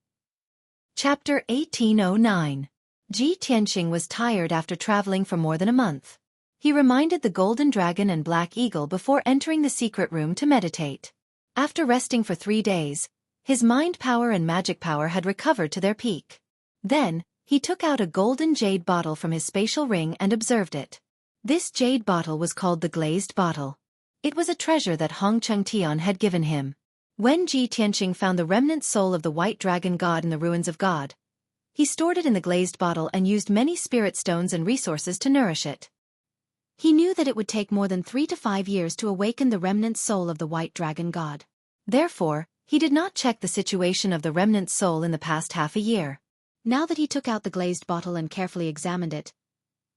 Speaker 1: Chapter 1809. Ji Tianqing was tired after traveling for more than a month. He reminded the golden dragon and black eagle before entering the secret room to meditate. After resting for 3 days, his mind power and magic power had recovered to their peak. Then, he took out a golden jade bottle from his spatial ring and observed it. This jade bottle was called the glazed bottle. It was a treasure that Hong Chengtian had given him. When Ji Tianqing found the remnant soul of the white dragon god in the ruins of God, he stored it in the glazed bottle and used many spirit stones and resources to nourish it. He knew that it would take more than 3 to 5 years to awaken the remnant soul of the white dragon god. Therefore, he did not check the situation of the remnant soul in the past half a year. Now that he took out the glazed bottle and carefully examined it,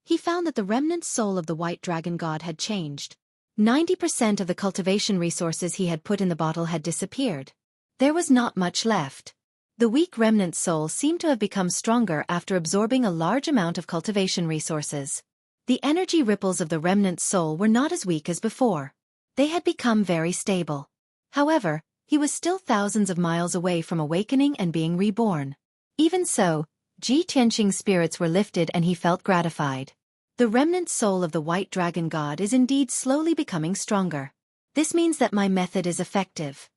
Speaker 1: he found that the remnant soul of the white dragon god had changed. 90% of the cultivation resources he had put in the bottle had disappeared. There was not much left. The weak remnant soul seemed to have become stronger after absorbing a large amount of cultivation resources. The energy ripples of the remnant soul were not as weak as before. They had become very stable. However, he was still thousands of miles away from awakening and being reborn. Even so, Ji Tianqing's spirits were lifted and he felt gratified. The remnant soul of the white dragon god is indeed slowly becoming stronger. This means that my method is effective.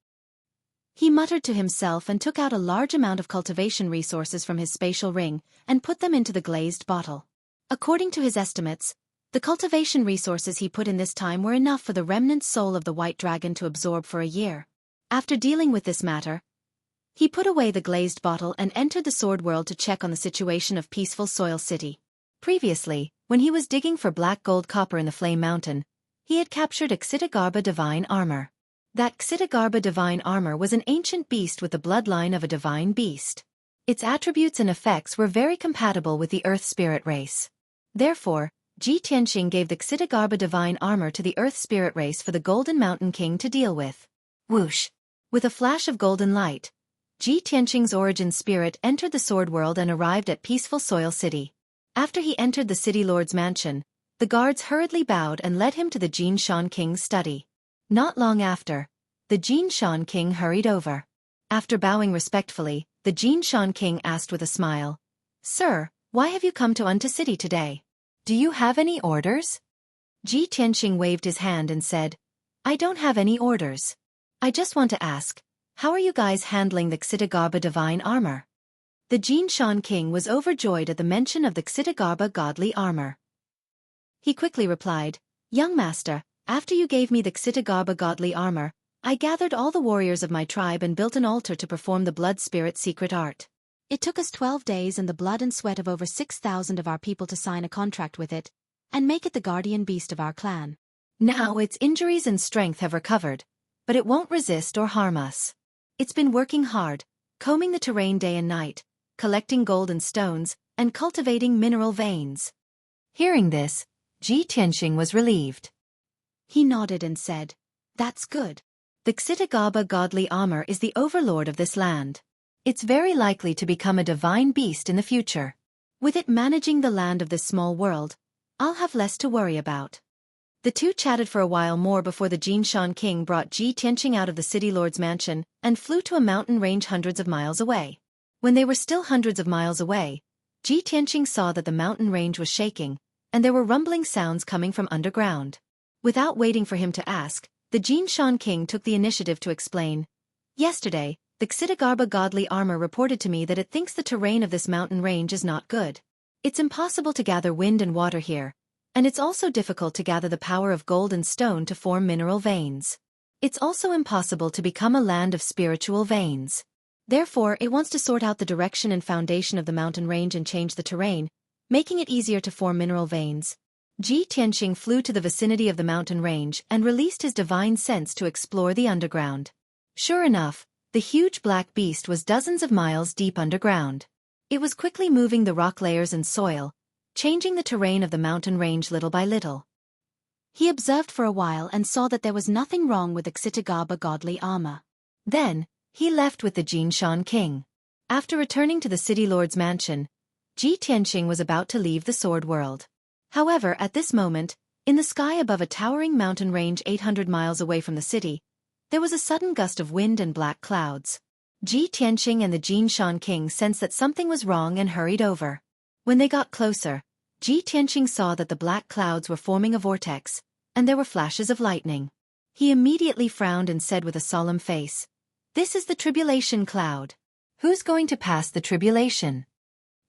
Speaker 1: He muttered to himself and took out a large amount of cultivation resources from his spatial ring and put them into the glazed bottle. According to his estimates, the cultivation resources he put in this time were enough for the remnant soul of the white dragon to absorb for a year. After dealing with this matter, he put away the glazed bottle and entered the sword world to check on the situation of peaceful Soil City. Previously, when he was digging for black gold copper in the Flame Mountain, he had captured Xitigarbha divine armor. That Xitigarbha divine armor was an ancient beast with the bloodline of a divine beast. Its attributes and effects were very compatible with the Earth Spirit race. Therefore, Ji Tianqing gave the Xitigarbha divine armor to the Earth Spirit race for the Golden Mountain King to deal with. Whoosh! With a flash of golden light, Ji Tianqing's origin spirit entered the sword world and arrived at peaceful Soil City. After he entered the city lord's mansion, the guards hurriedly bowed and led him to the Jin Shan King's study. Not long after, the Jin Shan King hurried over. After bowing respectfully, the Jin Shan King asked with a smile, "Sir, why have you come to Unta City today? Do you have any orders?" Ji Tianqing waved his hand and said, "I don't have any orders. I just want to ask, how are you guys handling the Xitigarbha divine armor?" The Jin Shan King was overjoyed at the mention of the Xitigarbha godly armor. He quickly replied, "Young master, after you gave me the Xitigarbha godly armor, I gathered all the warriors of my tribe and built an altar to perform the blood spirit secret art. It took us 12 days and the blood and sweat of over 6,000 of our people to sign a contract with it, and make it the guardian beast of our clan. Now its injuries and strength have recovered, but it won't resist or harm us. It's been working hard, combing the terrain day and night, collecting gold and stones, and cultivating mineral veins." Hearing this, Ji Tianqing was relieved. He nodded and said, "That's good. The Xitigarbha godly armor is the overlord of this land. It's very likely to become a divine beast in the future. With it managing the land of this small world, I'll have less to worry about." The two chatted for a while more before the Jin Shan King brought Ji Tianqing out of the city lord's mansion and flew to a mountain range hundreds of miles away. When they were still hundreds of miles away, Ji Tianqing saw that the mountain range was shaking, and there were rumbling sounds coming from underground. Without waiting for him to ask, the Jin Shan King took the initiative to explain, "Yesterday, the Xitigarbha godly armor reported to me that it thinks the terrain of this mountain range is not good. It's impossible to gather wind and water here, and it's also difficult to gather the power of gold and stone to form mineral veins. It's also impossible to become a land of spiritual veins. Therefore, it wants to sort out the direction and foundation of the mountain range and change the terrain, making it easier to form mineral veins. Ji Tianqing flew to the vicinity of the mountain range and released his divine sense to explore the underground. Sure enough, the huge black beast was dozens of miles deep underground. It was quickly moving the rock layers and soil, changing the terrain of the mountain range little by little.
Speaker 2: He observed for a while and saw that there was nothing wrong with the Xitagaba godly armor.
Speaker 1: Then, he left with the Jinshan king. After returning to the city lord's mansion, Ji Tianqing was about to leave the sword world. However, at this moment, in the sky above a towering mountain range 800 miles away from the city, there was a sudden gust of wind and black clouds. Ji Tianqing and the Jinshan king sensed that something was wrong and hurried over. When they got closer, Ji Tianqing saw that the black clouds were forming a vortex, and there were flashes of lightning. He immediately frowned and said with a solemn face, "This is the tribulation cloud. Who's going to pass the tribulation?"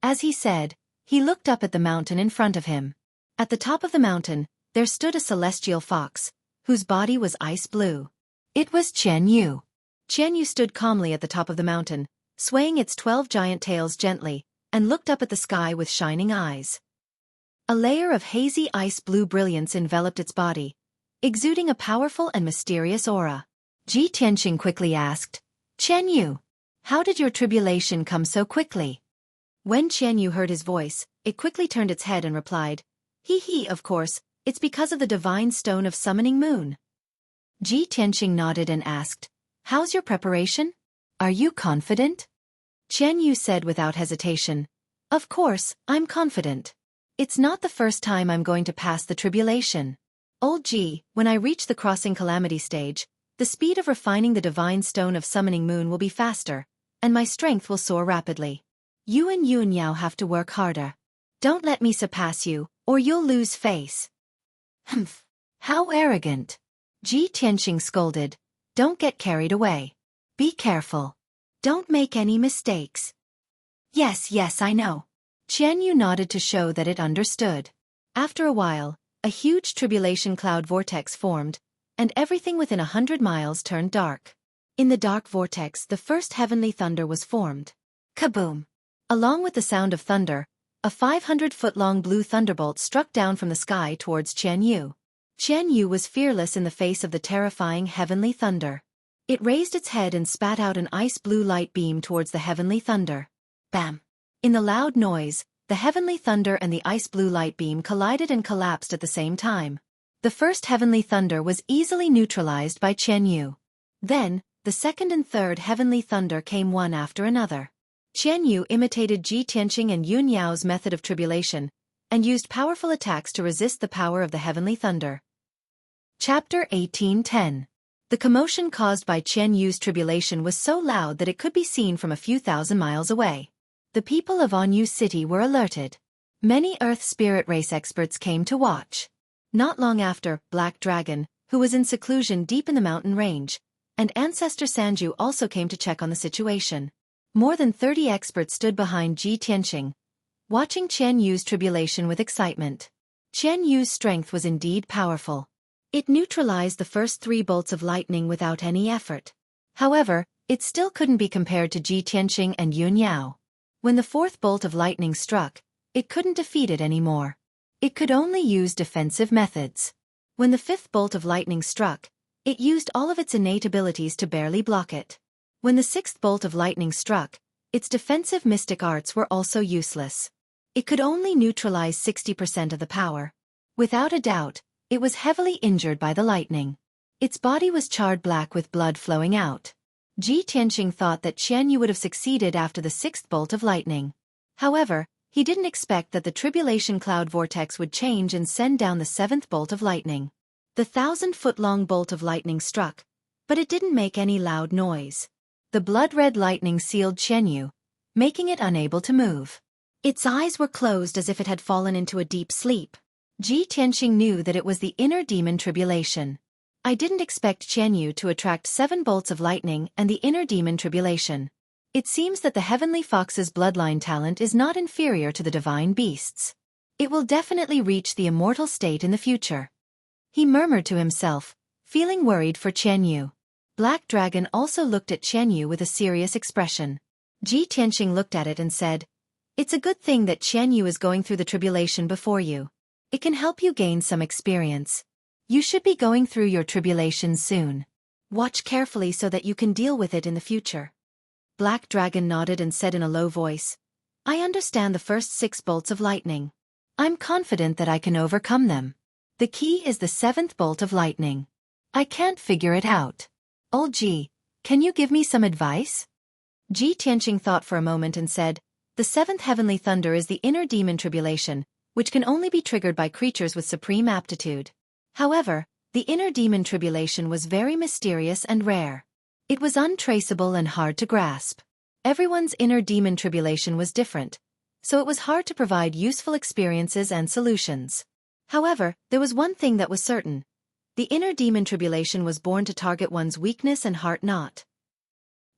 Speaker 1: As he said, he looked up at the mountain in front of him. At the top of the mountain, there stood a celestial fox, whose body was ice blue. It was Qian Yu. Qian Yu stood calmly at the top of the mountain, swaying its 12 giant tails gently, and looked up at the sky with shining eyes. A layer of hazy ice blue brilliance enveloped its body, exuding a powerful and mysterious aura. Ji Tianqing quickly asked, "Qian Yu, how did your tribulation come so quickly?" When Qian Yu heard his voice, it quickly turned its head and replied, "He, of course, it's because of the divine stone of summoning moon." Ji Tianqing nodded and asked, "How's your preparation? Are you confident?" Qian Yu said without hesitation, "Of course, I'm confident. It's not the first time I'm going to pass the tribulation. Old Ji, when I reach the crossing calamity stage, the speed of refining the divine stone of summoning moon will be faster, and my strength will soar rapidly. You and Yunniao have to work harder. Don't let me surpass you, or you'll lose face." "Humph! How arrogant!" Ji Tianqing scolded. "Don't get carried away. Be careful. Don't make any mistakes." Yes, I know." Qian Yu nodded to show that it understood. After a while, a huge tribulation cloud vortex formed, and everything within 100 miles turned dark. In the dark vortex, the first heavenly thunder was formed. Kaboom! Along with the sound of thunder, a 500-foot-long blue thunderbolt struck down from the sky towards Qian Yu. Qian Yu was fearless in the face of the terrifying heavenly thunder. It raised its head and spat out an ice-blue light beam towards the heavenly thunder. Bam! In the loud noise, the heavenly thunder and the ice-blue light beam collided and collapsed at the same time. The first heavenly thunder was easily neutralized by Qian Yu. Then, the second and third heavenly thunder came one after another. Qian Yu imitated Ji Tianqing and Yun Yao's method of tribulation, and used powerful attacks to resist the power of the heavenly thunder. Chapter 18:10. The commotion caused by Qian Yu's tribulation was so loud that it could be seen from a few thousand miles away. The people of Anyu City were alerted. Many Earth Spirit Race experts came to watch. Not long after, Black Dragon, who was in seclusion deep in the mountain range, and Ancestor Sanju also came to check on the situation. More than 30 experts stood behind Ji Tianqing, watching Qian Yu's tribulation with excitement. Qian Yu's strength was indeed powerful. It neutralized the first 3 bolts of lightning without any effort. However, it still couldn't be compared to Ji Tianqing and Yun Yao. When the 4th bolt of lightning struck, it couldn't defeat it anymore. It could only use defensive methods. When the 5th bolt of lightning struck, it used all of its innate abilities to barely block it. When the 6th bolt of lightning struck, its defensive mystic arts were also useless. It could only neutralize 60% of the power. Without a doubt, it was heavily injured by the lightning. Its body was charred black with blood flowing out. Ji Tianqing thought that Qian Yu would have succeeded after the 6th bolt of lightning. However, he didn't expect that the tribulation cloud vortex would change and send down the 7th bolt of lightning. The 1,000-foot-long bolt of lightning struck, but it didn't make any loud noise. The blood-red lightning sealed Qian Yu, making it unable to move. Its eyes were closed as if it had fallen into a deep sleep. Ji Tianqing knew that it was the inner demon tribulation. I didn't expect Qian Yu to attract 7 bolts of lightning and the inner demon tribulation. It seems that the Heavenly Fox's bloodline talent is not inferior to the divine beasts. It will definitely reach the immortal state in the future. He murmured to himself, feeling worried for Qian Yu. Black Dragon also looked at Qian Yu with a serious expression. Ji Tianqing looked at it and said, "It's a good thing that Qian Yu is going through the tribulation before you. It can help you gain some experience. You should be going through your tribulations soon.
Speaker 2: Watch carefully so that you can deal with it in the future. Black Dragon nodded and said in a low voice, I understand the first 6 bolts of lightning.
Speaker 1: I'm confident that I can overcome them. The key is the 7th bolt of lightning. I can't figure it out. Old Ji, can you give me some advice?
Speaker 2: Ji Tianqing thought for a moment and said, the 7th heavenly thunder is the inner demon tribulation, which can only be triggered by creatures with supreme aptitude. However, the inner demon tribulation was very mysterious and rare. It was untraceable and hard to grasp. Everyone's inner demon tribulation was different, so it was hard to provide useful experiences and solutions. However, there was one thing that was certain. The inner demon tribulation was born to target one's weakness and heart not.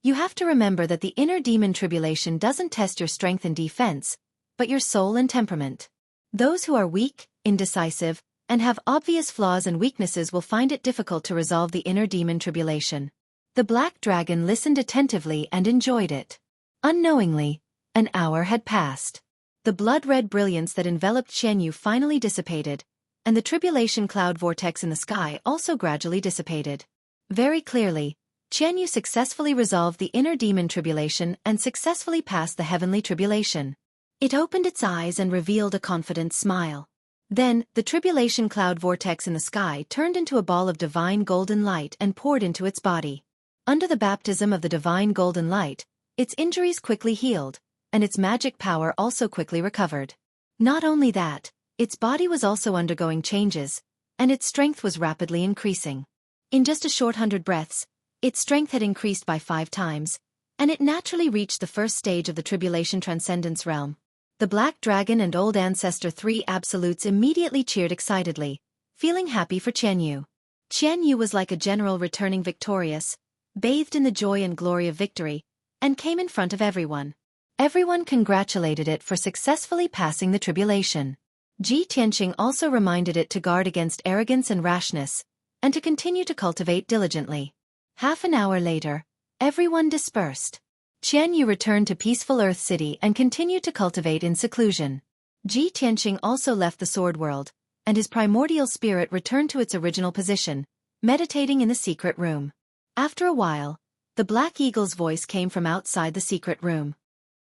Speaker 2: You have to remember that the inner demon tribulation doesn't test your strength and defense, but your soul and temperament. Those who are weak, indecisive, and have obvious flaws and weaknesses will find it difficult to resolve the inner demon tribulation. The Black Dragon listened attentively and enjoyed it. Unknowingly, an hour had passed. The blood-red brilliance that enveloped Xueqi finally dissipated, and the tribulation cloud vortex in the sky also gradually dissipated. Very clearly, Xueqi successfully resolved the inner demon tribulation and successfully passed the heavenly tribulation. It opened its eyes and revealed a confident smile. Then, the tribulation cloud vortex in the sky turned into a ball of divine golden light and poured into its body. Under the baptism of the divine golden light, its injuries quickly healed, and its magic power also quickly recovered. Not only that, its body was also undergoing changes, and its strength was rapidly increasing. In just a short 100 breaths, its strength had increased by 5 times, and it naturally reached the first stage of the tribulation transcendence realm. The Black Dragon and Old Ancestor 3 Absolutes immediately cheered excitedly, feeling happy for Xueqi. Xueqi was like a general returning victorious, bathed in the joy and glory of victory, and came in front of everyone. Everyone congratulated it for successfully passing the tribulation. Ji Tianqing also reminded it to guard against arrogance and rashness, and to continue to cultivate diligently. Half an hour later, everyone dispersed. Xueqi returned to peaceful Earth City and continued to cultivate in seclusion. Ji Tianqing also left the Sword World, and his primordial spirit returned to its original position, meditating in the secret room. After a while, the Black Eagle's voice came from outside the secret room.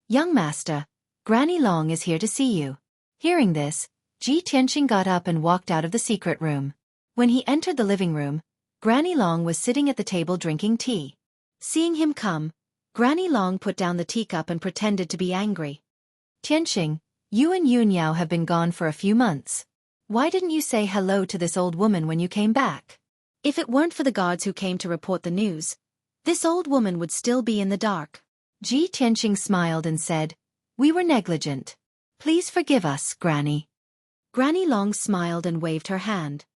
Speaker 2: Young master, Granny Long is here to see you. Hearing this, Ji Tianqing got up and walked out of the secret room. When he entered the living room, Granny Long was sitting at the table drinking tea. Seeing him come, Granny Long put down the teacup and pretended to be angry. Tianqing, you and Yunyao have been gone for a few months. Why didn't you say hello to this old woman when you came back? If it weren't for the guards who came to report the news, this old woman would still be in the dark. Ji Tianqing smiled and said, we were negligent. Please forgive us, Granny. Granny Long smiled and waved her hand.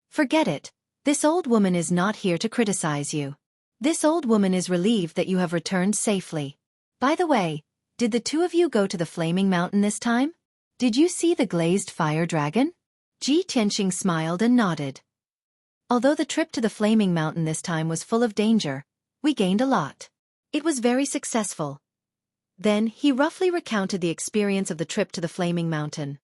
Speaker 2: Forget it. This old woman is not here to criticize you. This old woman is relieved that you have returned safely. By the way, did the 2 of you go to the Flaming Mountain this time? Did you see the glazed fire dragon? Ji Tianqing smiled and nodded. Although the trip to the Flaming Mountain this time was full of danger, we gained a lot. It was very successful. Then he roughly recounted the experience of the trip to the Flaming Mountain.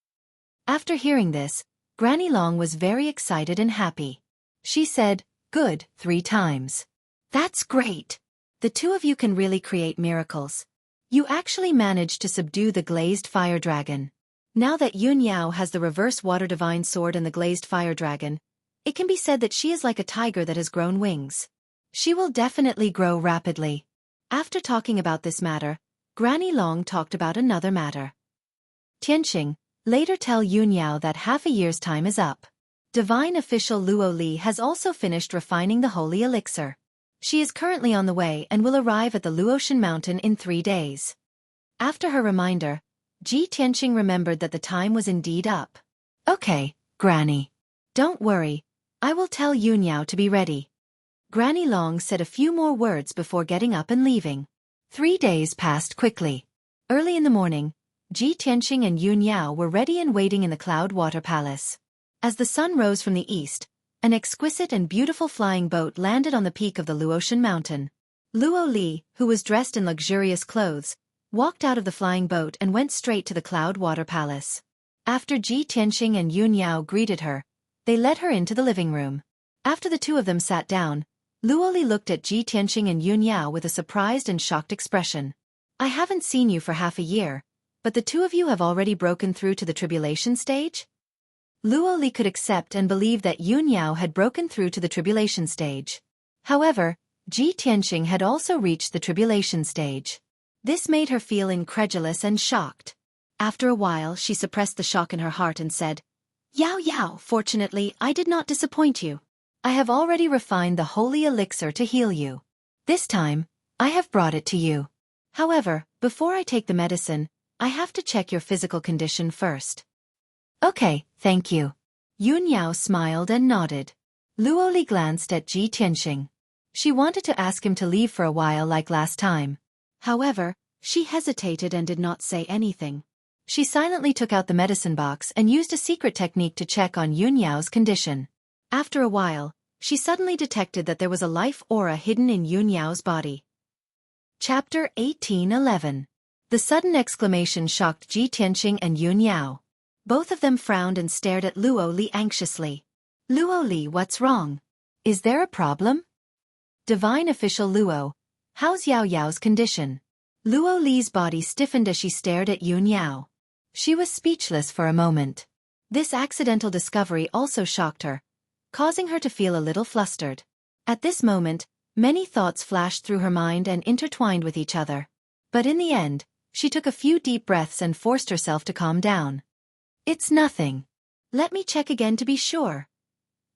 Speaker 2: After hearing this, Granny Long was very excited and happy. She said, good, 3 times. That's great. The 2 of you can really create miracles. You actually managed to subdue the glazed fire dragon. Now that Yunyao has the reverse water divine sword and the glazed fire dragon, it can be said that she is like a tiger that has grown wings. She will definitely grow rapidly. After talking about this matter, Granny Long talked about another matter. Tianqing, later tell Yunyao that half a year's time is up. Divine official Luo Li has also finished refining the holy elixir. She is currently on the way and will arrive at the Luotian Mountain in 3 days. After her reminder, Ji Tianqing remembered that the time was indeed up. Okay, Granny. Don't worry, I will tell Yunyao to be ready. Granny Long said a few more words before getting up and leaving. 3 days passed quickly. Early in the morning, Ji Tianqing and Yunyao were ready and waiting in the Cloud Water Palace. As the sun rose from the east, an exquisite and beautiful flying boat landed on the peak of the Luotian Mountain. Luo Li, who was dressed in luxurious clothes, walked out of the flying boat and went straight to the Cloud Water Palace.
Speaker 1: After Ji Tianxing and Yun Yao greeted her, they led her into the living room. After the two of them sat down, Luoli looked at Ji Tianxing and Yun Yao with a surprised and shocked expression. I haven't seen you for half a year, but the two of you have already broken through to the tribulation stage? Luoli could accept and believe that Yun Yao had broken through to the tribulation stage. However, Ji Tianxing had also reached the tribulation stage. This made her feel incredulous and shocked. After a while she suppressed the shock in her heart and said, Yao Yao, fortunately I did not disappoint you. I have already refined the holy elixir to heal you. This time, I have brought it to you. However, before I take the medicine, I have to check your physical condition first. Okay, thank you. Yun Yao smiled and nodded. Luoli glanced at Ji Tianxing. She wanted to ask him to leave for a while like last time. However, she hesitated and did not say anything. She silently took out the medicine box and used a secret technique to check on Yun Yao's condition. After a while, she suddenly detected that there was a life aura hidden in Yun Yao's body. Chapter 18:11. The sudden exclamation shocked Ji Tianxing and Yun Yao. Both of them frowned and stared at Luoli anxiously. Luoli, what's wrong? Is there a problem? Divine Official Luo, how's Yao Yao's condition? Luoli's body stiffened as she stared at Yun Yao. She was speechless for a moment. This accidental discovery also shocked her, causing her to feel a little flustered. At this moment, many thoughts flashed through her mind and intertwined with each other. But in the end, she took a few deep breaths and forced herself to calm down. It's nothing. Let me check again to be sure.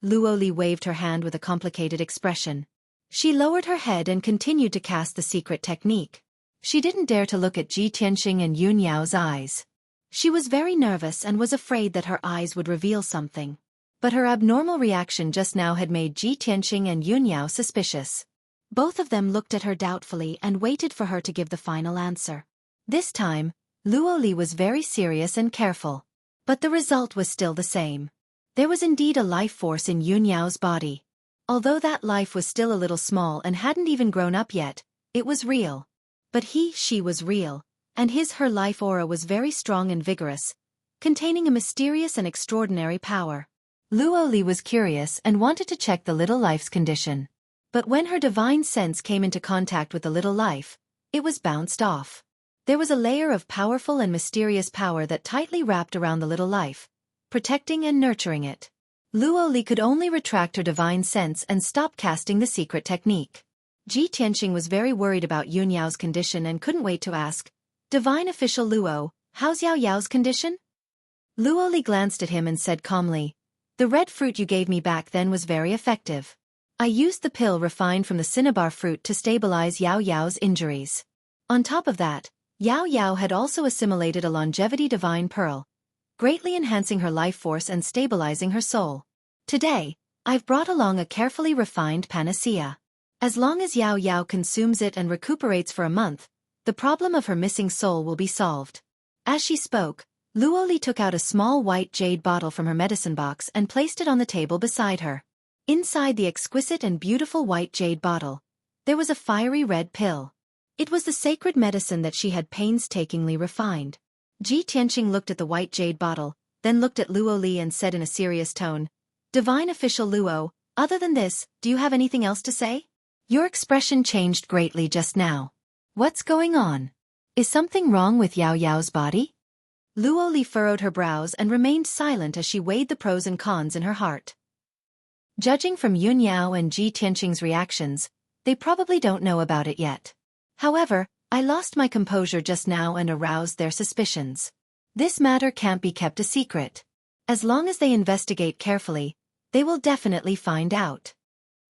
Speaker 1: Luoli waved her hand with a complicated expression. She lowered her head and continued to cast the secret technique. She didn't dare to look at Ji Tianxing and Yun Yao's eyes. She was very nervous and was afraid that her eyes would reveal something. But her abnormal reaction just now had made Ji Tianxing and Yun Yao suspicious. Both of them looked at her doubtfully and waited for her to give the final answer. This time, Luoli was very serious and careful. But the result was still the same. There was indeed a life force in Yun Yao's body. Although that life was still a little small and hadn't even grown up yet, it was real. But she was real, and her life aura was very strong and vigorous, containing a mysterious and extraordinary power. Luoli was curious and wanted to check the little life's condition. But when her divine sense came into contact with the little life, it was bounced off. There was a layer of powerful and mysterious power that tightly wrapped around the little life, protecting and nurturing it. Luoli could only retract her divine sense and stop casting the secret technique. Ji Tianxing was very worried about Yun Yao's condition and couldn't wait to ask, Divine Official Luo, how's Yao Yao's condition? Luoli glanced at him and said calmly, The red fruit you gave me back then was very effective. I used the pill refined from the cinnabar fruit to stabilize Yao Yao's injuries. On top of that, Yao Yao had also assimilated a longevity divine pearl, greatly enhancing her life force and stabilizing her soul. Today, I've brought along a carefully refined panacea. As long as Yao Yao consumes it and recuperates for a month, the problem of her missing soul will be solved. As she spoke, Luoli took out a small white jade bottle from her medicine box and placed it on the table beside her. Inside the exquisite and beautiful white jade bottle, there was a fiery red pill. It was the sacred medicine that she had painstakingly refined. Ji Tianxing looked at the white jade bottle, then looked at Luoli and said in a serious tone, Divine Official Luo, other than this, do you have anything else to say? Your expression changed greatly just now. What's going on? Is something wrong with Yao Yao's body? Luoli furrowed her brows and remained silent as she weighed the pros and cons in her heart. Judging from Yun Yao and Ji Tianxing's reactions, they probably don't know about it yet. However, I lost my composure just now and aroused their suspicions. This matter can't be kept a secret. As long as they investigate carefully, they will definitely find out.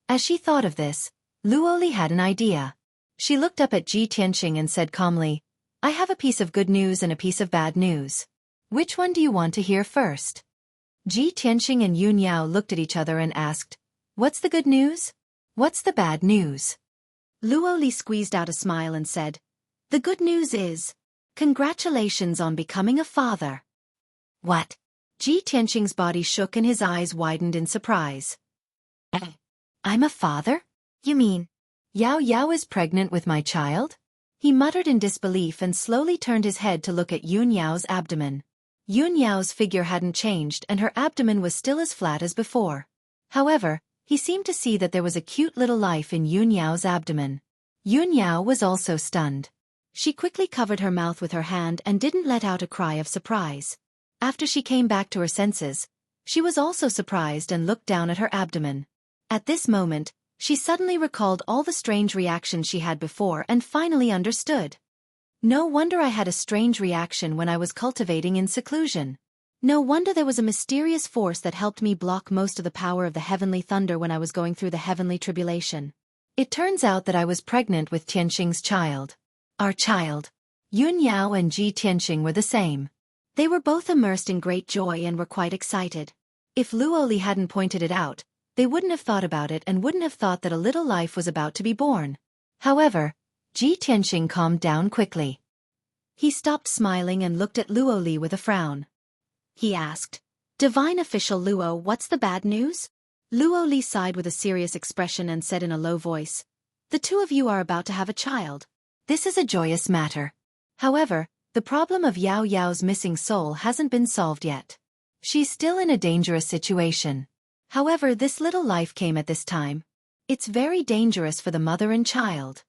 Speaker 1: As she thought of this, Luoli had an idea. She looked up at Ji Tianxing and said calmly, I have a piece of good news and a piece of bad news. Which one do you want to hear first? Ji Tianxing and Yun Yao looked at each other and asked, What's the good news? What's the bad news? Luoli squeezed out a smile and said, The good news is, congratulations on becoming a father. What? Ji Tianxing's body shook and his eyes widened in surprise. I'm a father? You mean, Yao Yao is pregnant with my child? He muttered in disbelief and slowly turned his head to look at Yun Yao's abdomen. Yun Yao's figure hadn't changed and her abdomen was still as flat as before. However, he seemed to see that there was a cute little life in Yun Yao's abdomen. Yun Yao was also stunned. She quickly covered her mouth with her hand and didn't let out a cry of surprise. After she came back to her senses, she was also surprised and looked down at her abdomen. At this moment, she suddenly recalled all the strange reactions she had before and finally understood. No wonder I had a strange reaction when I was cultivating in seclusion. No wonder there was a mysterious force that helped me block most of the power of the heavenly thunder when I was going through the heavenly tribulation. It turns out that I was pregnant with Tianxing's child. Our child. Yun Yao and Ji Tianxing were the same. They were both immersed in great joy and were quite excited. If Luoli hadn't pointed it out, they wouldn't have thought about it and wouldn't have thought that a little life was about to be born. However, Ji Tianxing calmed down quickly. He stopped smiling and looked at Luoli with a frown. He asked, "Divine Official Luo, what's the bad news?" Luoli sighed with a serious expression and said in a low voice, "The two of you are about to have a child. This is a joyous matter. However, the problem of Yao Yao's missing soul hasn't been solved yet. She's still in a dangerous situation. However, this little life came at this time. It's very dangerous for the mother and child."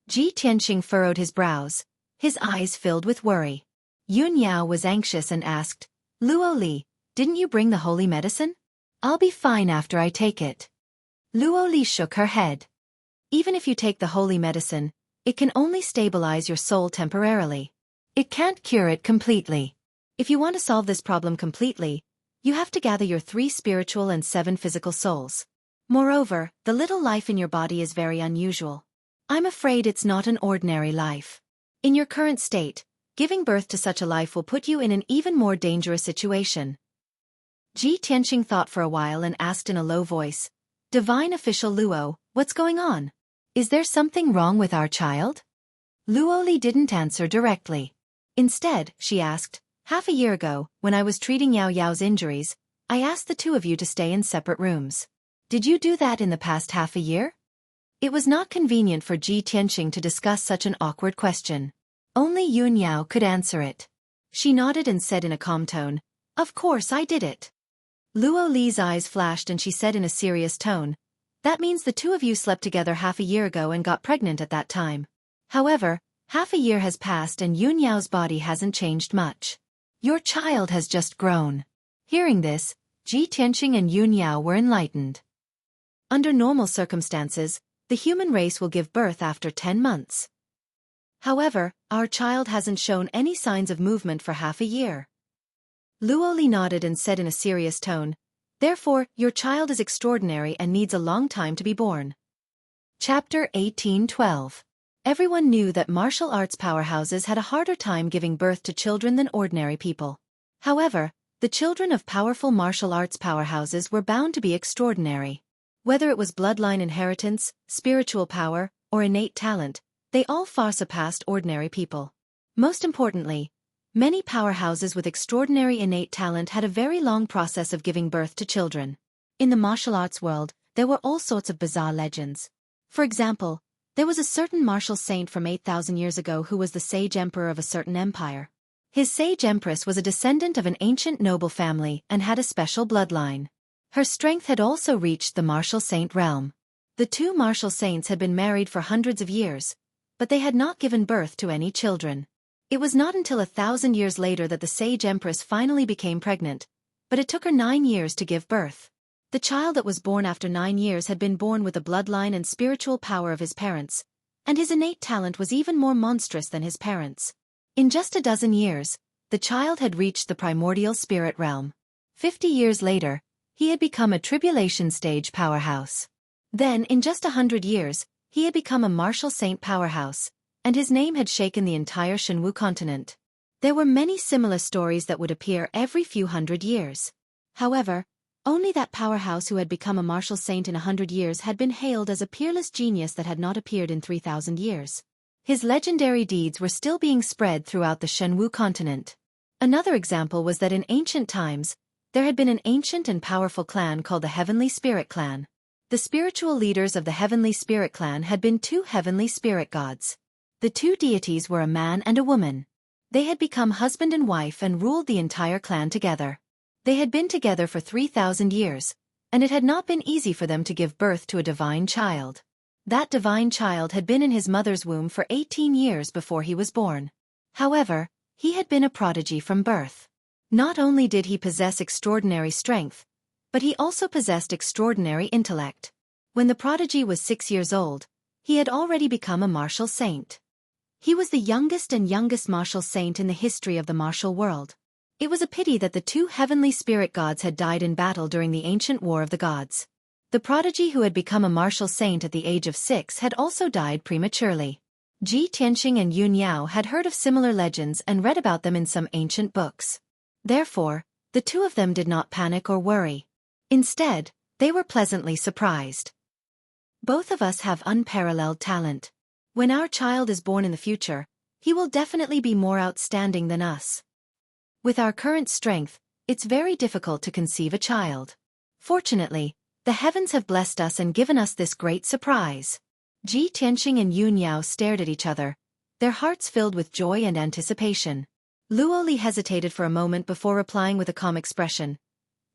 Speaker 1: Ji Tianxing furrowed his brows, his eyes filled with worry. Yun Yao was anxious and asked, "Luoli, didn't you bring the holy medicine? I'll be fine after I take it." Luoli shook her head. "Even if you take the holy medicine, it can only stabilize your soul temporarily. It can't cure it completely. If you want to solve this problem completely, you have to gather your 3 spiritual and 7 physical souls. Moreover, the little life in your body is very unusual. I'm afraid it's not an ordinary life. In your current state, giving birth to such a life will put you in an even more dangerous situation." Ji Tianxing thought for a while and asked in a low voice, "Divine Official Luo, what's going on? Is there something wrong with our child?" Luoli didn't answer directly. Instead, she asked, "Half a year ago, when I was treating Yao Yao's injuries, I asked the two of you to stay in separate rooms. Did you do that in the past half a year?" It was not convenient for Ji Tianxing to discuss such an awkward question. Only Yun Yao could answer it. She nodded and said in a calm tone, "Of course I did it." Luo Li's eyes flashed and she said in a serious tone, "That means the two of you slept together half a year ago and got pregnant at that time. However, half a year has passed and Yun Yao's body hasn't changed much. Your child has just grown." Hearing this, Ji Tianxing and Yun Yao were enlightened. Under normal circumstances, the human race will give birth after 10 months. However, our child hasn't shown any signs of movement for half a year. Luo Li nodded and said in a serious tone, "Therefore, your child is extraordinary and needs a long time to be born." Chapter 18:12. Everyone knew that martial arts powerhouses had a harder time giving birth to children than ordinary people. However, the children of powerful martial arts powerhouses were bound to be extraordinary. Whether it was bloodline inheritance, spiritual power, or innate talent, they all far surpassed ordinary people. Most importantly, many powerhouses with extraordinary innate talent had a very long process of giving birth to children. In the martial arts world, there were all sorts of bizarre legends. For example, there was a certain martial saint from 8,000 years ago who was the sage emperor of a certain empire. His sage empress was a descendant of an ancient noble family and had a special bloodline. Her strength had also reached the martial saint realm. The two martial saints had been married for hundreds of years, but they had not given birth to any children. It was not until 1,000 years later that the sage empress finally became pregnant, but it took her 9 years to give birth. The child that was born after 9 years had been born with the bloodline and spiritual power of his parents, and his innate talent was even more monstrous than his parents. In just a dozen years, the child had reached the primordial spirit realm. 50 years later, he had become a tribulation stage powerhouse. Then, in just 100 years, he had become a martial saint powerhouse, and his name had shaken the entire Xueqi continent. There were many similar stories that would appear every few hundred years. However, only that powerhouse who had become a martial saint in 100 years had been hailed as a peerless genius that had not appeared in 3,000 years. His legendary deeds were still being spread throughout the Xueqi continent. Another example was that in ancient times, there had been an ancient and powerful clan called the Heavenly Spirit Clan. The spiritual leaders of the Heavenly Spirit Clan had been 2 heavenly spirit gods. The 2 deities were a man and a woman. They had become husband and wife and ruled the entire clan together. They had been together for 3,000 years, and it had not been easy for them to give birth to a divine child. That divine child had been in his mother's womb for 18 years before he was born. However, he had been a prodigy from birth. Not only did he possess extraordinary strength, but he also possessed extraordinary intellect. When the prodigy was 6 years old, he had already become a martial saint. He was the youngest martial saint in the history of the martial world. It was a pity that the two heavenly spirit gods had died in battle during the ancient war of the gods. The prodigy who had become a martial saint at the age of 6 had also died prematurely. Ji Tianqing and Yun Yao had heard of similar legends and read about them in some ancient books. Therefore, the two of them did not panic or worry. Instead, they were pleasantly surprised. Both of us have unparalleled talent. When our child is born in the future, he will definitely be more outstanding than us. With our current strength, it's very difficult to conceive a child. Fortunately, the heavens have blessed us and given us this great surprise. Ji Tianqing and Yun Yao stared at each other, their hearts filled with joy and anticipation. Luoli hesitated for a moment before replying with a calm expression.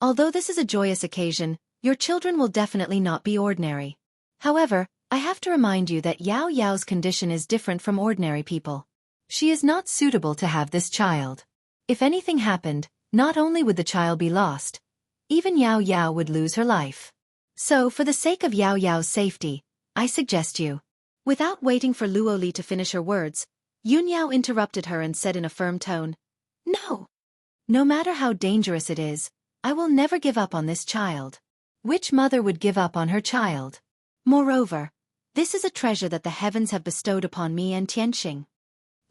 Speaker 1: Although this is a joyous occasion, your children will definitely not be ordinary. However, I have to remind you that Yao Yao's condition is different from ordinary people. She is not suitable to have this child. If anything happened, not only would the child be lost, even Yao Yao would lose her life. So, for the sake of Yao Yao's safety, I suggest you. Without waiting for Luoli to finish her words, Yun Yao interrupted her and said in a firm tone, "No. No matter how dangerous it is, I will never give up on this child. Which mother would give up on her child? Moreover, this is a treasure that the heavens have bestowed upon me and Tianqing."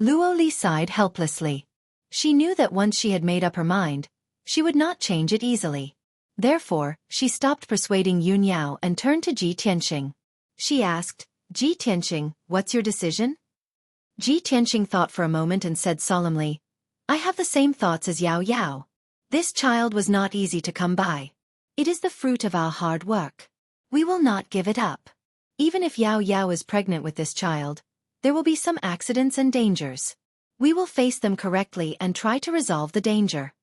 Speaker 1: Luoli sighed helplessly. She knew that once she had made up her mind, she would not change it easily. Therefore, she stopped persuading Yun Yao and turned to Ji Tianqing. She asked, "Ji Tianqing, what's your decision?" Ji Tianqing thought for a moment and said solemnly, "I have the same thoughts as Yao Yao. This child was not easy to come by. It is the fruit of our hard work. We will not give it up. Even if Yao Yao is pregnant with this child, there will be some accidents and dangers. We will face them correctly and try to resolve the danger."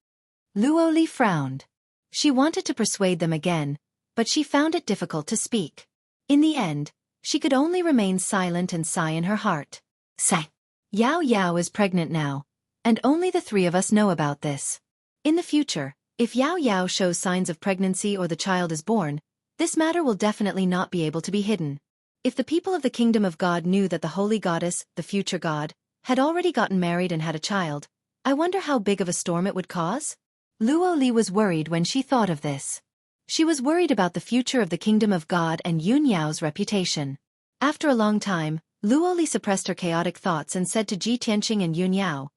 Speaker 1: Luoli frowned. She wanted to persuade them again, but she found it difficult to speak. In the end, she could only remain silent and sigh in her heart. Sigh. Yao Yao is pregnant now, and only the three of us know about this. In the future, if Yao Yao shows signs of pregnancy or the child is born, this matter will definitely not be able to be hidden. If the people of the kingdom of God knew that the holy goddess, the future god, had already gotten married and had a child, I wonder how big of a storm it would cause? Luoli was worried when she thought of this. She was worried about the future of the kingdom of God and Yun Yao's reputation. After a long time, Luoli suppressed her chaotic thoughts and said to Ji Tianqing and Yun Yao,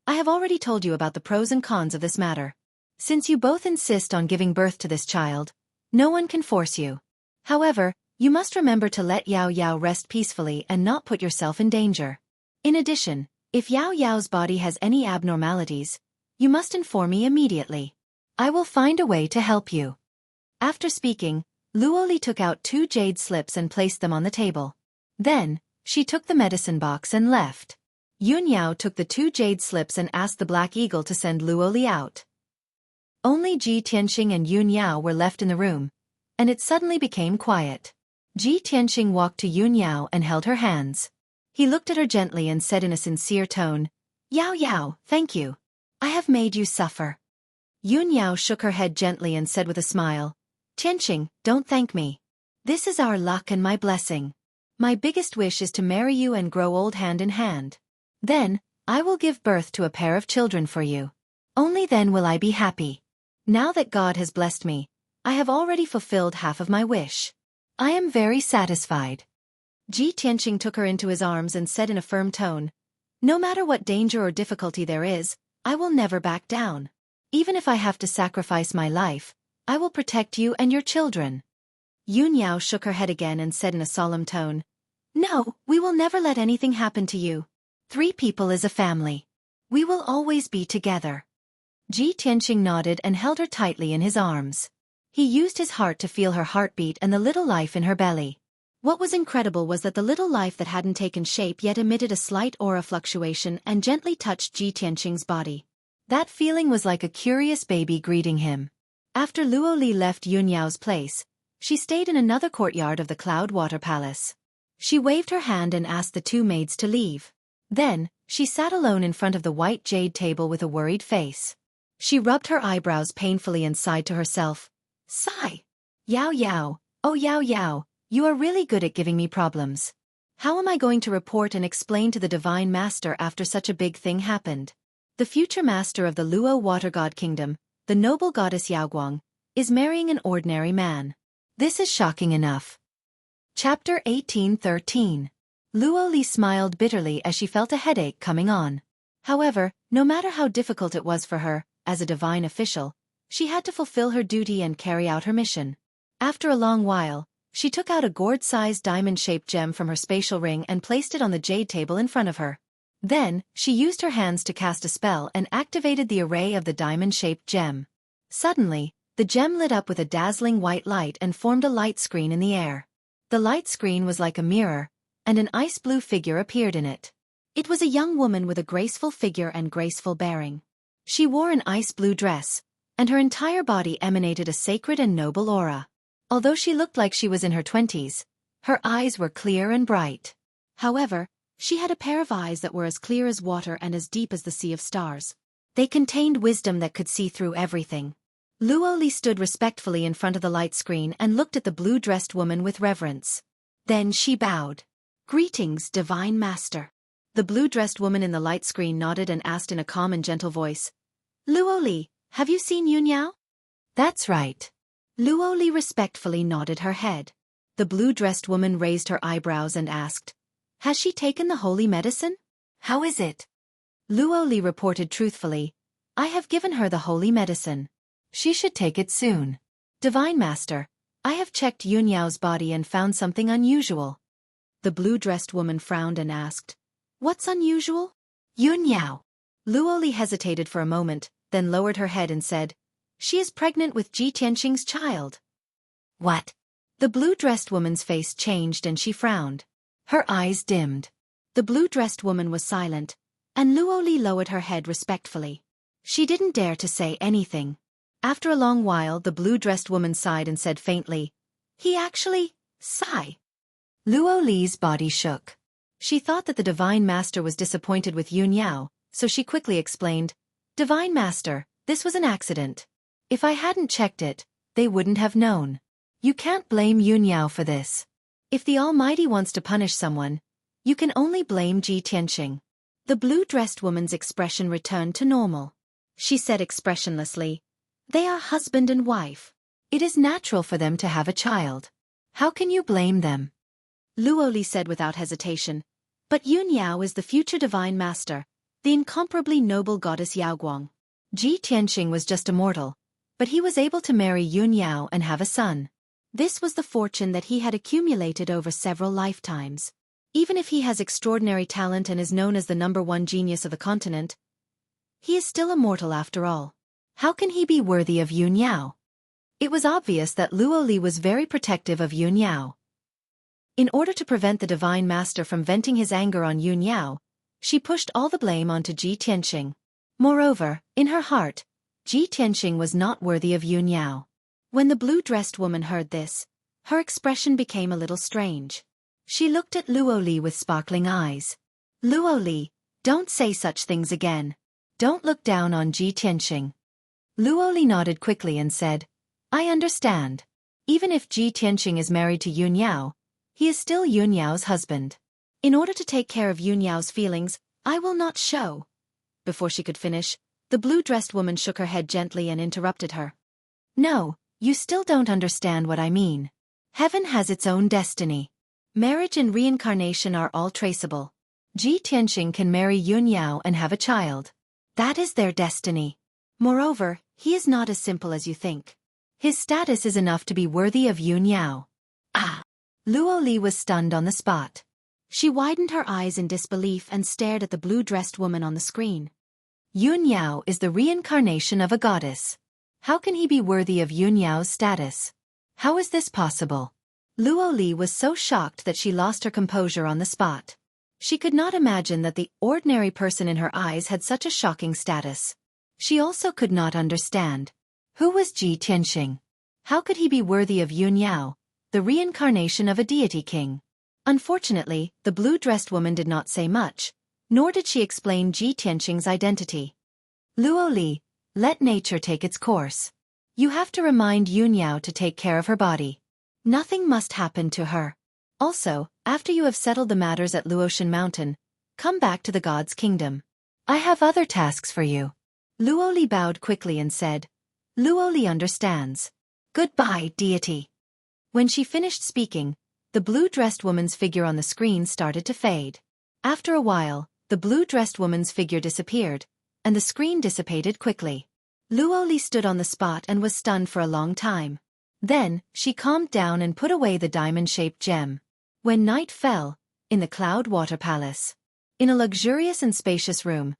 Speaker 1: "I have already told you about the pros and cons of this matter. Since you both insist on giving birth to this child, no one can force you. However, you must remember to let Yao Yao rest peacefully and not put yourself in danger. In addition, if Yao Yao's body has any abnormalities, you must inform me immediately. I will find a way to help you." After speaking, Luoli took out 2 jade slips and placed them on the table. Then, she took the medicine box and left. Yun Yao took the 2 jade slips and asked the Black Eagle to send Luoli out. Only Ji Tianqing and Yun Yao were left in the room, and it suddenly became quiet. Ji Tianqing walked to Yun Yao and held her hands. He looked at her gently and said in a sincere tone, "Yao Yao, thank you. I have made you suffer." Yun Yao shook her head gently and said with a smile, "Tianqing, don't thank me. This is our luck and my blessing. My biggest wish is to marry you and grow old hand in hand. Then, I will give birth to a pair of children for you. Only then will I be happy. Now that God has blessed me, I have already fulfilled half of my wish. I am very satisfied." Ji Tianqing took her into his arms and said in a firm tone, "No matter what danger or difficulty there is, I will never back down. Even if I have to sacrifice my life, I will protect you and your children." Yun Yao shook her head again and said in a solemn tone, "No, we will never let anything happen to you. 3 people is a family. We will always be together." Ji Tianqing nodded and held her tightly in his arms. He used his heart to feel her heartbeat and the little life in her belly.
Speaker 2: What was incredible was that the little life that hadn't taken shape yet emitted a slight aura fluctuation and gently touched Ji Tianqing's body.
Speaker 1: That feeling was like a curious baby greeting him. After Luo Li left Yun Yao's place, she stayed in another courtyard of the Cloud Water Palace. She waved her hand and asked the two maids to leave. Then, she sat alone in front of the white jade table with a worried face. She rubbed her eyebrows painfully and sighed to herself. Sigh. Yao Yao, oh Yao Yao, you are really good at giving me problems. How am I going to report and explain to the Divine Master after such a big thing happened? The future master of the Luo Water God Kingdom, the noble goddess Yaoguang, is marrying an ordinary man. This is shocking enough. Chapter 18:13. Luo Li smiled bitterly as she felt a headache coming on. However, no matter how difficult it was for her, as a divine official, she had to fulfill her duty and carry out her mission. After a long while, she took out a gourd-sized diamond-shaped gem from her spatial ring and placed it on the jade table in front of her. Then, she used her hands to cast a spell and activated the array of the diamond-shaped gem. Suddenly, the gem lit up with a dazzling white light and formed a light screen in the air. The light screen was like a mirror, and an ice-blue figure appeared in it. It was a young woman with a graceful figure and graceful bearing. She wore an ice-blue dress, and her entire body emanated a sacred and noble aura. Although she looked like she was in her 20s, her eyes were clear and bright. However, she had a pair of eyes that were as clear as water and as deep as the sea of stars. They contained wisdom that could see through everything. Luo Li stood respectfully in front of the light screen and looked at the blue-dressed woman with reverence. Then she bowed. Greetings, Divine Master. The blue-dressed woman in the light screen nodded and asked in a calm and gentle voice, Luo Li, have you seen Yun Yao? That's right.
Speaker 2: Luo Li respectfully nodded her head. The blue-dressed woman raised her eyebrows and asked, Has she taken the holy medicine?
Speaker 1: How is it?
Speaker 2: Luo Li reported truthfully, I have given her the holy medicine.
Speaker 1: She should take it soon.
Speaker 2: Divine Master, I have checked Yun Yao's body and found something unusual. The blue-dressed woman frowned and asked, What's unusual?
Speaker 1: Yun Yao.
Speaker 2: Luo Li hesitated for a moment, then lowered her head and said, She is pregnant with Ji Tianqing's child.
Speaker 1: What?
Speaker 2: The blue-dressed woman's face changed and she frowned.
Speaker 1: Her eyes dimmed.
Speaker 2: The blue-dressed woman was silent, and Luo Li lowered her head respectfully. She didn't dare to say anything. After a long while, the blue-dressed woman sighed and said faintly, He actually, sigh.
Speaker 1: Luo Li's body shook.
Speaker 2: She thought that the Divine Master was disappointed with Yun Yao, so she quickly explained, Divine Master, this was an accident. If I hadn't checked it, they wouldn't have known.
Speaker 1: You can't blame Yun Yao for this.
Speaker 2: If the Almighty wants to punish someone, you can only blame Ji Tianqing. The blue-dressed woman's expression returned to normal. She said expressionlessly, They are husband and wife.
Speaker 1: It is natural for them to have a child. How can you blame them?
Speaker 2: Luo Li said without hesitation, But Yun Yao is the future Divine Master, the incomparably noble goddess Yaoguang.
Speaker 1: Ji Tianqing was just a mortal, but he was able to marry Yun Yao and have a son.
Speaker 2: This was the fortune that he had accumulated over several lifetimes. Even if he has extraordinary talent and is known as the #1 genius of the continent, he is still a mortal after all.
Speaker 1: How can he be worthy of Yun Yao? It was obvious that Luo Li was very protective of Yun Yao. In order to prevent the Divine Master from venting his anger on Yun Yao, she pushed all the blame onto Ji Tianqing. Moreover, in her heart, Ji Tianqing was not worthy of Yun Yao.
Speaker 2: When the blue-dressed woman heard this, her expression became a little strange.
Speaker 1: She looked at Luo Li with sparkling eyes. Luo Li, don't say such things again. Don't look down on Ji Tianqing. Luo Li nodded quickly and said, I understand. Even if Ji Tianqing is married to Yun Yao, he is still Yun Yao's husband.
Speaker 2: In order to take care of Yun Yao's feelings, I will not show. Before she could finish, the blue-dressed woman shook her head gently and interrupted her.
Speaker 1: No, you still don't understand what I mean. Heaven has its own destiny. Marriage and reincarnation are all traceable. Ji Tianqing can marry Yun Yao and have a child. That is their destiny.
Speaker 2: Moreover, he is not as simple as you think.
Speaker 1: His status is enough to be worthy of Yun Yao.
Speaker 2: Ah!
Speaker 1: Luo Li was stunned on the spot.
Speaker 2: She widened her eyes in disbelief and stared at the blue-dressed woman on the screen.
Speaker 1: Yun Yao is the reincarnation of a goddess. How can he be worthy of Yun Yao's status? How is this possible? Luo Li was so shocked that she lost her composure on the spot. She could not imagine that the ordinary person in her eyes had such a shocking status. She also could not understand. Who was Ji Tianxing? How could he be worthy of Yun Yao, the reincarnation of a deity king? Unfortunately, the blue-dressed woman did not say much, nor did she explain Ji Tianxing's identity. Luo Li, let nature take its course. You have to remind Yun Yao to take care of her body. Nothing must happen to her. Also, after you have settled the matters at Luotian Mountain, come back to the God's kingdom. I have other tasks for you. Luo Li bowed quickly and said, Luo Li understands. Goodbye, deity. When she finished speaking, the blue-dressed woman's figure on the screen started to fade. After a while, the blue-dressed woman's figure disappeared, and the screen dissipated quickly. Luo Li stood on the spot and was stunned for a long time. Then, she calmed down and put away the diamond-shaped gem. When night fell, in the Cloud Water Palace, in a luxurious and spacious room,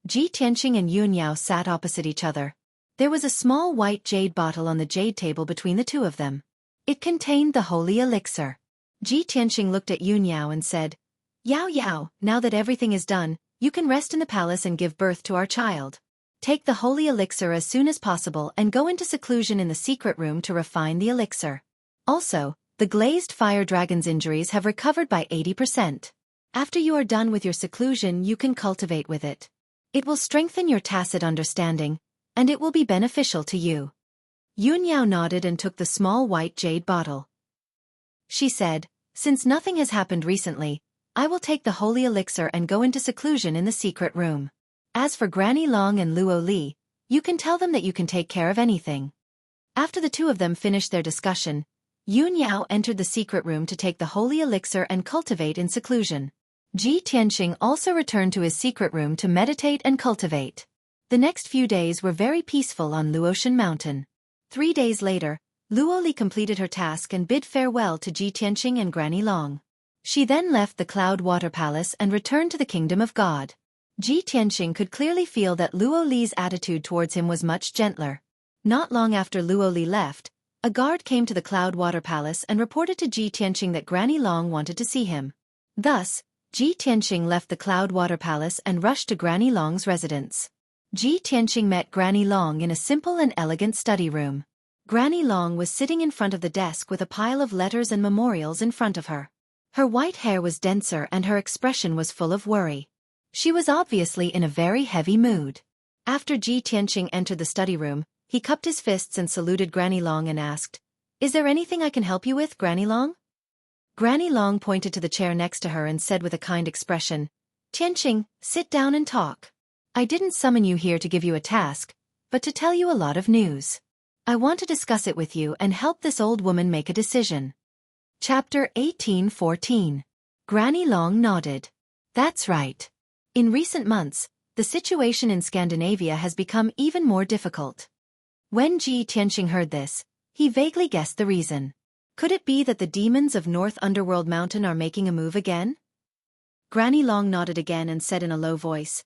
Speaker 1: Ji Tianxing and Yun Yao sat opposite each other. There was a small white jade bottle on the jade table between the two of them. It contained the holy elixir. Ji Tianxing looked at Yun Yao and said, Yao Yao, now that everything is done, you can rest in the palace and give birth to our child. Take the holy elixir as soon as possible and go into seclusion in the secret room to refine the elixir. Also, the glazed fire dragon's injuries have recovered by 80%. After you are done with your seclusion, you can cultivate with it. It will strengthen your tacit understanding, and it will be beneficial to you. Yun Yao nodded and took the small white jade bottle. She said, Since nothing has happened recently, I will take the holy elixir and go into seclusion in the secret room. As for Granny Long and Luo Li, you can tell them that you can take care of anything. After the two of them finished their discussion, Yun Yao entered the secret room to take the holy elixir and cultivate in seclusion. Ji Tianxing also returned to his secret room to meditate and cultivate. The next few days were very peaceful on Luotian Mountain. 3 days later, Luo Li completed her task and bid farewell to Ji Tianxing and Granny Long. She then left the Cloud Water Palace and returned to the Kingdom of God. Ji Tianxing could clearly feel that Luo Li's attitude towards him was much gentler. Not long after Luo Li left, a guard came to the Cloud Water Palace and reported to Ji Tianxing that Granny Long wanted to see him. Thus, Ji Tianxing left the Cloud Water Palace and rushed to Granny Long's residence. Ji Tianxing met Granny Long in a simple and elegant study room. Granny Long was sitting in front of the desk with a pile of letters and memorials in front of her. Her white hair was denser and her expression was full of worry. She was obviously in a very heavy mood. After Ji Tianxing entered the study room, he cupped his fists and saluted Granny Long and asked, Is there anything I can help you with, Granny Long? Granny Long pointed to the chair next to her and said with a kind expression, Tianxing, sit down and talk. I didn't summon you here to give you a task, but to tell you a lot of news. I want to discuss it with you and help this old woman make a decision. Chapter 18:14. Granny Long nodded. That's right. In recent months, the situation in Scandinavia has become even more difficult. When Ji Tianxing heard this, he vaguely guessed the reason. Could it be that the demons of North Underworld Mountain are making a move again? Granny Long nodded again and said in a low voice,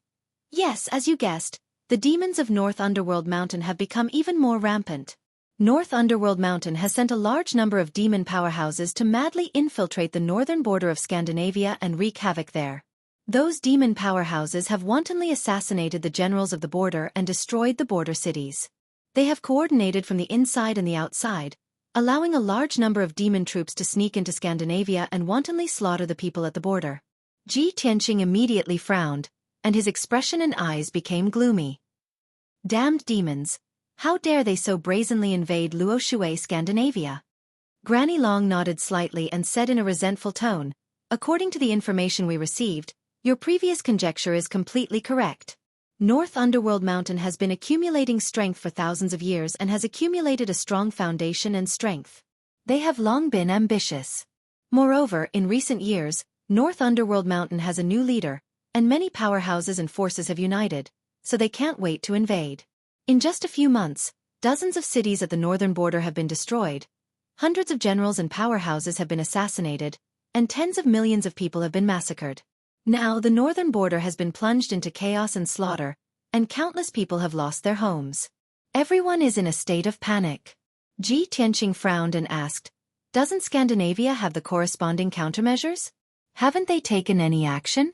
Speaker 1: Yes, as you guessed, the demons of North Underworld Mountain have become even more rampant. North Underworld Mountain has sent a large number of demon powerhouses to madly infiltrate the northern border of Scandinavia and wreak havoc there. Those demon powerhouses have wantonly assassinated the generals of the border and destroyed the border cities. They have coordinated from the inside and the outside, allowing a large number of demon troops to sneak into Scandinavia and wantonly slaughter the people at the border. Ji Tianxing immediately frowned, and his expression and eyes became gloomy. Damned demons! How dare they so brazenly invade Luo Scandinavia? Granny Long nodded slightly and said in a resentful tone, According to the information we received, your previous conjecture is completely correct. North Underworld Mountain has been accumulating strength for thousands of years and has accumulated a strong foundation and strength. They have long been ambitious. Moreover, in recent years, North Underworld Mountain has a new leader, and many powerhouses and forces have united, so they can't wait to invade. In just a few months, dozens of cities at the northern border have been destroyed, hundreds of generals and powerhouses have been assassinated, and tens of millions of people have been massacred. Now the northern border has been plunged into chaos and slaughter, and countless people have lost their homes. Everyone is in a state of panic. Ji Tianxing frowned and asked, Doesn't Scandinavia have the corresponding countermeasures? Haven't they taken any action?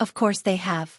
Speaker 2: Of course they have.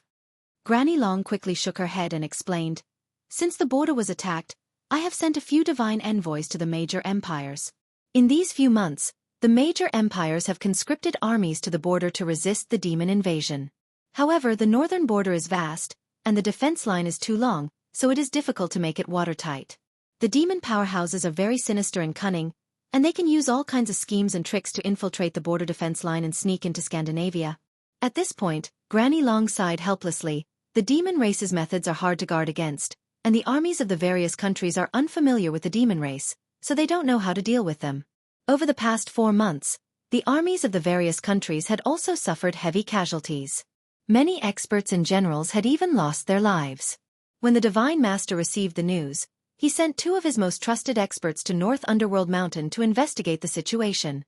Speaker 2: Granny Long quickly shook her head and explained, since the border was attacked, I have sent a few divine envoys to the major empires. In these few months, the major empires have conscripted armies to the border to resist the demon invasion. However, the northern border is vast, and the defense line is too long, so it is difficult to make it watertight. The demon powerhouses are very sinister and cunning, and they can use all kinds of schemes and tricks to infiltrate the border defense line and sneak into Scandinavia. At this point, Granny Long sighed helplessly. The demon race's methods are hard to guard against, and the armies of the various countries are unfamiliar with the demon race, so they don't know how to deal with them. Over the past 4 months, the armies of the various countries had also suffered heavy casualties. Many experts and generals had even lost their lives. When the Divine Master received the news, he sent 2 of his most trusted experts to North Underworld Mountain to investigate the situation.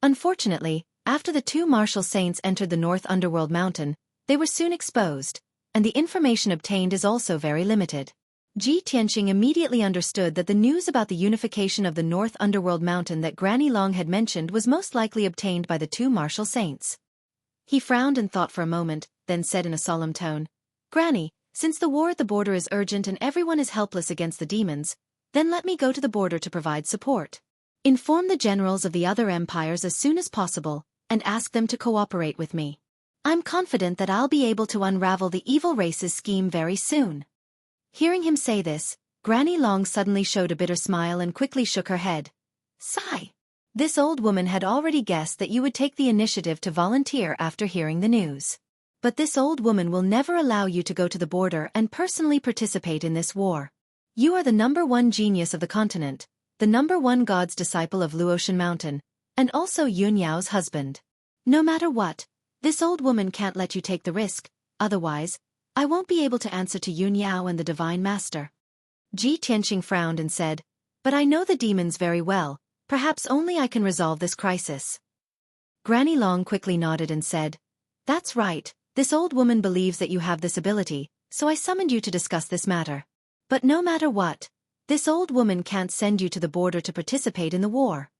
Speaker 2: Unfortunately, after the 2 martial saints entered the North Underworld Mountain, they were soon exposed, and the information obtained is also very limited. Ji Tianqing immediately understood that the news about the unification of the North Underworld Mountain that Granny Long had mentioned was most likely obtained by the 2 martial saints. He frowned and thought for a moment, then said in a solemn tone, Granny, since the war at the border is urgent and everyone is helpless against the demons, then let me go to the border to provide support. Inform the generals of the other empires as soon as possible, and ask them to cooperate with me. I'm confident that I'll be able to unravel the evil race's scheme very soon. Hearing him say this, Granny Long suddenly showed a bitter smile and quickly shook her head. Sigh. This old woman had already guessed that you would take the initiative to volunteer after hearing the news. But this old woman will never allow you to go to the border and personally participate in this war. You are the #1 genius of the continent, the #1 god's disciple of Luotian Mountain, and also Yun Yao's husband. No matter what, this old woman can't let you take the risk, otherwise, I won't be able to answer to Yun Yao and the Divine Master. Ji Tianqing frowned and said, but I know the demons very well, perhaps only I can resolve this crisis. Granny Long quickly nodded and said, that's right, this old woman believes that you have this ability, so I summoned you to discuss this matter. But no matter what, this old woman can't send you to the border to participate in the war.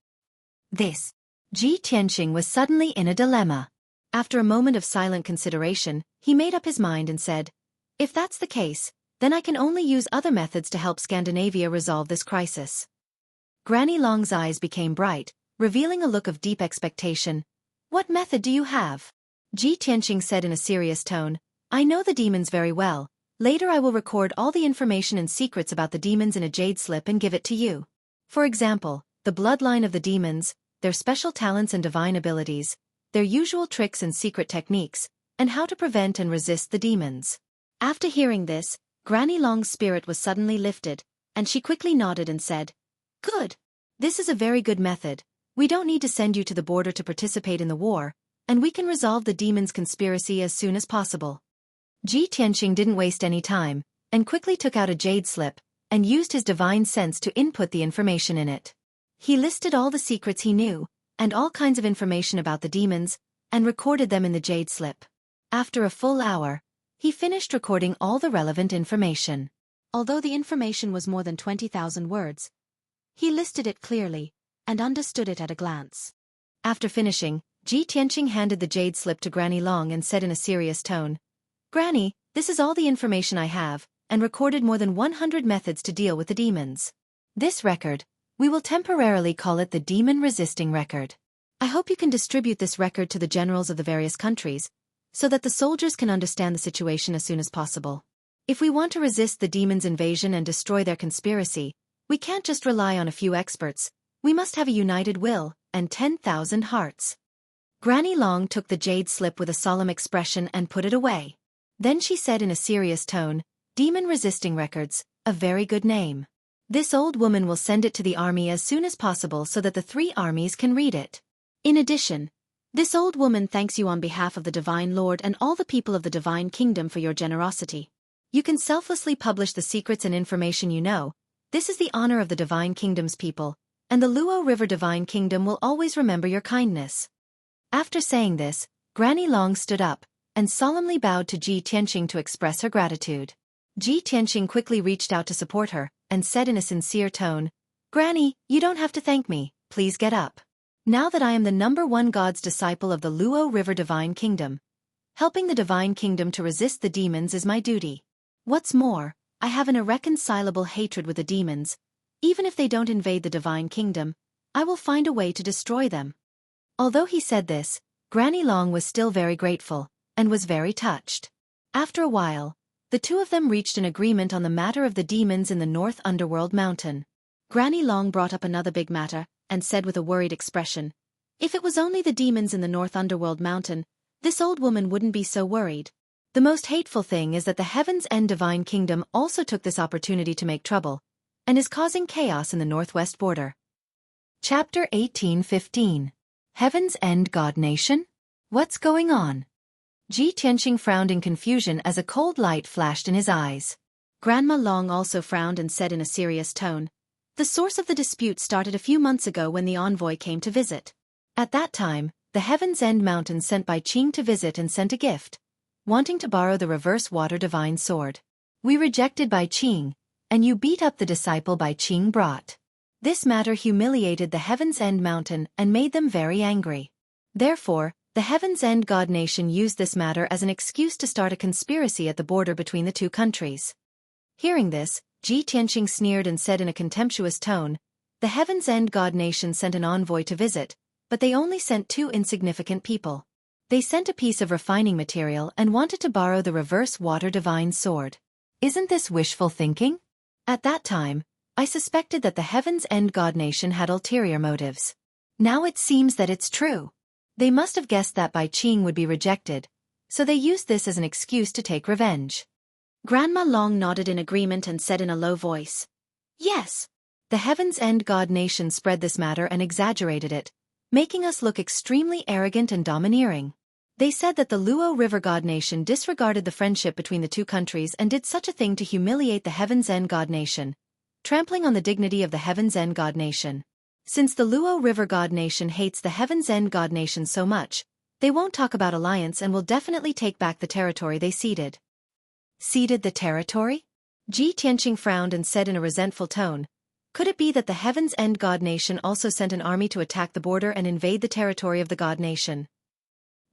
Speaker 2: Ji Tianqing was suddenly in a dilemma. After a moment of silent consideration, he made up his mind and said, if that's the case, then I can only use other methods to help Scandinavia resolve this crisis. Granny Long's eyes became bright, revealing a look of deep expectation. What method do you have? Ji Tianqing said in a serious tone, I know the demons very well. Later I will record all the information and secrets about the demons in a jade slip and give it to you. For example, the bloodline of the demons, their special talents and divine abilities, their usual tricks and secret techniques, and how to prevent and resist the demons. After hearing this, Granny Long's spirit was suddenly lifted, and she quickly nodded and said, good. This is a very good method. We don't need to send you to the border to participate in the war, and we can resolve the demons' conspiracy as soon as possible. Ji Tianqing didn't waste any time, and quickly took out a jade slip, and used his divine sense to input the information in it. He listed all the secrets he knew, and all kinds of information about the demons, and recorded them in the jade slip. After a full hour, he finished recording all the relevant information. Although the information was more than 20,000 words, he listed it clearly, and understood it at a glance. After finishing, Ji Tianqing handed the jade slip to Granny Long and said in a serious tone, Granny, this is all the information I have, and recorded more than 100 methods to deal with the demons. This record, we will temporarily call it the Demon Resisting Record. I hope you can distribute this record to the generals of the various countries, so that the soldiers can understand the situation as soon as possible. If we want to resist the demons' invasion and destroy their conspiracy, we can't just rely on a few experts, we must have a united will, and 10,000 hearts. Granny Long took the jade slip with a solemn expression and put it away. Then she said in a serious tone, Demon Resisting Records, a very good name. This old woman will send it to the army as soon as possible so that the 3 armies can read it. In addition, this old woman thanks you on behalf of the Divine Lord and all the people of the Divine Kingdom for your generosity. You can selflessly publish the secrets and information you know. This is the honor of the Divine Kingdom's people, and the Luo River Divine Kingdom will always remember your kindness. After saying this, Granny Long stood up, and solemnly bowed to Ji Tianqing to express her gratitude. Ji Tianqing quickly reached out to support her, and said in a sincere tone, Granny, you don't have to thank me,
Speaker 1: please get up. Now that I am the #1 God's disciple of the Luo River Divine Kingdom, helping the Divine Kingdom to resist the demons is my duty. What's more, I have an irreconcilable hatred with the demons. Even if they don't invade the Divine Kingdom, I will find a way to destroy them. Although he said this, Granny Long was still very grateful, and was very touched. After a while, the two of them reached an agreement on the matter of the demons in the North Underworld Mountain. Granny Long brought up another big matter, and said with a worried expression, "If it was only the demons in the North Underworld Mountain, this old woman wouldn't be so worried. The most hateful thing is that the Heaven's End Divine Kingdom also took this opportunity to make trouble, and is causing chaos in the northwest border." Chapter 18:15. Heaven's End God Nation? What's going on? Ji Tianqing frowned in confusion as a cold light flashed in his eyes.
Speaker 2: Grandma Long also frowned and said in a serious tone, "The source of the dispute started a few months ago when the envoy came to visit.
Speaker 1: At that time, the Heaven's End Mountain sent Bai Qing to visit and sent a gift, wanting to borrow the reverse water divine sword. We rejected Bai Qing, and you beat up the disciple Bai Qing brought. This matter humiliated the Heaven's End Mountain and made them very angry. Therefore, the Heaven's End God Nation used this matter as an excuse to start a conspiracy at the border between the two countries." Hearing this, Ji Tianqing sneered and said in a contemptuous tone, "The Heaven's End God Nation sent an envoy to visit, but they only sent 2 insignificant people. They sent a piece of refining material and wanted to borrow the reverse water divine sword. Isn't this wishful thinking? At that time, I suspected that the Heaven's End God Nation had ulterior motives. Now it seems that it's true. They must have guessed that Bai Qing would be rejected, so they used this as an excuse to take revenge."
Speaker 2: Grandma Long nodded in agreement and said in a low voice, "Yes."
Speaker 1: The Heaven's End God Nation spread this matter and exaggerated it, making us look extremely arrogant and domineering. They said that the Luo River God Nation disregarded the friendship between the two countries and did such a thing to humiliate the Heaven's End God Nation, trampling on the dignity of the Heaven's End God Nation. Since the Luo River God Nation hates the Heaven's End God Nation so much, they won't talk about alliance and will definitely take back the territory they ceded. Ceded the territory? Ji Tianqing frowned and said in a resentful tone, "Could it be that the Heaven's End God Nation also sent an army to attack the border and invade the territory of the God Nation?"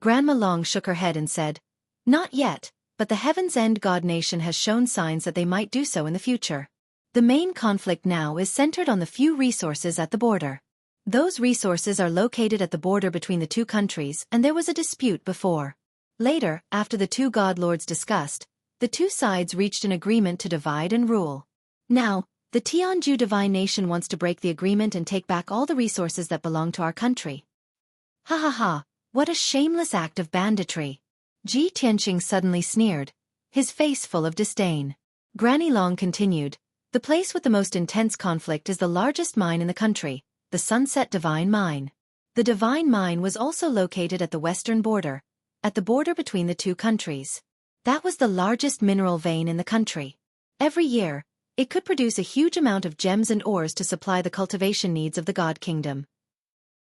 Speaker 1: Grandma Long shook her head and said, "Not yet, but the Heaven's End God Nation has shown signs that they might do so in the future. The main conflict now is centered on the few resources at the border. Those resources are located at the border between the two countries, and there was a dispute before. Later, after the two God Lords discussed, the two sides reached an agreement to divide and rule. Now, the Tianju Divine Nation wants to break the agreement and take back all the resources that belong to our country." "Ha ha ha, what a shameless act of banditry." Ji Tianqing suddenly sneered, his face full of disdain. Granny Long continued, "The place with the most intense conflict is the largest mine in the country, the Sunset Divine Mine. The Divine Mine was also located at the western border, at the border between the two countries. That was the largest mineral vein in the country. Every year, it could produce a huge amount of gems and ores to supply the cultivation needs of the God Kingdom.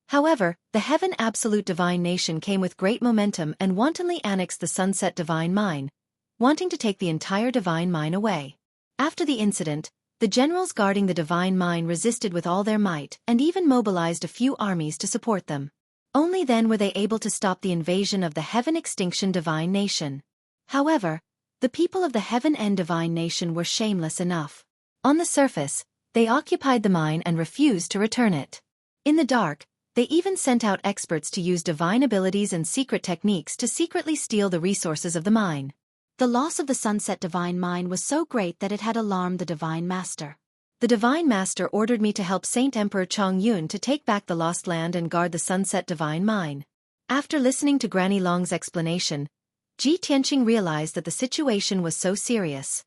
Speaker 1: However, the Heaven Absolute Divine Nation came with great momentum and wantonly annexed the Sunset Divine Mine, wanting to take the entire Divine Mine away. After the incident, the generals guarding the Divine Mine resisted with all their might and even mobilized a few armies to support them. Only then were they able to stop the invasion of the Heaven Extinction Divine Nation. However, the people of the Heaven End Divine Nation were shameless enough. On the surface, they occupied the mine and refused to return it. In the dark, they even sent out experts to use divine abilities and secret techniques to secretly steal the resources of the mine.
Speaker 2: The loss of the Sunset Divine Mine was so great that it had alarmed the Divine Master.
Speaker 1: The Divine Master ordered me to help Saint Emperor Chongyun to take back the lost land and guard the Sunset Divine Mine." After listening to Granny Long's explanation, Ji Tianqing realized that the situation was so serious.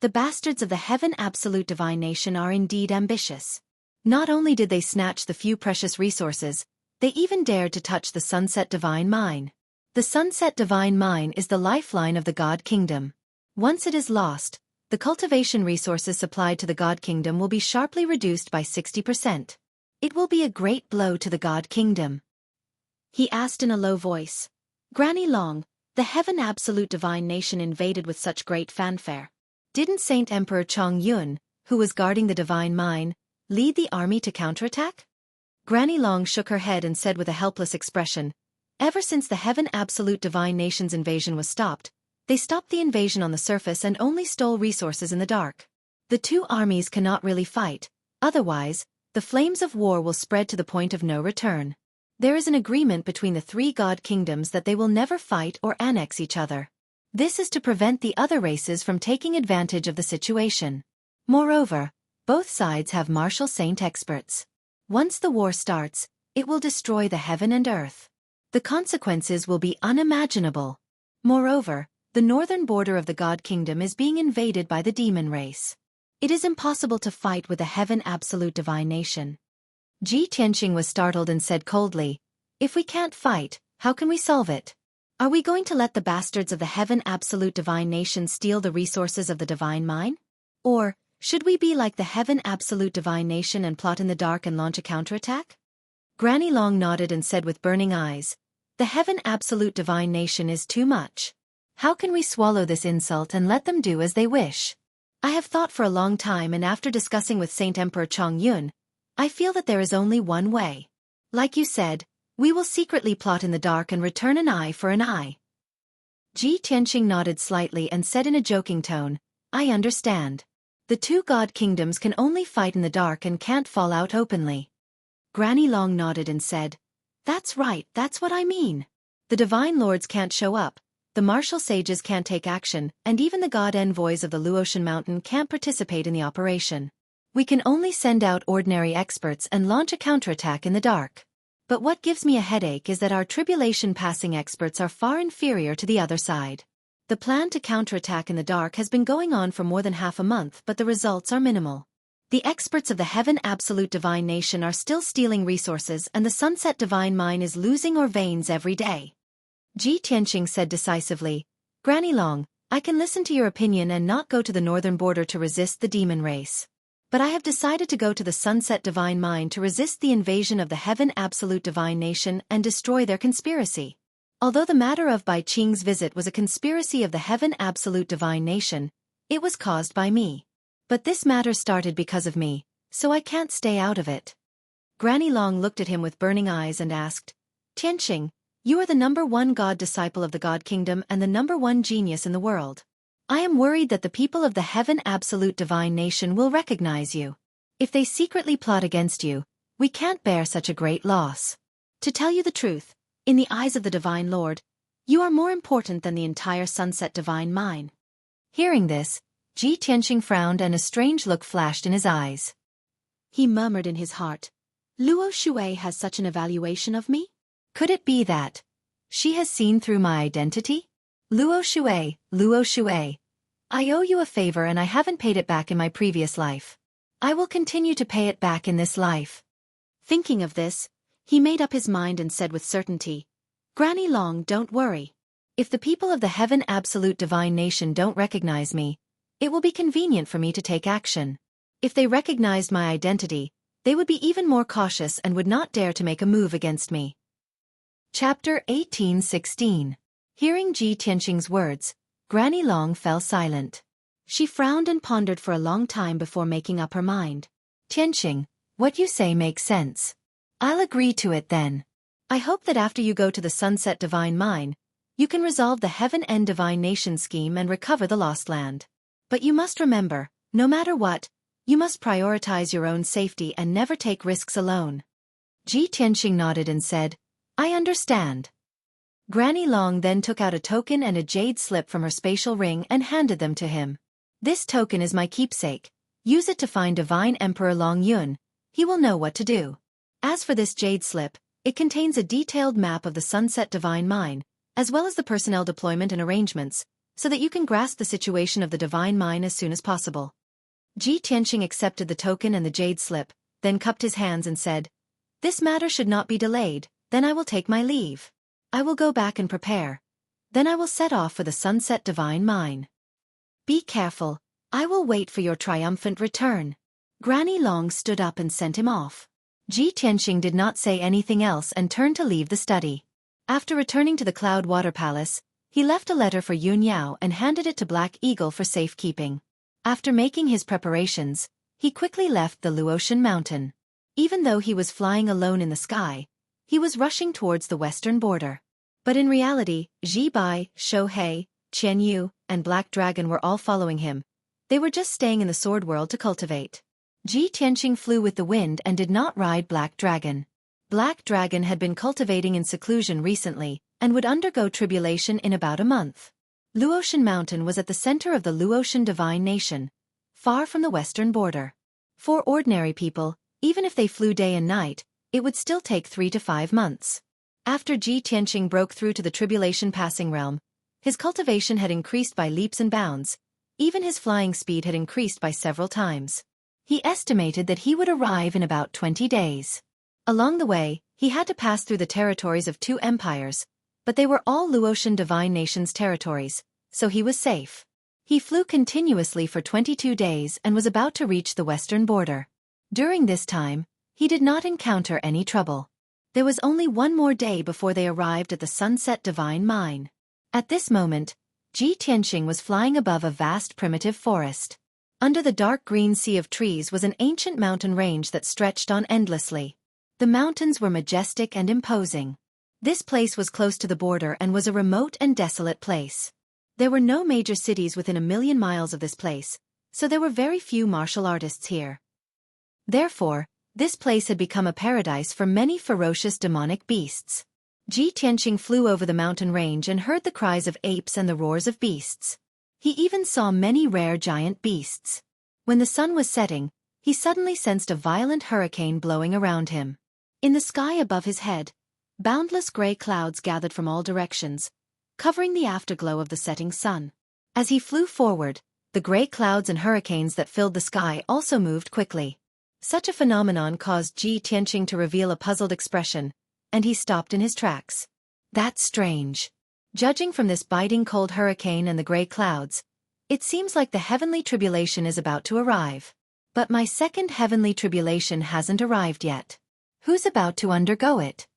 Speaker 1: The bastards of the Heaven Absolute Divine Nation are indeed ambitious. Not only did they snatch the few precious resources, they even dared to touch the Sunset Divine Mine. The Sunset Divine Mine is the lifeline of the God Kingdom. Once it is lost, the cultivation resources supplied to the God Kingdom will be sharply reduced by 60%. It will be a great blow to the God Kingdom.
Speaker 2: He asked in a low voice, "Granny Long, the Heaven Absolute Divine Nation invaded with such great fanfare.
Speaker 1: Didn't Saint Emperor Chongyun, who was guarding the Divine Mine, lead the army to counterattack?" Granny Long shook her head and said with a helpless expression, "Ever since the Heaven Absolute Divine Nation's invasion was stopped, they stopped the invasion on the surface and only stole resources in the dark. The two armies cannot really fight, otherwise, the flames of war will spread to the point of no return. There is an agreement between the three god kingdoms that they will never fight or annex each other. This is to prevent the other races from taking advantage of the situation. Moreover, both sides have martial saint experts. Once the war starts, it will destroy the heaven and earth. The consequences will be unimaginable. Moreover, the northern border of the god kingdom is being invaded by the demon race. It is impossible to fight with the Heaven Absolute Divine Nation." Ji Tianqing was startled and said coldly, "If we can't fight, how can we solve it? Are we going to let the bastards of the Heaven Absolute Divine Nation steal the resources of the divine mine? Or, should we be like the Heaven Absolute Divine Nation and plot in the dark and launch a counterattack?" Granny Long nodded and said with burning eyes, "The Heaven Absolute Divine Nation is too much. How can we swallow this insult and let them do as they wish? I have thought for a long time, and after discussing with Saint Emperor Chong Yun, I feel that there is only one way. Like you said, we will secretly plot in the dark and return an eye for an eye." Ji Tianqing nodded slightly and said in a joking tone, "I understand. The two god kingdoms can only fight in the dark and can't fall out openly." Granny Long nodded and said, "That's right, that's what I mean. The divine lords can't show up, the martial sages can't take action, and even the god envoys of the Luotian Mountain can't participate in the operation. We can only send out ordinary experts and launch a counterattack in the dark. But what gives me a headache is that our tribulation-passing experts are far inferior to the other side. The plan to counterattack in the dark has been going on for more than half a month, but the results are minimal. The experts of the Heaven Absolute Divine Nation are still stealing resources, and the Sunset Divine Mine is losing ore veins every day." Ji Tianqing said decisively, "Granny Long, I can listen to your opinion and not go to the northern border to resist the demon race. But I have decided to go to the Sunset Divine Mine to resist the invasion of the Heaven Absolute Divine Nation and destroy their conspiracy. Although the matter of Bai Qing's visit was a conspiracy of the Heaven Absolute Divine Nation, it was caused by me. But this matter started because of me, so I can't stay out of it." Granny Long looked at him with burning eyes and asked, "Tianqing, you are the #1 god disciple of the God Kingdom and the #1 genius in the world. I am worried that the people of the Heaven Absolute Divine Nation will recognize you. If they secretly plot against you, we can't bear such a great loss. To tell you the truth, in the eyes of the Divine Lord, you are more important than the entire Sunset Divine Mine." Hearing this, Ji Tianqing frowned and a strange look flashed in his eyes. He murmured in his heart, "Luo Shui has such an evaluation of me? Could it be that she has seen through my identity? Luo Shui, I owe you a favor and I haven't paid it back in my previous life. I will continue to pay it back in this life." Thinking of this, he made up his mind and said with certainty, "Granny Long, don't worry. If the people of the Heaven Absolute Divine Nation don't recognize me, it will be convenient for me to take action. If they recognized my identity, they would be even more cautious and would not dare to make a move against me." Chapter 18:16. Hearing Ji Tianqing's words, Granny Long fell silent. She frowned and pondered for a long time before making up her mind. "Tianqing, what you say makes sense. I'll agree to it then. I hope that after you go to the Sunset Divine Mine, you can resolve the Heaven End Divine Nation scheme and recover the lost land. But you must remember, no matter what, you must prioritize your own safety and never take risks alone." Ji Tianqing nodded and said, "I understand." Granny Long then took out a token and a jade slip from her spatial ring and handed them to him. "This token is my keepsake. Use it to find Divine Emperor Long Yun. He will know what to do. As for this jade slip, it contains a detailed map of the Sunset Divine Mine, as well as the personnel deployment and arrangements, so that you can grasp the situation of the Divine Mine as soon as possible." Ji Tianqing accepted the token and the jade slip, then cupped his hands and said, "This matter should not be delayed. Then I will take my leave. I will go back and prepare. Then I will set off for the Sunset Divine Mine. Be careful, I will wait for your triumphant return." Granny Long stood up and sent him off. Ji Tianqing did not say anything else and turned to leave the study. After returning to the Cloud Water Palace, he left a letter for Yun Yao and handed it to Black Eagle for safekeeping. After making his preparations, he quickly left the Luotian Mountain. Even though he was flying alone in the sky, he was rushing towards the western border. But in reality, Xueqi, Xueqi, Qianyu, and Black Dragon were all following him. They were just staying in the sword world to cultivate. Ji Tianqing flew with the wind and did not ride Black Dragon. Black Dragon had been cultivating in seclusion recently, and would undergo tribulation in about a month. Luotian Mountain was at the center of the Luotian divine nation, far from the western border. For ordinary people, even if they flew day and night, it would still take 3 to 5 months. After Ji Tianqing broke through to the tribulation passing realm, his cultivation had increased by leaps and bounds. Even his flying speed had increased by several times. He estimated that he would arrive in about 20 days. Along the way, he had to pass through the territories of 2 empires, but they were all Luotian divine nations' territories, so he was safe. He flew continuously for 22 days and was about to reach the western border. During this time, he did not encounter any trouble. There was only one more day before they arrived at the Sunset Divine Mine. At this moment, Ji Tianqing was flying above a vast primitive forest. Under the dark green sea of trees was an ancient mountain range that stretched on endlessly. The mountains were majestic and imposing. This place was close to the border and was a remote and desolate place. There were no major cities within 1,000,000 miles of this place, so there were very few martial artists here. Therefore, this place had become a paradise for many ferocious demonic beasts. Ji Tianqing flew over the mountain range and heard the cries of apes and the roars of beasts. He even saw many rare giant beasts. When the sun was setting, he suddenly sensed a violent hurricane blowing around him. In the sky above his head, boundless gray clouds gathered from all directions, covering the afterglow of the setting sun. As he flew forward, the gray clouds and hurricanes that filled the sky also moved quickly. Such a phenomenon caused Ji Tianqing to reveal a puzzled expression, and he stopped in his tracks. That's strange. Judging from this biting cold hurricane and the gray clouds, it seems like the heavenly tribulation is about to arrive. But my second heavenly tribulation hasn't arrived yet. Who's about to undergo it?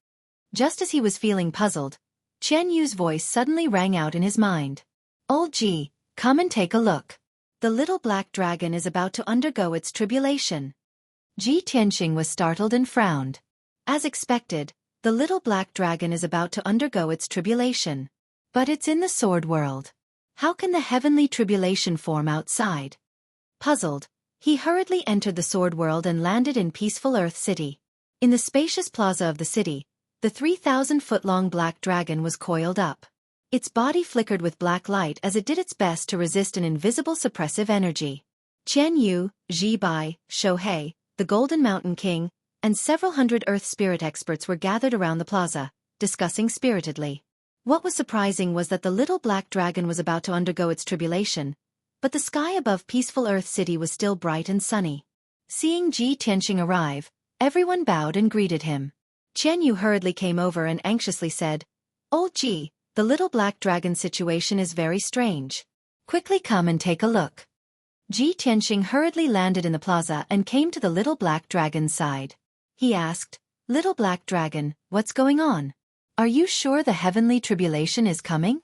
Speaker 1: Just as he was feeling puzzled, Qian Yu's voice suddenly rang out in his mind. Old Ji, come and take a look. The little black dragon is about to undergo its tribulation. Ji Tianqing was startled and frowned. As expected, the little black dragon is about to undergo its tribulation. But it's in the sword world. How can the heavenly tribulation form outside? Puzzled, he hurriedly entered the sword world and landed in peaceful Earth City. In the spacious plaza of the city, the 3,000-foot-long black dragon was coiled up. Its body flickered with black light as it did its best to resist an invisible suppressive energy. Qian Yu, Xueqi, Xueqi, the Golden Mountain King, and several hundred Earth Spirit experts were gathered around the plaza, discussing spiritedly. What was surprising was that the little black dragon was about to undergo its tribulation, but the sky above peaceful Earth City was still bright and sunny. Seeing Ji Tianqing arrive, everyone bowed and greeted him. Qian Yu hurriedly came over and anxiously said, Old Ji, the little black dragon situation is very strange. Quickly come and take a look. Ji Tianqing hurriedly landed in the plaza and came to the little black dragon's side. He asked, Little black dragon, what's going on? Are you sure the heavenly tribulation is coming?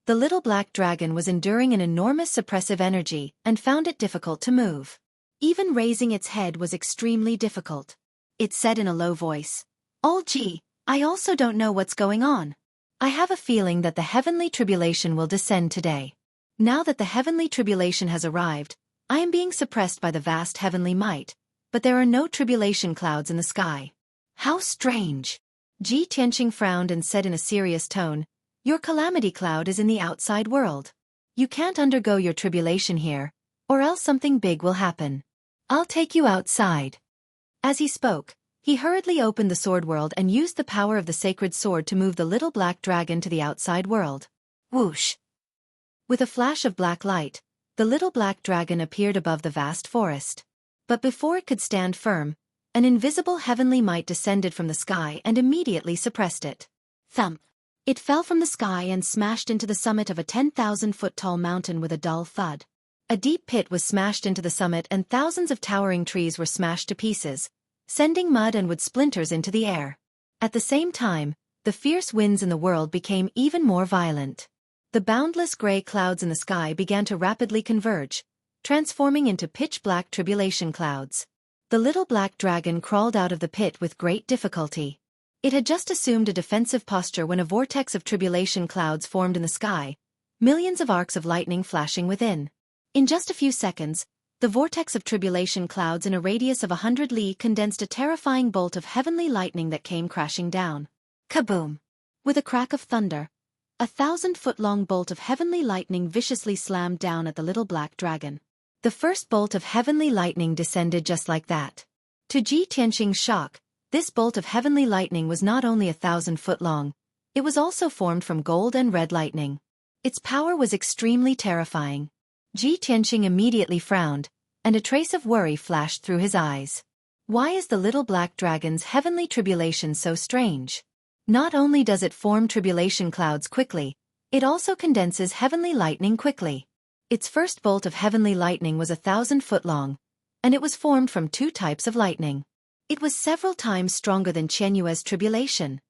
Speaker 1: The little black dragon was enduring an enormous suppressive energy and found it difficult to move. Even raising its head was extremely difficult. It said in a low voice, Old Ji, I also don't know what's going on. I have a feeling that the heavenly tribulation will descend today. Now that the heavenly tribulation has arrived, I am being suppressed by the vast heavenly might, but there are no tribulation clouds in the sky. How strange! Ji Tianqing frowned and said in a serious tone, Your calamity cloud is in the outside world. You can't undergo your tribulation here, or else something big will happen. I'll take you outside. As he spoke, he hurriedly opened the sword world and used the power of the sacred sword to move the little black dragon to the outside world. Whoosh! With a flash of black light, the little black dragon appeared above the vast forest. But before it could stand firm, an invisible heavenly might descended from the sky and immediately suppressed it. Thump! It fell from the sky and smashed into the summit of a 10,000-foot-tall mountain with a dull thud. A deep pit was smashed into the summit and thousands of towering trees were smashed to pieces, sending mud and wood splinters into the air. At the same time, the fierce winds in the world became even more violent. The boundless gray clouds in the sky began to rapidly converge, transforming into pitch-black tribulation clouds. The little black dragon crawled out of the pit with great difficulty. It had just assumed a defensive posture when a vortex of tribulation clouds formed in the sky, millions of arcs of lightning flashing within. In just a few seconds, the vortex of tribulation clouds in a radius of 100 li condensed a terrifying bolt of heavenly lightning that came crashing down. Kaboom! With a crack of thunder, a 1,000-foot-long bolt of heavenly lightning viciously slammed down at the little black dragon. The first bolt of heavenly lightning descended just like that. To Ji Tianqing's shock, this bolt of heavenly lightning was not only 1,000 foot long, it was also formed from gold and red lightning. Its power was extremely terrifying. Ji Tianqing immediately frowned, and a trace of worry flashed through his eyes. Why is the little black dragon's heavenly tribulation so strange? Not only does it form tribulation clouds quickly, it also condenses heavenly lightning quickly. Its first bolt of heavenly lightning was 1,000 foot long, and it was formed from two types of lightning. It was several times stronger than Qianyue's tribulation.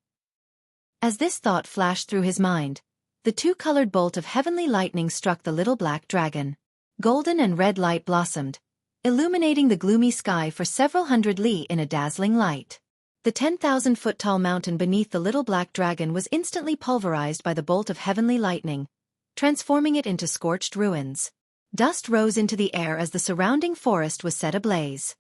Speaker 1: As this thought flashed through his mind, the two-colored bolt of heavenly lightning struck the little black dragon. Golden and red light blossomed, illuminating the gloomy sky for several hundred li in a dazzling light. The 10,000-foot-tall mountain beneath the little black dragon was instantly pulverized by the bolt of heavenly lightning, transforming it into scorched ruins. Dust rose into the air as the surrounding forest was set ablaze.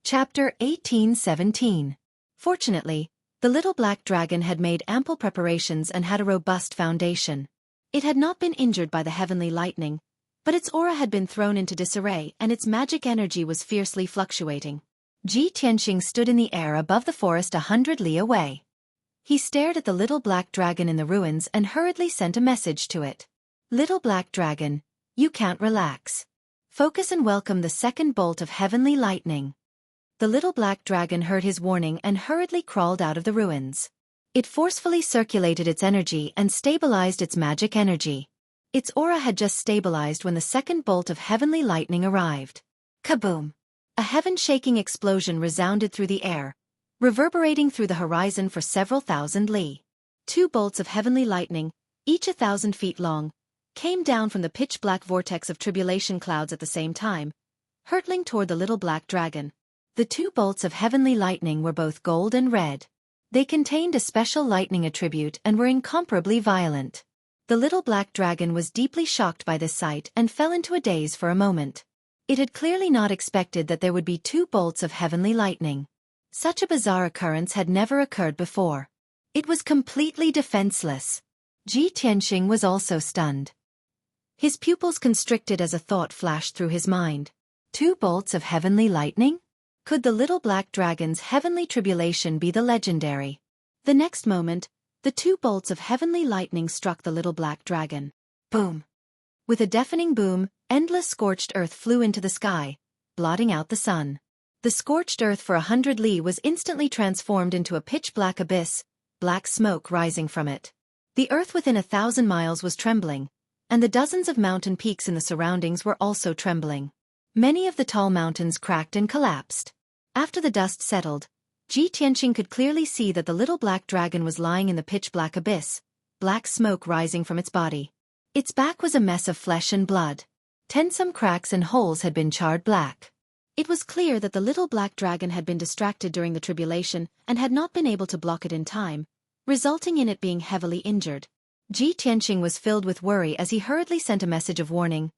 Speaker 1: Chapter 1817. Fortunately, the little black dragon had made ample preparations and had a robust foundation. It had not been injured by the heavenly lightning, but its aura had been thrown into disarray and its magic energy was fiercely fluctuating. Ji Tianqing stood in the air above the forest 100 li away. He stared at the little black dragon in the ruins and hurriedly sent a message to it. Little black dragon, you can't relax. Focus and welcome the second bolt of heavenly lightning. The little black dragon heard his warning and hurriedly crawled out of the ruins. It forcefully circulated its energy and stabilized its magic energy. Its aura had just stabilized when the second bolt of heavenly lightning arrived. Kaboom! A heaven-shaking explosion resounded through the air, reverberating through the horizon for several thousand li. Two bolts of heavenly lightning, each 1,000 feet long, came down from the pitch-black vortex of tribulation clouds at the same time, hurtling toward the little black dragon. The two bolts of heavenly lightning were both gold and red. They contained a special lightning attribute and were incomparably violent. The little black dragon was deeply shocked by this sight and fell into a daze for a moment. It had clearly not expected that there would be two bolts of heavenly lightning. Such a bizarre occurrence had never occurred before. It was completely defenseless. Ji Tianqing was also stunned. His pupils constricted as a thought flashed through his mind. Two bolts of heavenly lightning? Could the little black dragon's heavenly tribulation be the legendary? The next moment, the two bolts of heavenly lightning struck the little black dragon. Boom! With a deafening boom, endless scorched earth flew into the sky, blotting out the sun. The scorched earth for 100 li was instantly transformed into a pitch-black abyss, black smoke rising from it. The earth within 1,000 miles was trembling, and the dozens of mountain peaks in the surroundings were also trembling. Many of the tall mountains cracked and collapsed. After the dust settled, Ji Tianqing could clearly see that the little black dragon was lying in the pitch-black abyss, black smoke rising from its body. Its back was a mess of flesh and blood. Some cracks and holes had been charred black. It was clear that the little black dragon had been distracted during the tribulation and had not been able to block it in time, resulting in it being heavily injured. Ji Tianqing was filled with worry as he hurriedly sent a message of warning.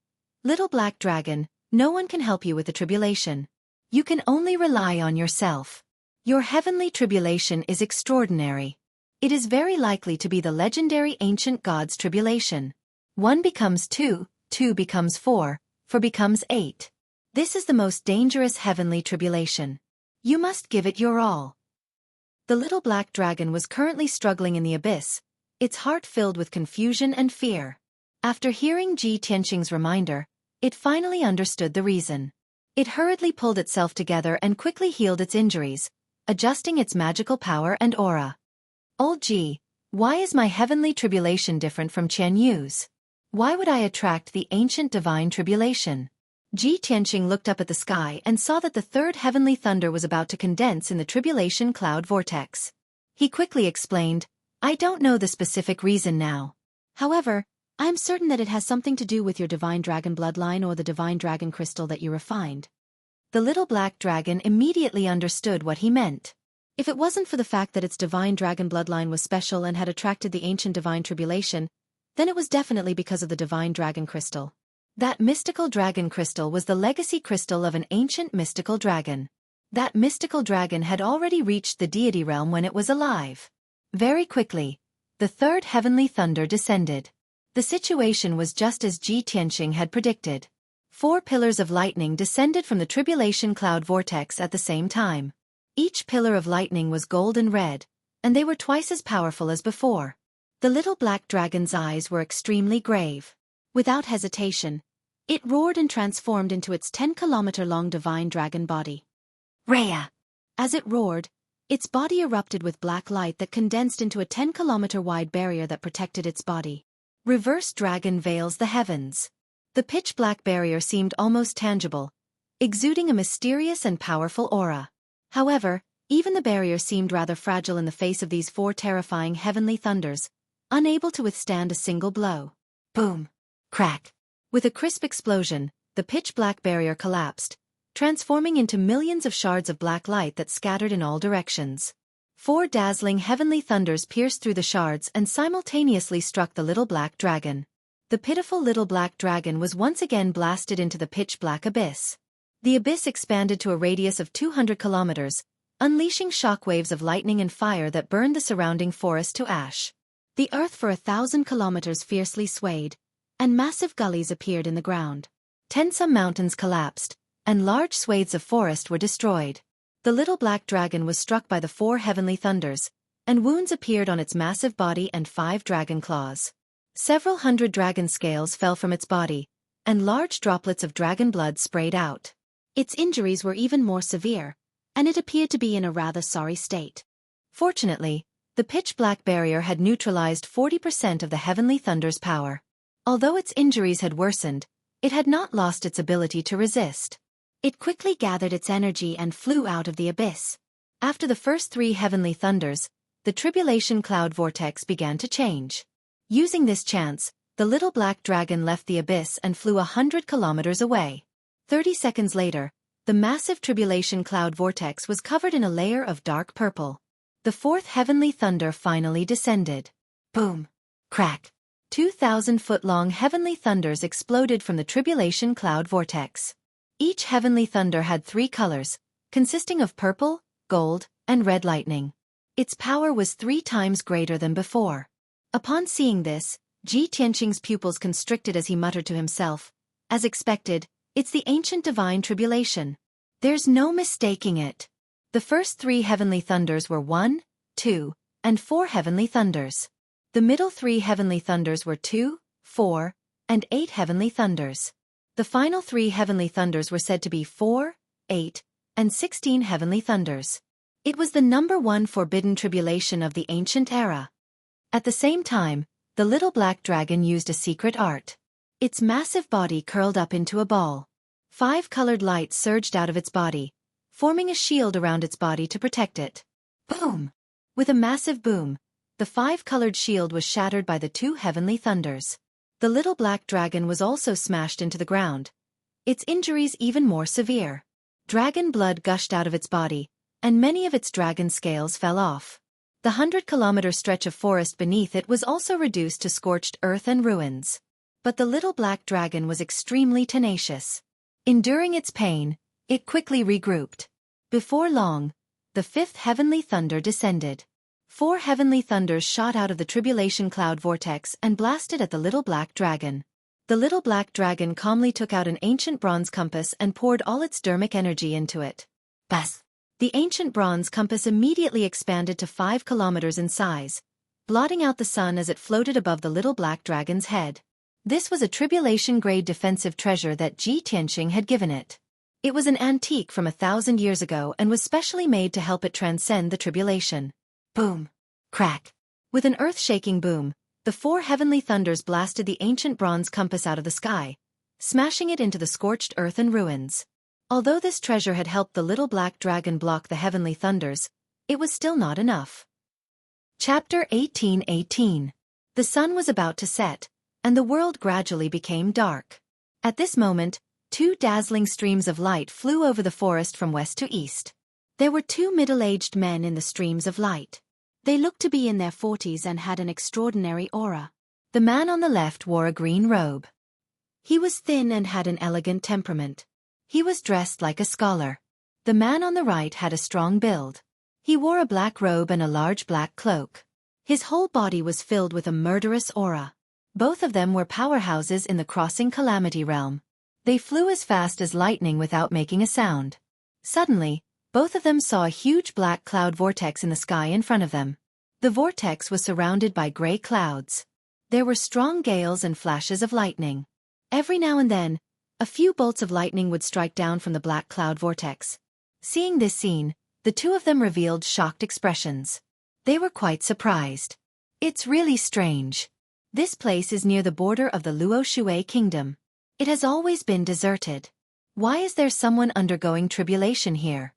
Speaker 1: Little black dragon, no one can help you with the tribulation. You can only rely on yourself. Your heavenly tribulation is extraordinary. It is very likely to be the legendary ancient god's tribulation. 1 becomes 2, 2 becomes 4, 4 becomes 8. This is the most dangerous heavenly tribulation. You must give it your all. The little black dragon was currently struggling in the abyss, its heart filled with confusion and fear. After hearing Ji Tianqing's reminder, it finally understood the reason. It hurriedly pulled itself together and quickly healed its injuries, adjusting its magical power and aura. Old Ji, why is my heavenly tribulation different from Qianyu's? Why would I attract the ancient divine tribulation? Ji Tianqing looked up at the sky and saw that the third heavenly thunder was about to condense in the tribulation cloud vortex. He quickly explained, I don't know the specific reason now. However, I am certain that it has something to do with your divine dragon bloodline or the divine dragon crystal that you refined. The little black dragon immediately understood what he meant.
Speaker 2: If it wasn't for the fact that its divine dragon bloodline was special and had attracted the ancient divine tribulation, then it was definitely because of the divine dragon crystal.
Speaker 1: That mystical dragon crystal was the legacy crystal of an ancient mystical dragon. That mystical dragon had already reached the deity realm when it was alive. Very quickly, the third heavenly thunder descended. The situation was just as Ji Tianqing had predicted. 4 pillars of lightning descended from the tribulation cloud vortex at the same time. Each pillar of lightning was gold and red, and they were twice as powerful as before. The little black dragon's eyes were extremely grave.
Speaker 2: Without hesitation, it roared and transformed into its 10-kilometer-long divine dragon body.
Speaker 1: Rhea!
Speaker 2: As it roared, its body erupted with black light that condensed into a 10-kilometer-wide barrier that protected its body.
Speaker 1: Reverse dragon veils the heavens. The pitch-black barrier seemed almost tangible, exuding a mysterious and powerful aura. However, even the barrier seemed rather fragile in the face of these 4 terrifying heavenly thunders, unable to withstand a single blow. Boom! Crack! With a crisp explosion, the pitch-black barrier collapsed, transforming into millions of shards of black light that scattered in all directions. 4 dazzling heavenly thunders pierced through the shards and simultaneously struck the little black dragon. The pitiful little black dragon was once again blasted into the pitch-black abyss. The abyss expanded to a radius of 200 kilometers, unleashing shockwaves of lightning and fire that burned the surrounding forest to ash.
Speaker 2: The earth for 1,000 kilometers fiercely swayed, and massive gullies appeared in the ground.
Speaker 1: Some mountains collapsed, and large swathes of forest were destroyed. The little black dragon was struck by the 4 heavenly thunders, and wounds appeared on its massive body and 5 dragon claws. Several hundred dragon scales fell from its body, and large droplets of dragon blood sprayed out.
Speaker 2: Its injuries were even more severe, and it appeared to be in a rather sorry state.
Speaker 1: Fortunately, the pitch-black barrier had neutralized 40% of the heavenly thunder's power. Although its injuries had worsened, it had not lost its ability to resist.
Speaker 2: It quickly gathered its energy and flew out of the abyss.
Speaker 1: After the first 3 heavenly thunders, the tribulation cloud vortex began to change. Using this chance, the little black dragon left the abyss and flew 100 kilometers away. 30 seconds later, the massive tribulation cloud vortex was covered in a layer of dark purple. The 4th heavenly thunder finally descended. Boom! Crack! 2,000-foot-long heavenly thunders exploded from the tribulation cloud vortex. Each heavenly thunder had 3 colors, consisting of purple, gold, and red lightning. Its power was 3 times greater than before. Upon seeing this, Ji Tianqing's pupils constricted as he muttered to himself, "As expected, it's the ancient divine tribulation. There's no mistaking it." The first 3 heavenly thunders were 1, 2, and 4 heavenly thunders. The middle 3 heavenly thunders were 2, 4, and 8 heavenly thunders. The final 3 heavenly thunders were said to be 4, 8, and 16 heavenly thunders. It was the number 1 forbidden tribulation of the ancient era. At the same time, the little black dragon used a secret art. Its massive body curled up into a ball. 5 colored lights surged out of its body, forming a shield around its body to protect it. Boom! With a massive boom, the 5-colored shield was shattered by the 2 heavenly thunders. The little black dragon was also smashed into the ground, its injuries even more severe. Dragon blood gushed out of its body, and many of its dragon scales fell off. The 100-kilometer stretch of forest beneath it was also reduced to scorched earth and ruins. But the little black dragon was extremely tenacious. Enduring its pain, it quickly regrouped. Before long, the 5th heavenly thunder descended. 4 heavenly thunders shot out of the tribulation cloud vortex and blasted at the little black dragon. The little black dragon calmly took out an ancient bronze compass and poured all its dermic energy into it. Bas! The ancient bronze compass immediately expanded to 5 kilometers in size, blotting out the sun as it floated above the little black dragon's head. This was a tribulation-grade defensive treasure that Ji Tianqing had given it. It was an antique from 1,000 years ago and was specially made to help it transcend the tribulation. Boom! Crack! With an earth-shaking boom, the 4 heavenly thunders blasted the ancient bronze compass out of the sky, smashing it into the scorched earth and ruins. Although this treasure had helped the little black dragon block the heavenly thunders, it was still not enough. Chapter 18:18. The sun was about to set, and the world gradually became dark. At this moment, Two dazzling streams of light flew over the forest from west to east.
Speaker 2: There were two middle-aged men in the streams of light. They looked to be in their 40s and had an extraordinary aura.
Speaker 1: The man on the left wore a green robe.
Speaker 2: He was thin and had an elegant temperament.
Speaker 1: He was dressed like a scholar. The man on the right had a strong build. He wore a black robe and a large black cloak.
Speaker 2: His whole body was filled with a murderous aura.
Speaker 1: Both of them were powerhouses in the crossing calamity realm. They flew as fast as lightning without making a sound. Suddenly, both of them saw a huge black cloud vortex in the sky in front of them. The vortex was surrounded by gray clouds. There were strong gales and flashes of lightning. Every now and then, a few bolts of lightning would strike down from the black cloud vortex. Seeing this scene, the two of them revealed shocked expressions. They were quite surprised. It's really strange. This place is near the border of the Xueqi kingdom. It has always been deserted. Why is there someone undergoing tribulation here?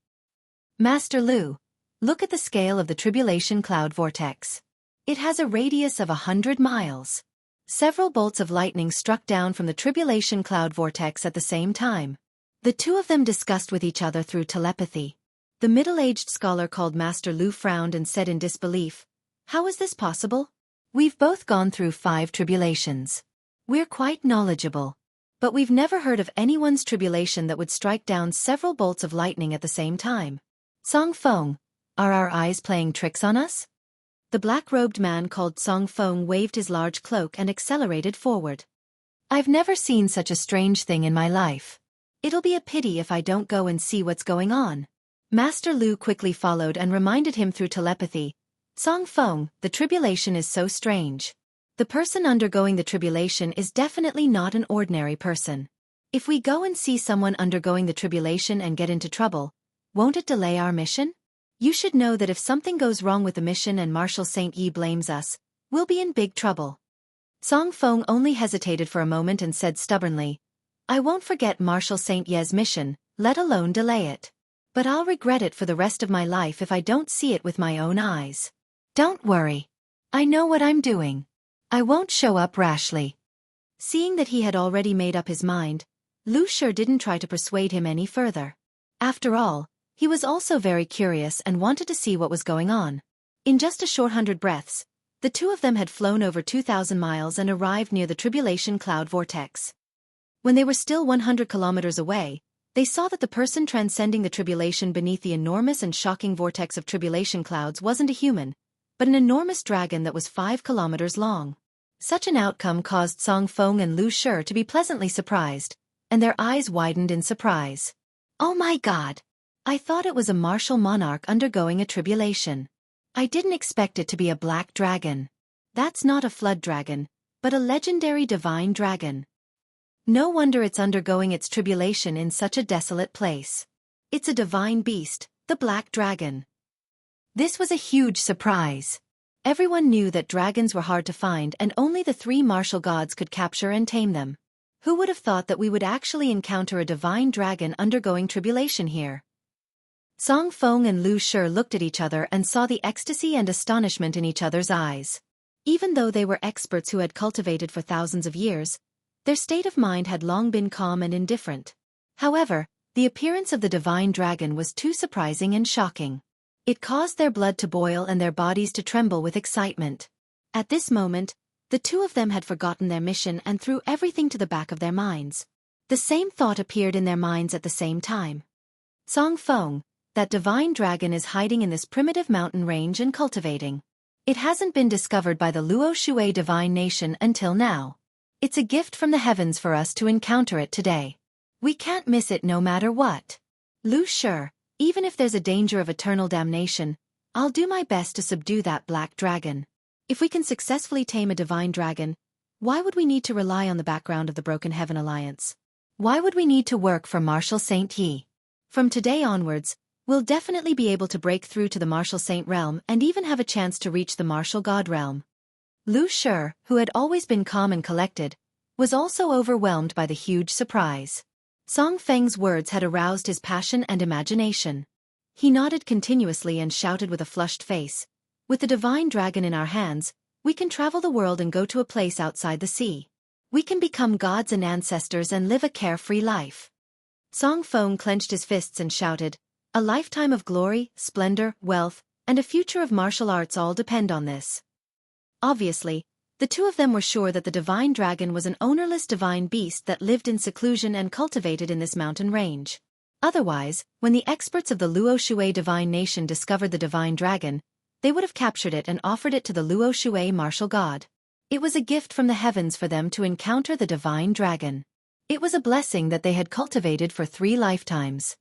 Speaker 1: Master Lu, look at the scale of the tribulation cloud vortex. It has a radius of 100 miles. Several bolts of lightning struck down from the tribulation cloud vortex at the same time. The two of them discussed with each other through telepathy. The middle-aged scholar called Master Lu frowned and said in disbelief, "How is this possible? We've both gone through 5 tribulations. We're quite knowledgeable. But we've never heard of anyone's tribulation that would strike down several bolts of lightning at the same time. Song Feng, are our eyes playing tricks on us?"
Speaker 2: The black-robed man called Song Feng waved his large cloak and accelerated forward.
Speaker 1: "I've never seen such a strange thing in my life. It'll be a pity if I don't go and see what's going on." Master Lu quickly followed and reminded him through telepathy, "Song Feng, the tribulation is so strange. The person undergoing the tribulation is definitely not an ordinary person. If we go and see someone undergoing the tribulation and get into trouble, won't it delay our mission? You should know that if something goes wrong with the mission and Marshal Saint Yi blames us, we'll be in big trouble." Song Feng only hesitated for a moment and said stubbornly, "I won't forget Marshal Saint Yi's mission, let alone delay it. But I'll regret it for the rest of my life if I don't see it with my own eyes." "Don't worry. I know what I'm doing. I won't show up rashly."
Speaker 2: Seeing that he had already made up his mind, Lu Shi didn't try to persuade him any further. After all, he was also very curious and wanted to see what was going on. In just a short 100 breaths, the two of them had flown over 2,000 miles and arrived near the tribulation cloud vortex. When they were still 100 kilometers away, they saw that the person transcending the tribulation beneath the enormous and shocking vortex of tribulation clouds wasn't a human, but an enormous dragon that was 5 kilometers long. Such an outcome caused Song Feng and Lu Shi to be pleasantly surprised, and their eyes widened in surprise. "Oh my God! I thought it was a martial monarch undergoing a tribulation. I didn't expect it to be a black dragon. That's not a flood dragon, but a legendary divine dragon. No wonder it's undergoing its tribulation in such a desolate place. It's a divine beast, the black dragon." This was a huge surprise. Everyone knew that dragons were hard to find and only the 3 martial gods could capture and tame them. Who would have thought that we would actually encounter a divine dragon undergoing tribulation here? Song Feng and Lu Shi looked at each other and saw the ecstasy and astonishment in each other's eyes. Even though they were experts who had cultivated for thousands of years, their state of mind had long been calm and indifferent. However, the appearance of the divine dragon was too surprising and shocking. It caused their blood to boil and their bodies to tremble with excitement. At this moment, the two of them had forgotten their mission and threw everything to the back of their minds. The same thought appeared in their minds at the same time. "Song Feng, that divine dragon is hiding in this primitive mountain range and cultivating. It hasn't been discovered by the Xueqi divine nation until now. It's a gift from the heavens for us to encounter it today. We can't miss it no matter what. Lu Shi, even if there's a danger of eternal damnation, I'll do my best to subdue that black dragon. If we can successfully tame a divine dragon, why would we need to rely on the background of the Broken Heaven Alliance? Why would we need to work for Marshal Saint Yi? From today onwards, we'll definitely be able to break through to the Martial Saint realm and even have a chance to reach the Martial God realm." Lu Shi, who had always been calm and collected, was also overwhelmed by the huge surprise. Song Feng's words had aroused his passion and imagination. He nodded continuously and shouted with a flushed face, "With the divine dragon in our hands, we can travel the world and go to a place outside the sea.
Speaker 1: We can become gods and ancestors and live a carefree life. Song Feng clenched his fists and shouted, a lifetime of glory, splendor, wealth, and a future of martial arts all depend on this. Obviously, the two of them were sure that the divine dragon was an ownerless divine beast that lived in seclusion and cultivated in this mountain range. Otherwise, when the experts of the Luo Shui divine nation discovered the divine dragon, they would have captured it and offered it to the Luo Shui martial god. It was a gift from the heavens for them to encounter the divine dragon. It was a blessing that they had cultivated for 3 lifetimes.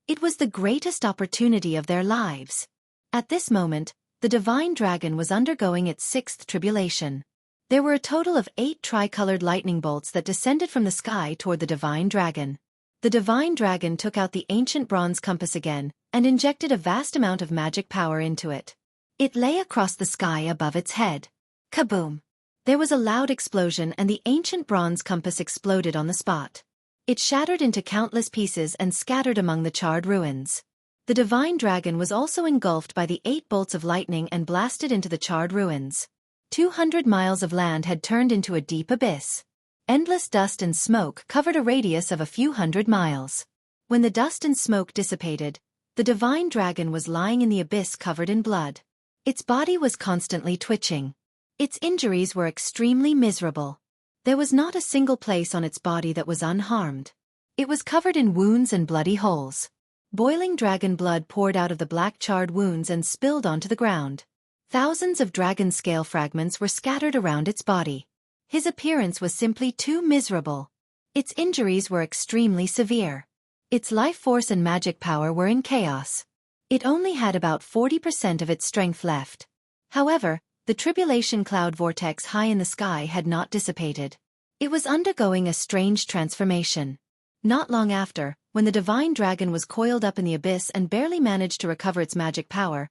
Speaker 1: It was the greatest opportunity of their lives. At this moment, the divine dragon was undergoing its 6th tribulation. There were a total of 8 tricolored lightning bolts that descended from the sky toward the divine dragon. The divine dragon took out the ancient bronze compass again and injected a vast amount of magic power into it. It lay across the sky above its head. Kaboom! There was a loud explosion and the ancient bronze compass exploded on the spot. It shattered into countless pieces and scattered among the charred ruins. The divine dragon was also engulfed by the 8 bolts of lightning and blasted into the charred ruins. 200 miles of land had turned into a deep abyss. Endless dust and smoke covered a radius of a few hundred miles. When the dust and smoke dissipated, the divine dragon was lying in the abyss covered in blood. Its body was constantly twitching. Its injuries were extremely miserable. There was not a single place on its body that was unharmed. It was covered in wounds and bloody holes. Boiling dragon blood poured out of the black charred wounds and spilled onto the ground. Thousands of dragon scale fragments were scattered around its body. His appearance was simply too miserable. Its injuries were extremely severe. Its life force and magic power were in chaos. It only had about 40% of its strength left. However, the tribulation cloud vortex high in the sky had not dissipated. It was undergoing a strange transformation. Not long after, when the divine dragon was coiled up in the abyss and barely managed to recover its magic power,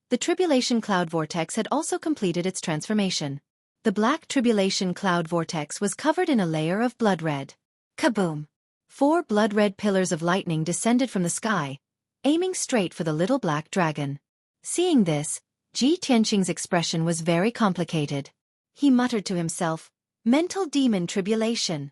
Speaker 1: the tribulation cloud vortex had also completed its transformation. The black tribulation cloud vortex was covered in a layer of blood red. Kaboom! 4 blood-red pillars of lightning descended from the sky, aiming straight for the little black dragon. Seeing this, Ji Tianqing's expression was very complicated. He muttered to himself, mental demon tribulation.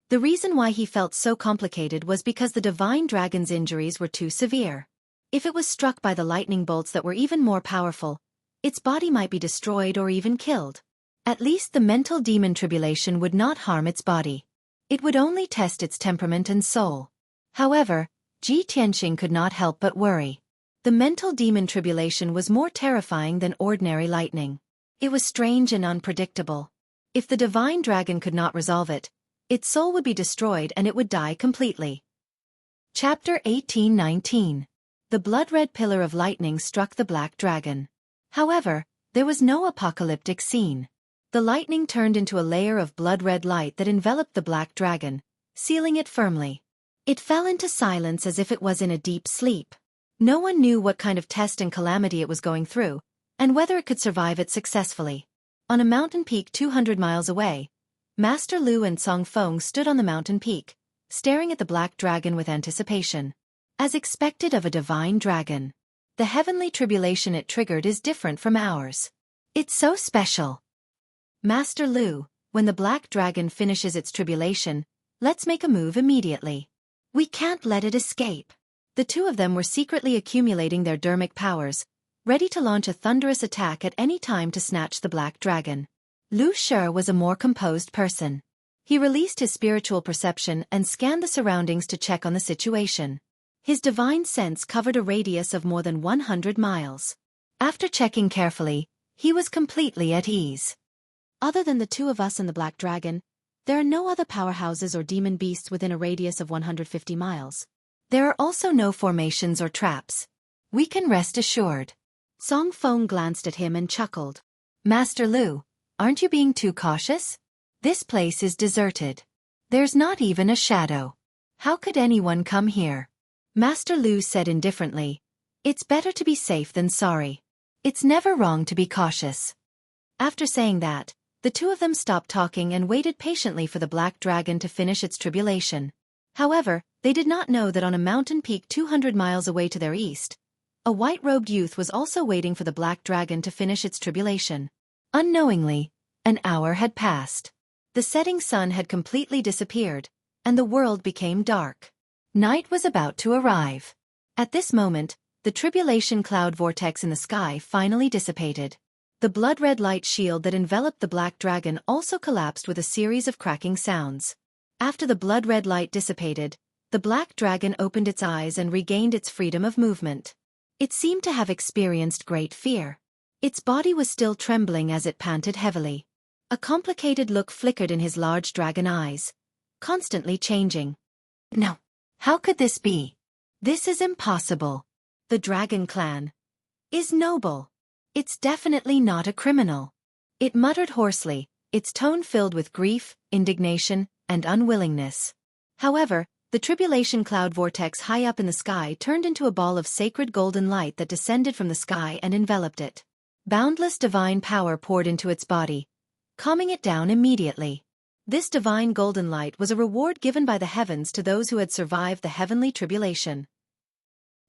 Speaker 1: The reason why he felt so complicated was because the divine dragon's injuries were too severe. If it was struck by the lightning bolts that were even more powerful, its body might be destroyed or even killed. At least the mental demon tribulation would not harm its body. It would only test its temperament and soul. However, Ji Tianqing could not help but worry. The mental demon tribulation was more terrifying than ordinary lightning. It was strange and unpredictable. If the divine dragon could not resolve it, its soul would be destroyed and it would die completely. Chapter 18:19. The blood-red pillar of lightning struck the black dragon. However, there was no apocalyptic scene. The lightning turned into a layer of blood-red light that enveloped the black dragon, sealing it firmly. It fell into silence as if it was in a deep sleep. No one knew what kind of test and calamity it was going through, and whether it could survive it successfully. On a mountain peak 200 miles away, Master Lu and Song Feng stood on the mountain peak, staring at the black dragon with anticipation. As expected of a divine dragon, the heavenly tribulation it triggered is different from ours. It's so special. Master Lu, when the black dragon finishes its tribulation, let's make a move immediately. We can't let it escape. The two of them were secretly accumulating their dermic powers, ready to launch a thunderous attack at any time to snatch the black dragon. Lu Shi was a more composed person. He released his spiritual perception and scanned the surroundings to check on the situation. His divine sense covered a radius of more than 100 miles. After checking carefully, he was completely at ease.
Speaker 2: Other than the two of us and the black dragon, there are no other powerhouses or demon beasts within a radius of 150 miles.
Speaker 1: There are also no formations or traps. We can rest assured.
Speaker 2: Song Feng glanced at him and chuckled.
Speaker 1: Master Lu, aren't you being too cautious? This place is deserted. There's not even a shadow. How could anyone come here? Master Lu said indifferently, it's better to be safe than sorry. It's never wrong to be cautious. After saying that, the two of them stopped talking and waited patiently for the black dragon to finish its tribulation. However, they did not know that on a mountain peak 200 miles away to their east, a white-robed youth was also waiting for the black dragon to finish its tribulation. Unknowingly, an hour had passed. The setting sun had completely disappeared, and the world became dark. Night was about to arrive. At this moment, the tribulation cloud vortex in the sky finally dissipated. The blood-red light shield that enveloped the black dragon also collapsed with a series of cracking sounds. After the blood-red light dissipated, the black dragon opened its eyes and regained its freedom of movement. It seemed to have experienced great fear. Its body was still trembling as it panted heavily. A complicated look flickered in his large dragon eyes, constantly changing. No. How could this be? This is impossible. The dragon clan is noble. It's definitely not a criminal. It muttered hoarsely, its tone filled with grief, indignation, and unwillingness. However, the tribulation cloud vortex high up in the sky turned into a ball of sacred golden light that descended from the sky and enveloped it. Boundless divine power poured into its body, calming it down immediately. This divine golden light was a reward given by the heavens to those who had survived the heavenly tribulation.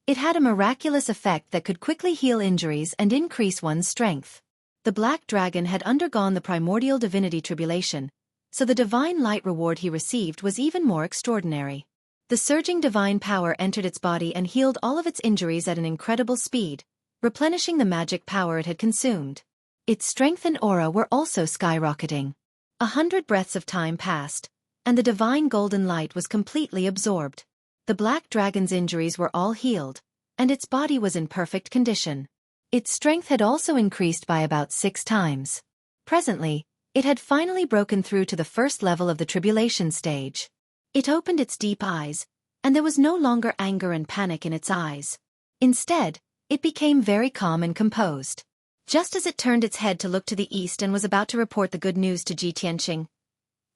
Speaker 1: It had a miraculous effect that could quickly heal injuries and increase one's strength. The black dragon had undergone the primordial divinity tribulation, so the divine light reward he received was even more extraordinary. The surging divine power entered its body and healed all of its injuries at an incredible speed, replenishing the magic power it had consumed. Its strength and aura were also skyrocketing. 100 breaths of time passed, and the divine golden light was completely absorbed. The black dragon's injuries were all healed, and its body was in perfect condition. Its strength had also increased by about 6 times. Presently, it had finally broken through to the first level of the tribulation stage. It opened its deep eyes, and there was no longer anger and panic in its eyes. Instead, it became very calm and composed. Just as it turned its head to look to the east and was about to report the good news to Ji Tianqing,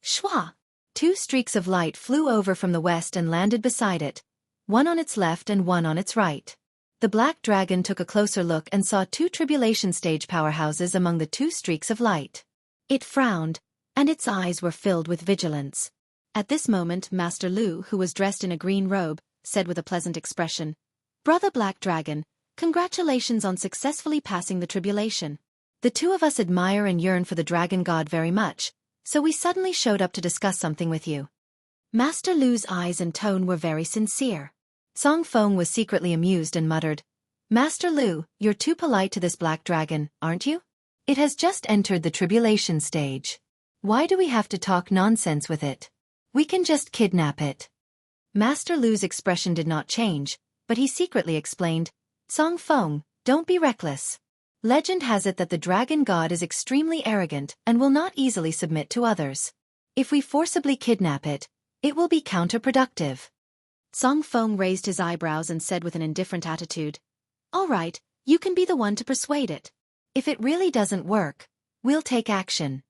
Speaker 1: Shua! 2 streaks of light flew over from the west and landed beside it, one on its left and one on its right. The black dragon took a closer look and saw 2 tribulation stage powerhouses among the 2 streaks of light. It frowned, and its eyes were filled with vigilance. At this moment, Master Lu, who was dressed in a green robe, said with a pleasant expression, "Brother Black Dragon, congratulations on successfully passing the tribulation. The 2 of us admire and yearn for the dragon god very much, so we suddenly showed up to discuss something with you." Master Lu's eyes and tone were very sincere. Song Feng was secretly amused and muttered, "Master Lu, you're too polite to this black dragon, aren't you? It has just entered the tribulation stage. Why do we have to talk nonsense with it? We can just kidnap it." Master Lu's expression did not change, but he secretly explained, "Song Feng, don't be reckless. Legend has it that the dragon god is extremely arrogant and will not easily submit to others. If we forcibly kidnap it, it will be counterproductive." Song Feng raised his eyebrows and said with an indifferent attitude, "All right, you can be the one to persuade it. If it really doesn't work, we'll take action."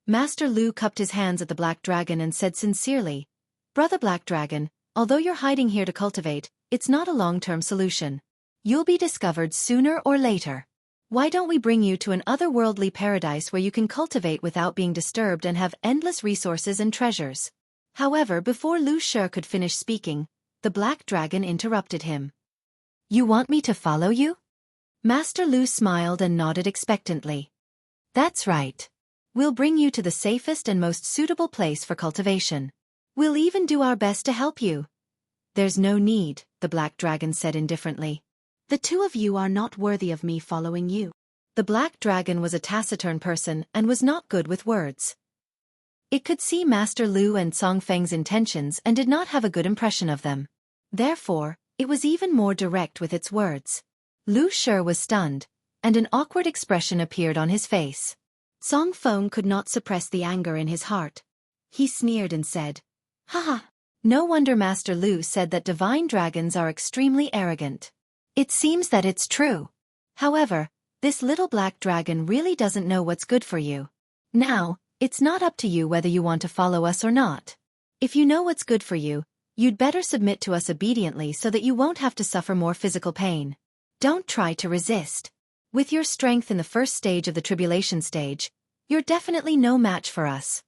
Speaker 1: Master Lu cupped his hands at the black dragon and said sincerely, "Brother Black Dragon, although you're hiding here to cultivate, it's not a long-term solution. You'll be discovered sooner or later. Why don't we bring you to an otherworldly paradise where you can cultivate without being disturbed and have endless resources and treasures?" However, before Lu Shi could finish speaking, the black dragon interrupted him. "You want me to follow you?" Master Lu smiled and nodded expectantly. "That's right. We'll bring you to the safest and most suitable place for cultivation. We'll even do our best to help you." "There's no need," the black dragon said indifferently. "The 2 of you are not worthy of me following you." The black dragon was a taciturn person and was not good with words. It could see Master Lu and Song Feng's intentions and did not have a good impression of them. Therefore, it was even more direct with its words. Lu Shi was stunned, and an awkward expression appeared on his face. Song Feng could not suppress the anger in his heart. He sneered and said, "Haha, no wonder Master Lu said that divine dragons are extremely arrogant. It seems that it's true. However, this little black dragon really doesn't know what's good for you. Now, it's not up to you whether you want to follow us or not. If you know what's good for you, you'd better submit to us obediently so that you won't have to suffer more physical pain. Don't try to resist. With your strength in the first stage of the tribulation stage, you're definitely no match for us."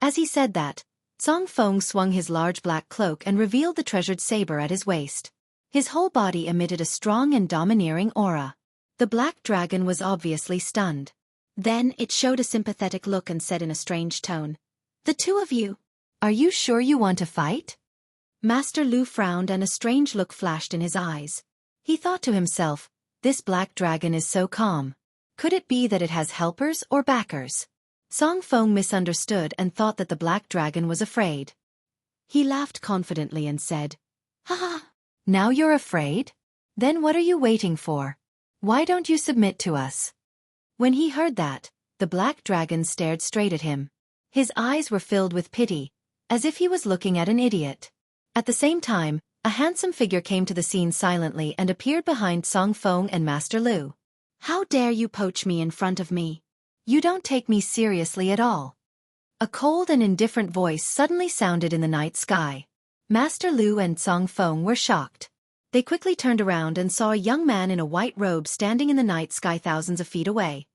Speaker 1: As he said that, Song Feng swung his large black cloak and revealed the treasured saber at his waist. His whole body emitted a strong and domineering aura. The black dragon was obviously stunned. Then it showed a sympathetic look and said in a strange tone,
Speaker 2: The two of you.
Speaker 1: Are you sure you want to fight?
Speaker 2: Master Lu frowned and a strange look flashed in his eyes.
Speaker 1: He thought to himself, this black dragon is so calm. Could it be that it has helpers or backers? Song Feng misunderstood and thought that the black dragon was afraid.
Speaker 2: He laughed confidently and said, "Ha ha!
Speaker 1: Now you're afraid? Then what are you waiting for? Why don't you submit to us?" When he heard that, the black dragon stared straight at him. His eyes were filled with pity, as if he was looking at an idiot. At the same time, a handsome figure came to the scene silently and appeared behind Song Feng and Master Lu.
Speaker 2: "How dare you poach me in front of me?
Speaker 1: You don't take me seriously at all." A cold and indifferent voice suddenly sounded in the night sky. Master Lu and Song Feng were shocked. They quickly turned around and saw a young man in a white robe standing in the night sky thousands of feet away.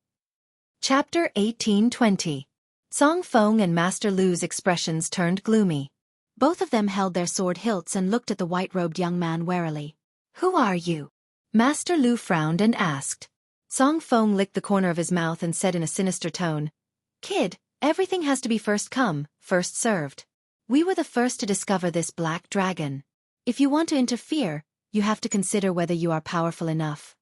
Speaker 1: Chapter 18:20. Song Feng and Master Lu's expressions turned gloomy.
Speaker 2: Both of them held their sword hilts and looked at the white-robed young man warily.
Speaker 1: "Who are you?" Master Lu frowned and asked. Song Feng licked the corner of his mouth and said in a sinister tone, "Kid, everything has to be first come, first served. We were the first to discover this black dragon. If you want to interfere, you have to consider whether you are powerful enough."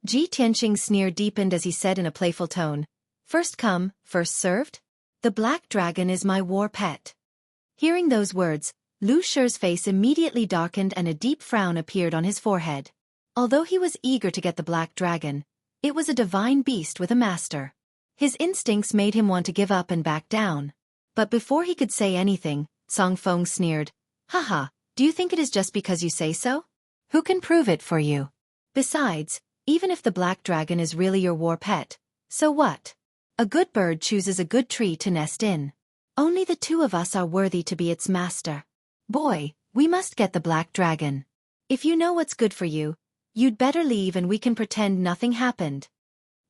Speaker 1: Ji Tianqing's sneer deepened as he said in a playful tone, "First come, first served? The black dragon is my war pet." Hearing those words, Lu Shi's face immediately darkened and a deep frown appeared on his forehead. Although he was eager to get the black dragon, it was a divine beast with a master. His instincts made him want to give up and back down. But before he could say anything, Song Feng sneered, "Haha, do you think it is just because you say so? Who can prove it for you? Besides, even if the black dragon is really your war pet, so what? A good bird chooses a good tree to nest in. Only the two of us are worthy to be its master. Boy, we must get the black dragon. If you know what's good for you, you'd better leave and we can pretend nothing happened."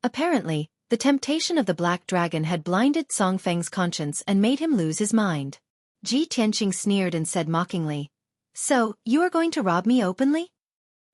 Speaker 1: Apparently, the temptation of the black dragon had blinded Song Feng's conscience and made him lose his mind. Ji Tianqing sneered and said mockingly, "So, you are going to rob me openly?"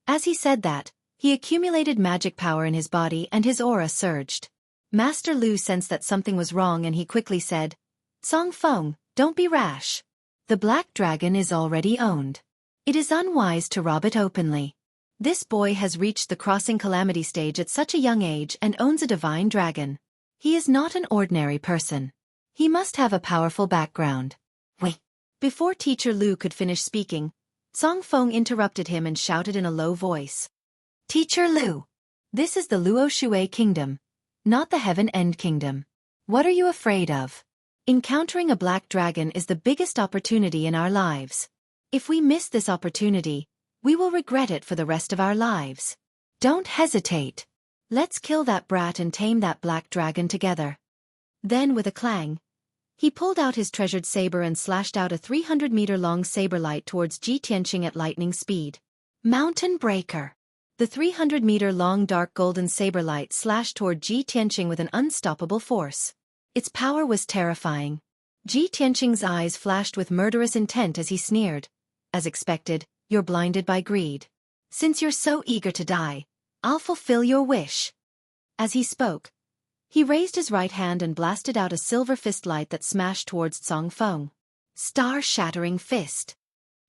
Speaker 1: As he said that, he accumulated magic power in his body and his aura surged. Master Lu sensed that something was wrong and he quickly said, "Song Feng, don't be rash. The black dragon is already owned. It is unwise to rob it openly. This boy has reached the crossing calamity stage at such a young age and owns a divine dragon. He is not an ordinary person. He must have a powerful background." Wait. Before Teacher Lu could finish speaking, Song Feng interrupted him and shouted in a low voice, "Teacher Lu, this is the Luo Shui Kingdom, not the Heaven End Kingdom. What are you afraid of? Encountering a black dragon is the biggest opportunity in our lives. If we miss this opportunity, we will regret it for the rest of our lives. Don't hesitate. Let's kill that brat and tame that black dragon together." Then with a clang, he pulled out his treasured saber and slashed out a 300-meter-long saber light towards Ji Tianqing at lightning speed. Mountain Breaker. The 300-meter-long dark golden saber light slashed toward Ji Tianqing with an unstoppable force. Its power was terrifying. Ji Tianqing's eyes flashed with murderous intent as he sneered. "As expected, you're blinded by greed. Since you're so eager to die, I'll fulfill your wish." As he spoke, he raised his right hand and blasted out a silver fist light that smashed towards Song Feng. Star-shattering fist.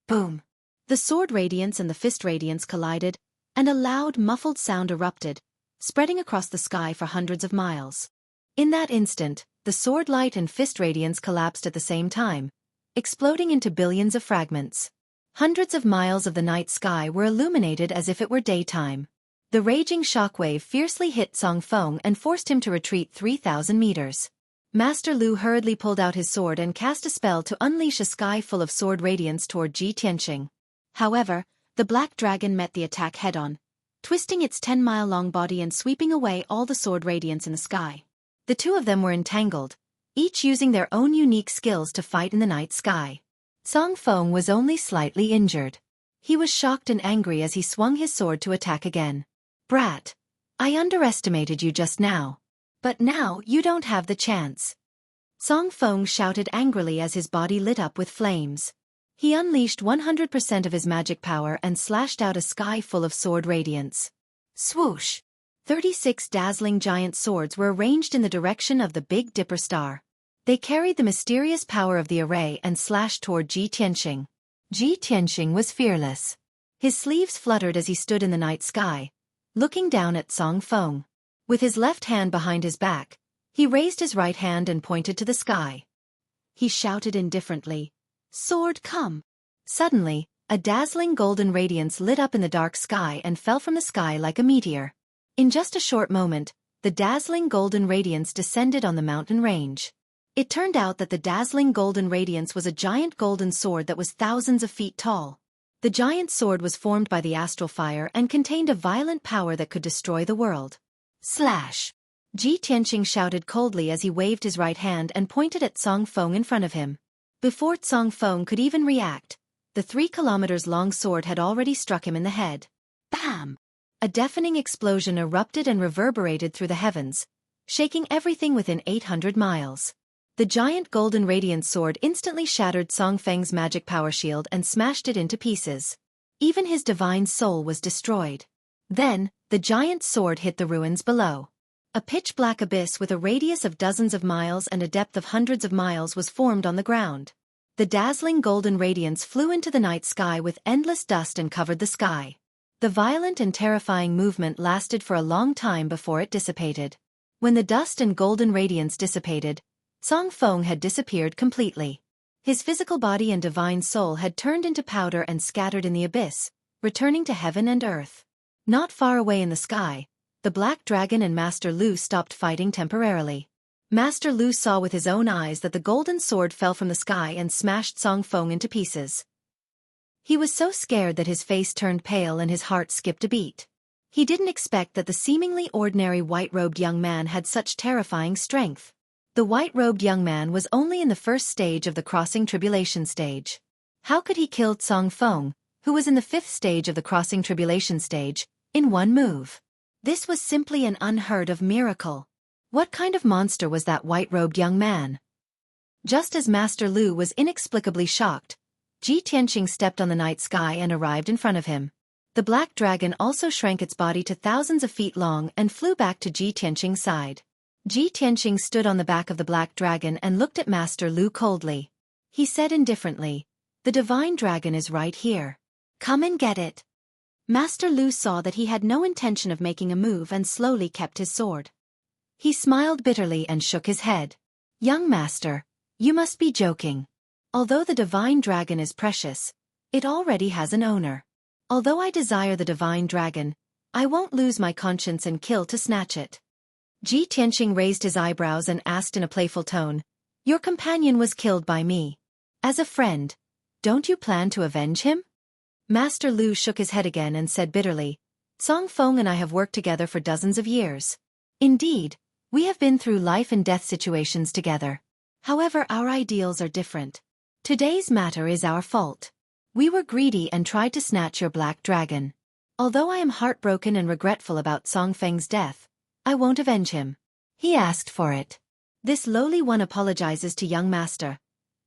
Speaker 1: Boom. The sword radiance and the fist radiance collided, and a loud, muffled sound erupted, spreading across the sky for hundreds of miles. In that instant, the sword light and fist radiance collapsed at the same time, exploding into billions of fragments. Hundreds of miles of the night sky were illuminated as if it were daytime. The raging shockwave fiercely hit Song Feng and forced him to retreat 3,000 meters. Master Lu hurriedly pulled out his sword and cast a spell to unleash a sky full of sword radiance toward Ji Tianqing. However, the black dragon met the attack head-on, twisting its 10-mile-long body and sweeping away all the sword radiance in the sky. The two of them were entangled, each using their own unique skills to fight in the night sky. Song Feng was only slightly injured. He was shocked and angry as he swung his sword to attack again. "Brat, I underestimated you just now. But now you don't have the chance." Song Feng shouted angrily as his body lit up with flames. He unleashed 100% of his magic power and slashed out a sky full of sword radiance. Swoosh! 36 dazzling giant swords were arranged in the direction of the Big Dipper star. They carried the mysterious power of the array and slashed toward Ji Tianqing. Ji Tianqing was fearless. His sleeves fluttered as he stood in the night sky, looking down at Song Feng. With his left hand behind his back, he raised his right hand and pointed to the sky.
Speaker 2: He shouted indifferently, "Sword, come!"
Speaker 1: Suddenly, a dazzling golden radiance lit up in the dark sky and fell from the sky like a meteor. In just a short moment, the dazzling golden radiance descended on the mountain range. It turned out that the dazzling golden radiance was a giant golden sword that was thousands of feet tall. The giant sword was formed by the astral fire and contained a violent power that could destroy the world. Slash! Ji Tianqing shouted coldly as he waved his right hand and pointed at Song Feng in front of him. Before Song Feng could even react, the 3 kilometers long sword had already struck him in the head. Bam! A deafening explosion erupted and reverberated through the heavens, shaking everything within 800 miles. The giant golden radiant sword instantly shattered Song Feng's magic power shield and smashed it into pieces. Even his divine soul was destroyed. Then, the giant sword hit the ruins below. A pitch-black abyss with a radius of dozens of miles and a depth of hundreds of miles was formed on the ground. The dazzling golden radiance flew into the night sky with endless dust and covered the sky. The violent and terrifying movement lasted for a long time before it dissipated. When the dust and golden radiance dissipated, Song Feng had disappeared completely. His physical body and divine soul had turned into powder and scattered in the abyss, returning to heaven and earth. Not far away in the sky, the Black Dragon and Master Lu stopped fighting temporarily. Master Lu saw with his own eyes that the golden sword fell from the sky and smashed Song Feng into pieces. He was so scared that his face turned pale and his heart skipped a beat. He didn't expect that the seemingly ordinary white-robed young man had such terrifying strength. The white-robed young man was only in the first stage of the crossing tribulation stage. How could he kill Song Feng, who was in the 5th stage of the crossing tribulation stage, in one move? This was simply an unheard-of miracle. What kind of monster was that white-robed young man? Just as Master Lu was inexplicably shocked, Ji Tianqing stepped on the night sky and arrived in front of him. The black dragon also shrank its body to thousands of feet long and flew back to Ji Tianqing's side. Ji Tianqing stood on the back of the black dragon and looked at Master Lu coldly. He said indifferently, "The divine dragon is right here. Come and get it." Master Lu saw that he had no intention of making a move and slowly kept his sword. He smiled bitterly and shook his head. "Young master, you must be joking. Although the divine dragon is precious, it already has an owner. Although I desire the divine dragon, I won't lose my conscience and kill to snatch it." Ji Tianqing raised his eyebrows and asked in a playful tone, "Your companion was killed by me. As a friend, don't you plan to avenge him?" Master Lu shook his head again and said bitterly, "Song Feng and I have worked together for dozens of years. Indeed, we have been through life and death situations together. However, our ideals are different. Today's matter is our fault. We were greedy and tried to snatch your black dragon. Although I am heartbroken and regretful about Song Feng's death, I won't avenge him. He asked for it. This lowly one apologizes to young master.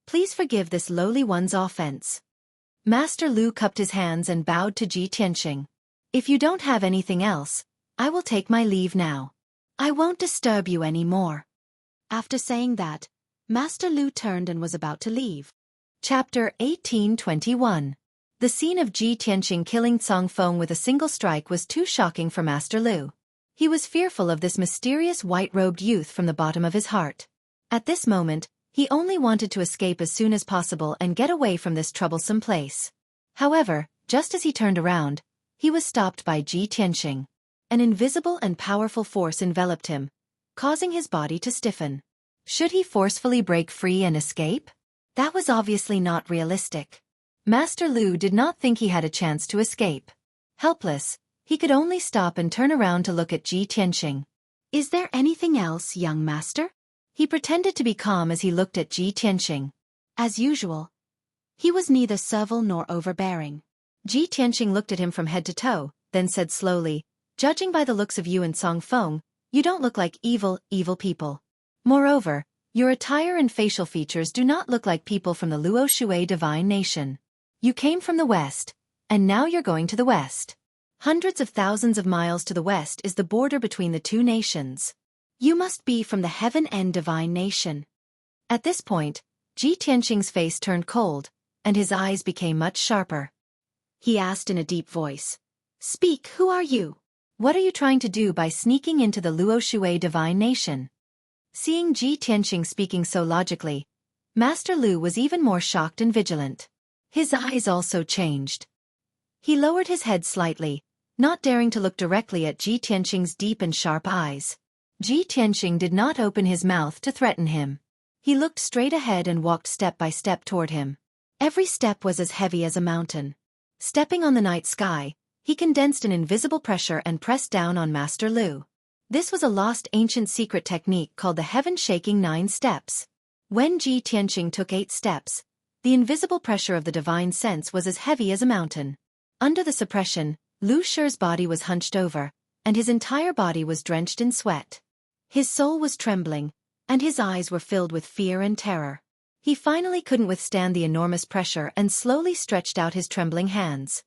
Speaker 1: Please forgive this lowly one's offense." Master Lu cupped his hands and bowed to Ji Tianqing. "If you don't have anything else, I will take my leave now. I won't disturb you any more." After saying that, Master Lu turned and was about to leave. Chapter 1821. The scene of Ji Tianqing killing Song Feng with a single strike was too shocking for Master Lu. He was fearful of this mysterious white-robed youth from the bottom of his heart. At this moment, he only wanted to escape as soon as possible and get away from this troublesome place. However, just as he turned around, he was stopped by Ji Tianqing. An invisible and powerful force enveloped him, causing his body to stiffen. Should he forcefully break free and escape? That was obviously not realistic. Master Lu did not think he had a chance to escape. Helpless, he could only stop and turn around to look at Ji Tianqing. "Is there anything else, young master?" He pretended to be calm as he looked at Ji Tianqing. As usual, he was neither servile nor overbearing. Ji Tianqing looked at him from head to toe, then said slowly, "Judging by the looks of you and Song Feng, you don't look like evil people. Moreover, your attire and facial features do not look like people from the Luo Shui divine nation. You came from the west, and now you're going to the west. Hundreds of thousands of miles to the west is the border between the two nations. You must be from the Heaven End divine nation." At this point, Ji Tianqing's face turned cold, and his eyes became much sharper.
Speaker 2: He asked in a deep voice. Speak, who are you?
Speaker 1: What are you trying to do by sneaking into the Luoshui divine nation? Seeing Ji Tianqing speaking so logically, Master Lu was even more shocked and vigilant. His eyes also changed. He lowered his head slightly, not daring to look directly at Ji Tianqing's deep and sharp eyes. Ji Tianqing did not open his mouth to threaten him. He looked straight ahead and walked step by step toward him. Every step was as heavy as a mountain. Stepping on the night sky, he condensed an invisible pressure and pressed down on Master Lu. This was a lost ancient secret technique called the heaven-shaking 9 steps. When Ji Tianqing took 8 steps, the invisible pressure of the divine sense was as heavy as a mountain. Under the suppression, Lu Shi's body was hunched over, and his entire body was drenched in sweat. His soul was trembling, and his eyes were filled with fear and terror. He finally couldn't withstand the enormous pressure and slowly stretched out his trembling hands.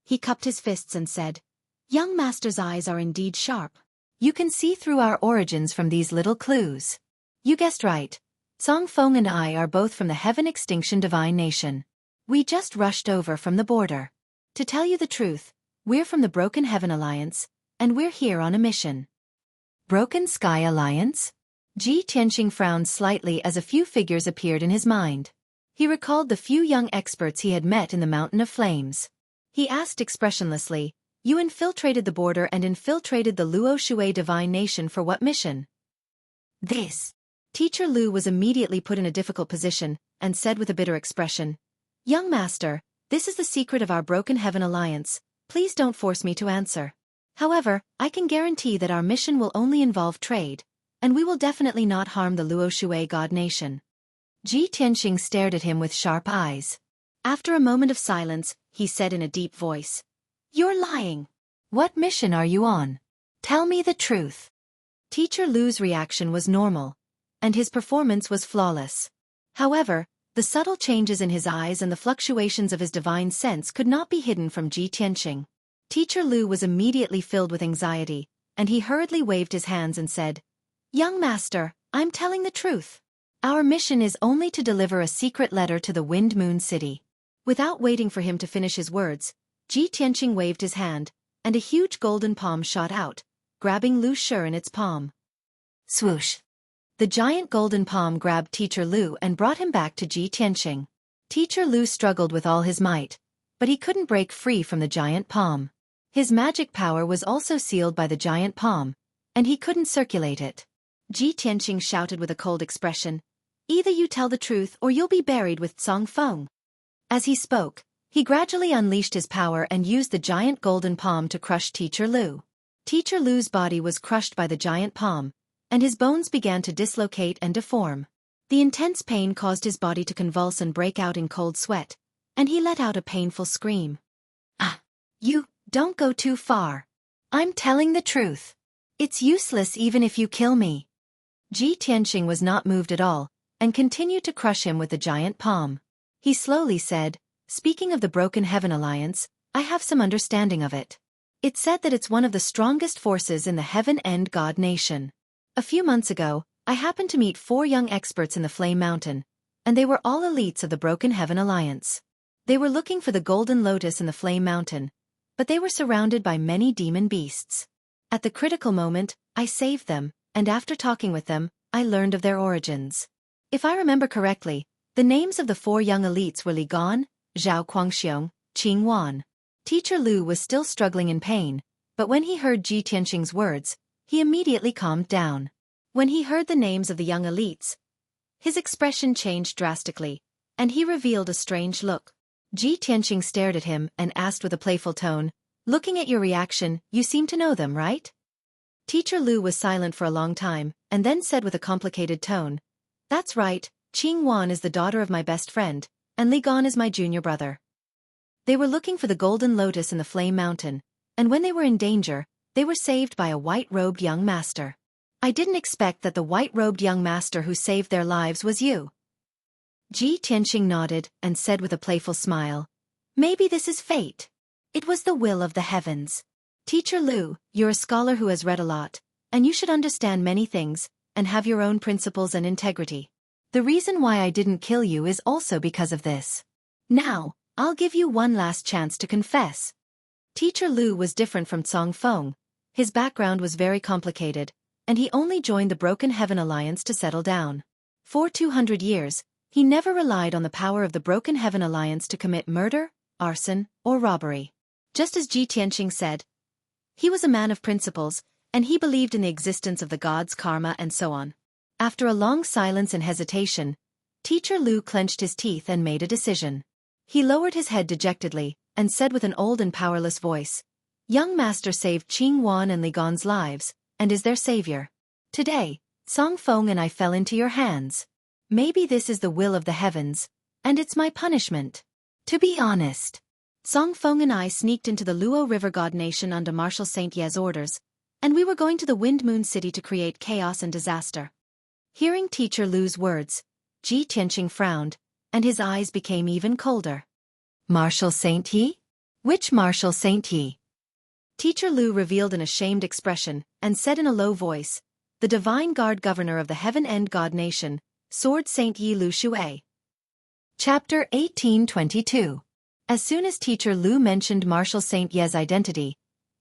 Speaker 2: He cupped his fists and said, Young Master's eyes are indeed sharp.
Speaker 1: You can see through our origins from these little clues. You guessed right. Song Feng and I are both from the Heaven Extinction Divine Nation. We just rushed over from the border. To tell you the truth, we're from the Broken Heaven Alliance, and we're here on a mission. Broken Sky Alliance? Ji Tianqing frowned slightly as a few figures appeared in his mind. He recalled the few young experts he had met in the Mountain of Flames. He asked expressionlessly, You infiltrated the border and infiltrated the Luoshui Divine Nation for what mission? This. Teacher Lu was immediately put in a difficult position, and said with a bitter expression, Young Master, this is the secret of our Broken Heaven Alliance, please don't force me to answer. However, I can guarantee that our mission will only involve trade, and we will definitely not harm the Luoshui God Nation. Ji Tianqing stared at him with sharp eyes. After a moment of silence, he said in a deep voice, You're lying. What mission are you on? Tell me the truth. Teacher Lu's reaction was normal, and his performance was flawless. However, the subtle changes in his eyes and the fluctuations of his divine sense could not be hidden from Ji Tianqing. Teacher Lu was immediately filled with anxiety, and he hurriedly waved his hands and said, Young Master, I'm telling the truth. Our mission is only to deliver a secret letter to the Wind Moon City. Without waiting for him to finish his words, Ji Tianqing waved his hand, and a huge golden palm shot out, grabbing Lu Shi in its palm. Swoosh! The giant golden palm grabbed Teacher Lu and brought him back to Ji Tianqing. Teacher Lu struggled with all his might, but he couldn't break free from the giant palm. His magic power was also sealed by the giant palm, and he couldn't circulate it. Ji Tianqing shouted with a cold expression, Either you tell the truth or you'll be buried with Song Feng. As he spoke, he gradually unleashed his power and used the giant golden palm to crush Teacher Lu. Teacher Lu's body was crushed by the giant palm, and his bones began to dislocate and deform. The intense pain caused his body to convulse and break out in cold sweat, and he let out a painful scream. Ah! You, don't go too far. I'm telling the truth. It's useless even if you kill me. Ji Tianqing was not moved at all, and continued to crush him with the giant palm. He slowly said, Speaking of the Broken Heaven Alliance, I have some understanding of it. It's said that it's one of the strongest forces in the Heaven End God Nation. A few months ago, I happened to meet 4 young experts in the Flame Mountain, and they were all elites of the Broken Heaven Alliance. They were looking for the Golden Lotus in the Flame Mountain, but they were surrounded by many demon beasts. At the critical moment, I saved them, and after talking with them, I learned of their origins. If I remember correctly, the names of the 4 young elites were Li Gan, Zhao Guangxiong, Qing Wan. Teacher Lu was still struggling in pain, but when he heard Ji Tianqing's words, he immediately calmed down. When he heard the names of the young elites, his expression changed drastically, and he revealed a strange look. Ji Tianqing stared at him and asked with a playful tone, Looking at your reaction, you seem to know them, right? Teacher Lu was silent for a long time, and then said with a complicated tone, That's right, Qing Wan is the daughter of my best friend, and Li Gan is my junior brother. They were looking for the Golden Lotus in the Flame Mountain, and when they were in danger, they were saved by a white-robed young master. I didn't expect that the white-robed young master who saved their lives was you. Ji Tianqing nodded and said with a playful smile, Maybe this is fate. It was the will of the heavens. Teacher Lu, you're a scholar who has read a lot, and you should understand many things, and have your own principles and integrity. The reason why I didn't kill you is also because of this. Now, I'll give you one last chance to confess. Teacher Lu was different from Cong Feng. His background was very complicated, and he only joined the Broken Heaven Alliance to settle down. For 200 years, he never relied on the power of the Broken Heaven Alliance to commit murder, arson, or robbery. Just as Ji Tianqing said, he was a man of principles, and he believed in the existence of the gods, karma, and so on. After a long silence and hesitation, Teacher Lu clenched his teeth and made a decision. He lowered his head dejectedly, and said with an old and powerless voice, "Young master saved Qing Wan and Li Gan's lives, and is their savior. Today, Cong Feng and I fell into your hands. Maybe this is the will of the heavens, and it's my punishment. To be honest, Cong Feng and I sneaked into the Luo River God Nation under Marshal Saint Ye's orders, and we were going to the Wind Moon City to create chaos and disaster." Hearing Teacher Lu's words, Ji Tianqing frowned, and his eyes became even colder. "Marshal Saint Yi? Which Marshal Saint Yi?" Teacher Lu revealed an ashamed expression, and said in a low voice, "The Divine Guard Governor of the Heaven End God Nation, Sword Saint Yi Lu Xueqi." Chapter 1822. As soon as Teacher Lu mentioned Marshal Saint Ye's identity,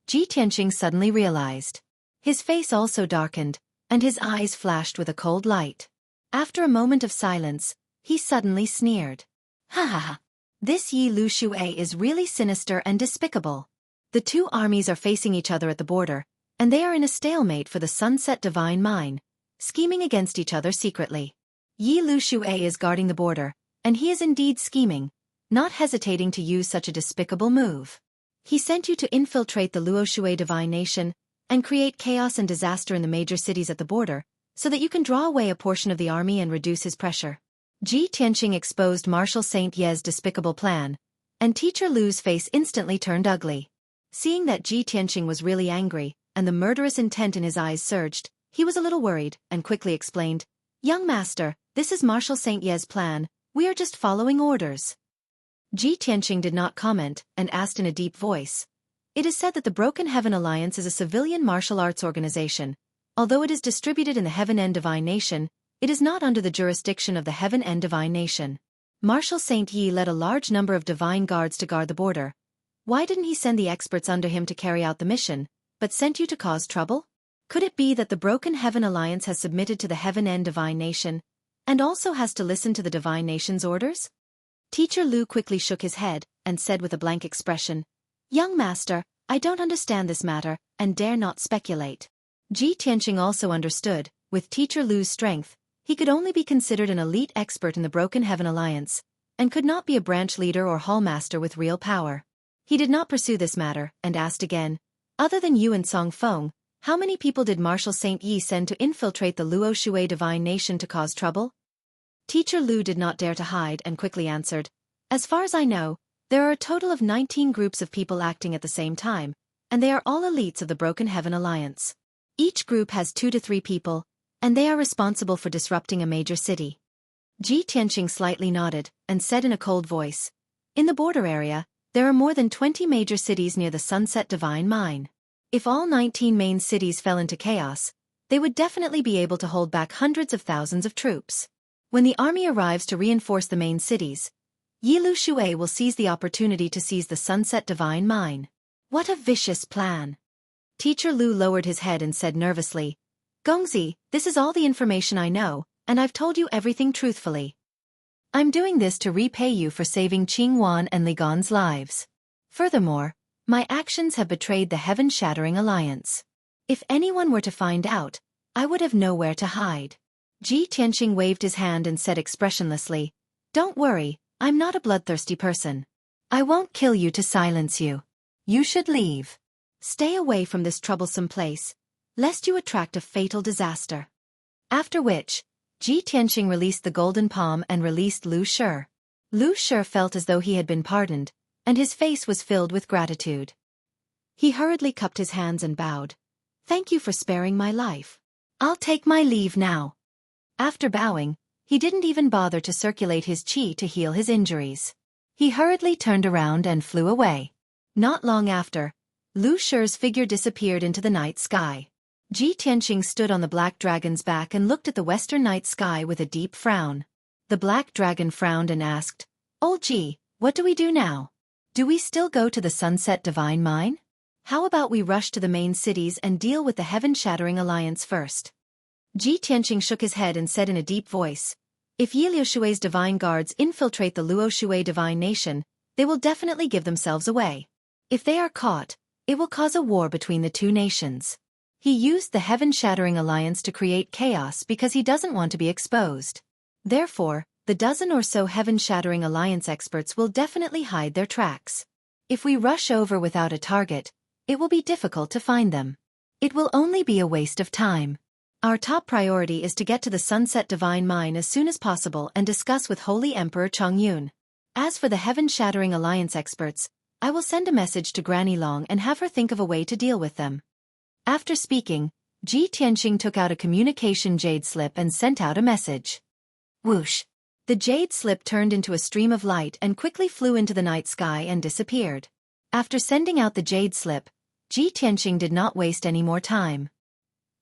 Speaker 1: Ji Tianqing suddenly realized. His face also darkened, and his eyes flashed with a cold light. After a moment of silence, he suddenly sneered. "Ha ha ha! This Yi Lu Xueqi is really sinister and despicable. The two armies are facing each other at the border, and they are in a stalemate for the Sunset Divine Mine, scheming against each other secretly. Yi Lu Xueqi is guarding the border, and he is indeed scheming, not hesitating to use such a despicable move. He sent you to infiltrate the Luo Shui Divine Nation, and create chaos and disaster in the major cities at the border, so that you can draw away a portion of the army and reduce his pressure." Ji Tianqing exposed Marshal Saint Ye's despicable plan, and Teacher Lu's face instantly turned ugly. Seeing that Ji Tianqing was really angry, and the murderous intent in his eyes surged, he was a little worried, and quickly explained, "Young master, this is Marshal Saint Ye's plan, we are just following orders." Ji Tianqing did not comment, and asked in a deep voice, "It is said that the Broken Heaven Alliance is a civilian martial arts organization. Although it is distributed in the Heaven End Divine Nation, it is not under the jurisdiction of the Heaven End Divine Nation. Marshal Saint Yi led a large number of divine guards to guard the border. Why didn't he send the experts under him to carry out the mission, but sent you to cause trouble? Could it be that the Broken Heaven Alliance has submitted to the Heaven End Divine Nation, and also has to listen to the Divine Nation's orders?" Teacher Lu quickly shook his head, and said with a blank expression, "Young master, I don't understand this matter, and dare not speculate." Ji Tianqing also understood, with Teacher Lu's strength, he could only be considered an elite expert in the Broken Heaven Alliance, and could not be a branch leader or hallmaster with real power. He did not pursue this matter, and asked again, "Other than you and Cong Feng, how many people did Marshal Saint Yi send to infiltrate the Luo Shui Divine Nation to cause trouble?" Teacher Lu did not dare to hide and quickly answered, "As far as I know, there are a total of 19 groups of people acting at the same time, and they are all elites of the Broken Heaven Alliance. Each group has 2 to 3 people, and they are responsible for disrupting a major city." Ji Tianqing slightly nodded, and said in a cold voice, "In the border area, there are more than 20 major cities near the Sunset Divine Mine. If all 19 main cities fell into chaos, they would definitely be able to hold back hundreds of thousands of troops. When the army arrives to reinforce the main cities, Yi Lu Xueqi will seize the opportunity to seize the Sunset Divine Mine. What a vicious plan." Teacher Lu lowered his head and said nervously, "Gongzi, this is all the information I know, and I've told you everything truthfully. I'm doing this to repay you for saving Qing Wan and Li Gan's lives. Furthermore, my actions have betrayed the heaven-shattering alliance. If anyone were to find out, I would have nowhere to hide." Ji Tianqing waved his hand and said expressionlessly, "Don't worry, I'm not a bloodthirsty person. I won't kill you to silence you. You should leave. Stay away from this troublesome place, lest you attract a fatal disaster." After which, Ji Tianqing released the golden palm and released Lu Shi. Lu Shi felt as though he had been pardoned, and his face was filled with gratitude. He hurriedly cupped his hands and bowed. "Thank you for sparing my life. I'll take my leave now." After bowing, he didn't even bother to circulate his qi to heal his injuries. He hurriedly turned around and flew away. Not long after, Lu Shi's figure disappeared into the night sky. Ji Tianqing stood on the black dragon's back and looked at the western night sky with a deep frown. The black dragon frowned and asked, "Old Ji, what do we do now? Do we still go to the Sunset Divine Mine? How about we rush to the main cities and deal with the heaven-shattering alliance first?" Ji Tianqing shook his head and said in a deep voice, "If Yi Liushui's divine guards infiltrate the Luo Shui divine nation, they will definitely give themselves away. If they are caught, it will cause a war between the two nations." He used the heaven-shattering alliance to create chaos because he doesn't want to be exposed. Therefore, the dozen or so heaven-shattering alliance experts will definitely hide their tracks. If we rush over without a target, it will be difficult to find them. It will only be a waste of time. Our top priority is to get to the Sunset Divine Mine as soon as possible and discuss with Holy Emperor Chongyun. As for the heaven-shattering alliance experts, I will send a message to Granny Long and have her think of a way to deal with them. After speaking, Ji Tianqing took out a communication jade slip and sent out a message. Whoosh! The jade slip turned into a stream of light and quickly flew into the night sky and disappeared. After sending out the jade slip, Ji Tianqing did not waste any more time.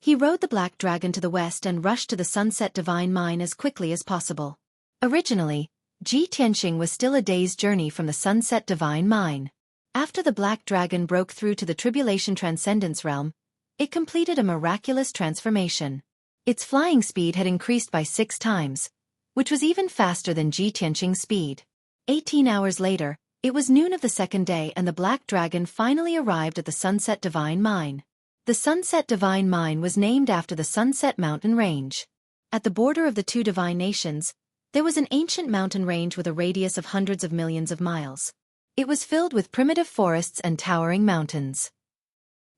Speaker 1: He rode the black dragon to the west and rushed to the Sunset Divine Mine as quickly as possible. Originally, Ji Tianqing was still a day's journey from the Sunset Divine Mine. After the black dragon broke through to the Tribulation Transcendence realm, it completed a miraculous transformation. Its flying speed had increased by 6 times, which was even faster than Ji Tianqing's speed. 18 hours later, it was noon of the second day and the black dragon finally arrived at the Sunset Divine Mine. The Sunset Divine Mine was named after the Sunset Mountain Range. At the border of the two divine nations, there was an ancient mountain range with a radius of hundreds of millions of miles. It was filled with primitive forests and towering mountains.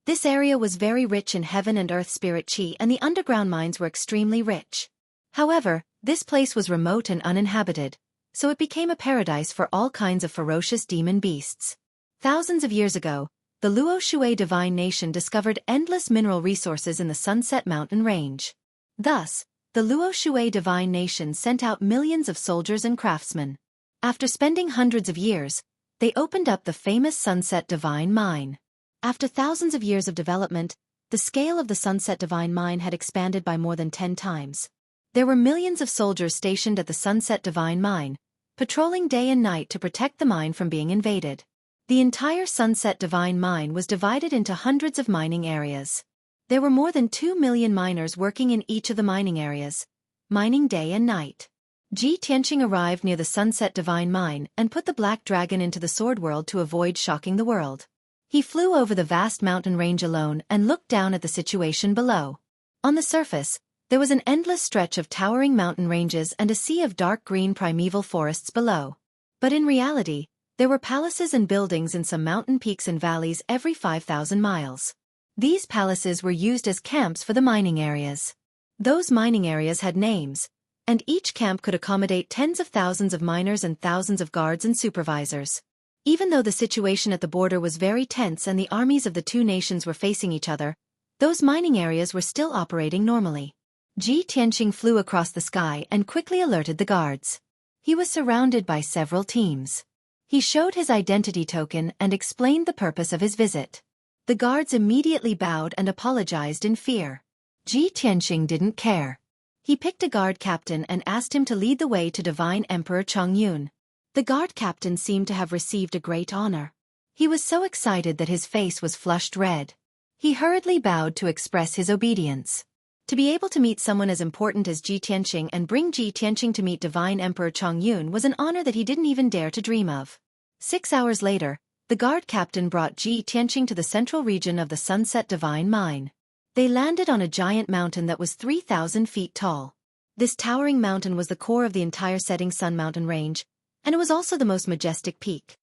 Speaker 1: This area was very rich in heaven and earth spirit chi and the underground mines were extremely rich. However, this place was remote and uninhabited, so it became a paradise for all kinds of ferocious demon beasts. Thousands of years ago, the Luo Shui divine nation discovered endless mineral resources in the Sunset Mountain Range. Thus, the Luo Shui divine nation sent out millions of soldiers and craftsmen. After spending hundreds of years, they opened up the famous Sunset Divine Mine. After thousands of years of development, the scale of the Sunset Divine Mine had expanded by more than 10 times. There were millions of soldiers stationed at the Sunset Divine Mine, patrolling day and night to protect the mine from being invaded. The entire Sunset Divine Mine was divided into hundreds of mining areas. There were more than 2 million miners working in each of the mining areas, mining day and night. Ji Tianqing arrived near the Sunset Divine Mine and put the black dragon into the sword world to avoid shocking the world. He flew over the vast mountain range alone and looked down at the situation below. On the surface, there was an endless stretch of towering mountain ranges and a sea of dark green primeval forests below. But in reality, there were palaces and buildings in some mountain peaks and valleys every 5,000 miles. These palaces were used as camps for the mining areas. Those mining areas had names, and each camp could accommodate tens of thousands of miners and thousands of guards and supervisors. Even though the situation at the border was very tense and the armies of the two nations were facing each other, those mining areas were still operating normally. Ji Tianqing flew across the sky and quickly alerted the guards. He was surrounded by several teams. He showed his identity token and explained the purpose of his visit. The guards immediately bowed and apologized in fear. Ji Tianqing didn't care. He picked a guard captain and asked him to lead the way to Divine Emperor Chongyun. The guard captain seemed to have received a great honor. He was so excited that his face was flushed red. He hurriedly bowed to express his obedience. To be able to meet someone as important as Ji Tianqing and bring Ji Tianqing to meet Divine Emperor Chongyun was an honor that he didn't even dare to dream of. 6 hours later, the guard captain brought Ji Tianqing to the central region of the Sunset Divine Mine. They landed on a giant mountain that was 3,000 feet tall. This towering mountain was the core of the entire Setting Sun Mountain Range, and it was also the most majestic peak.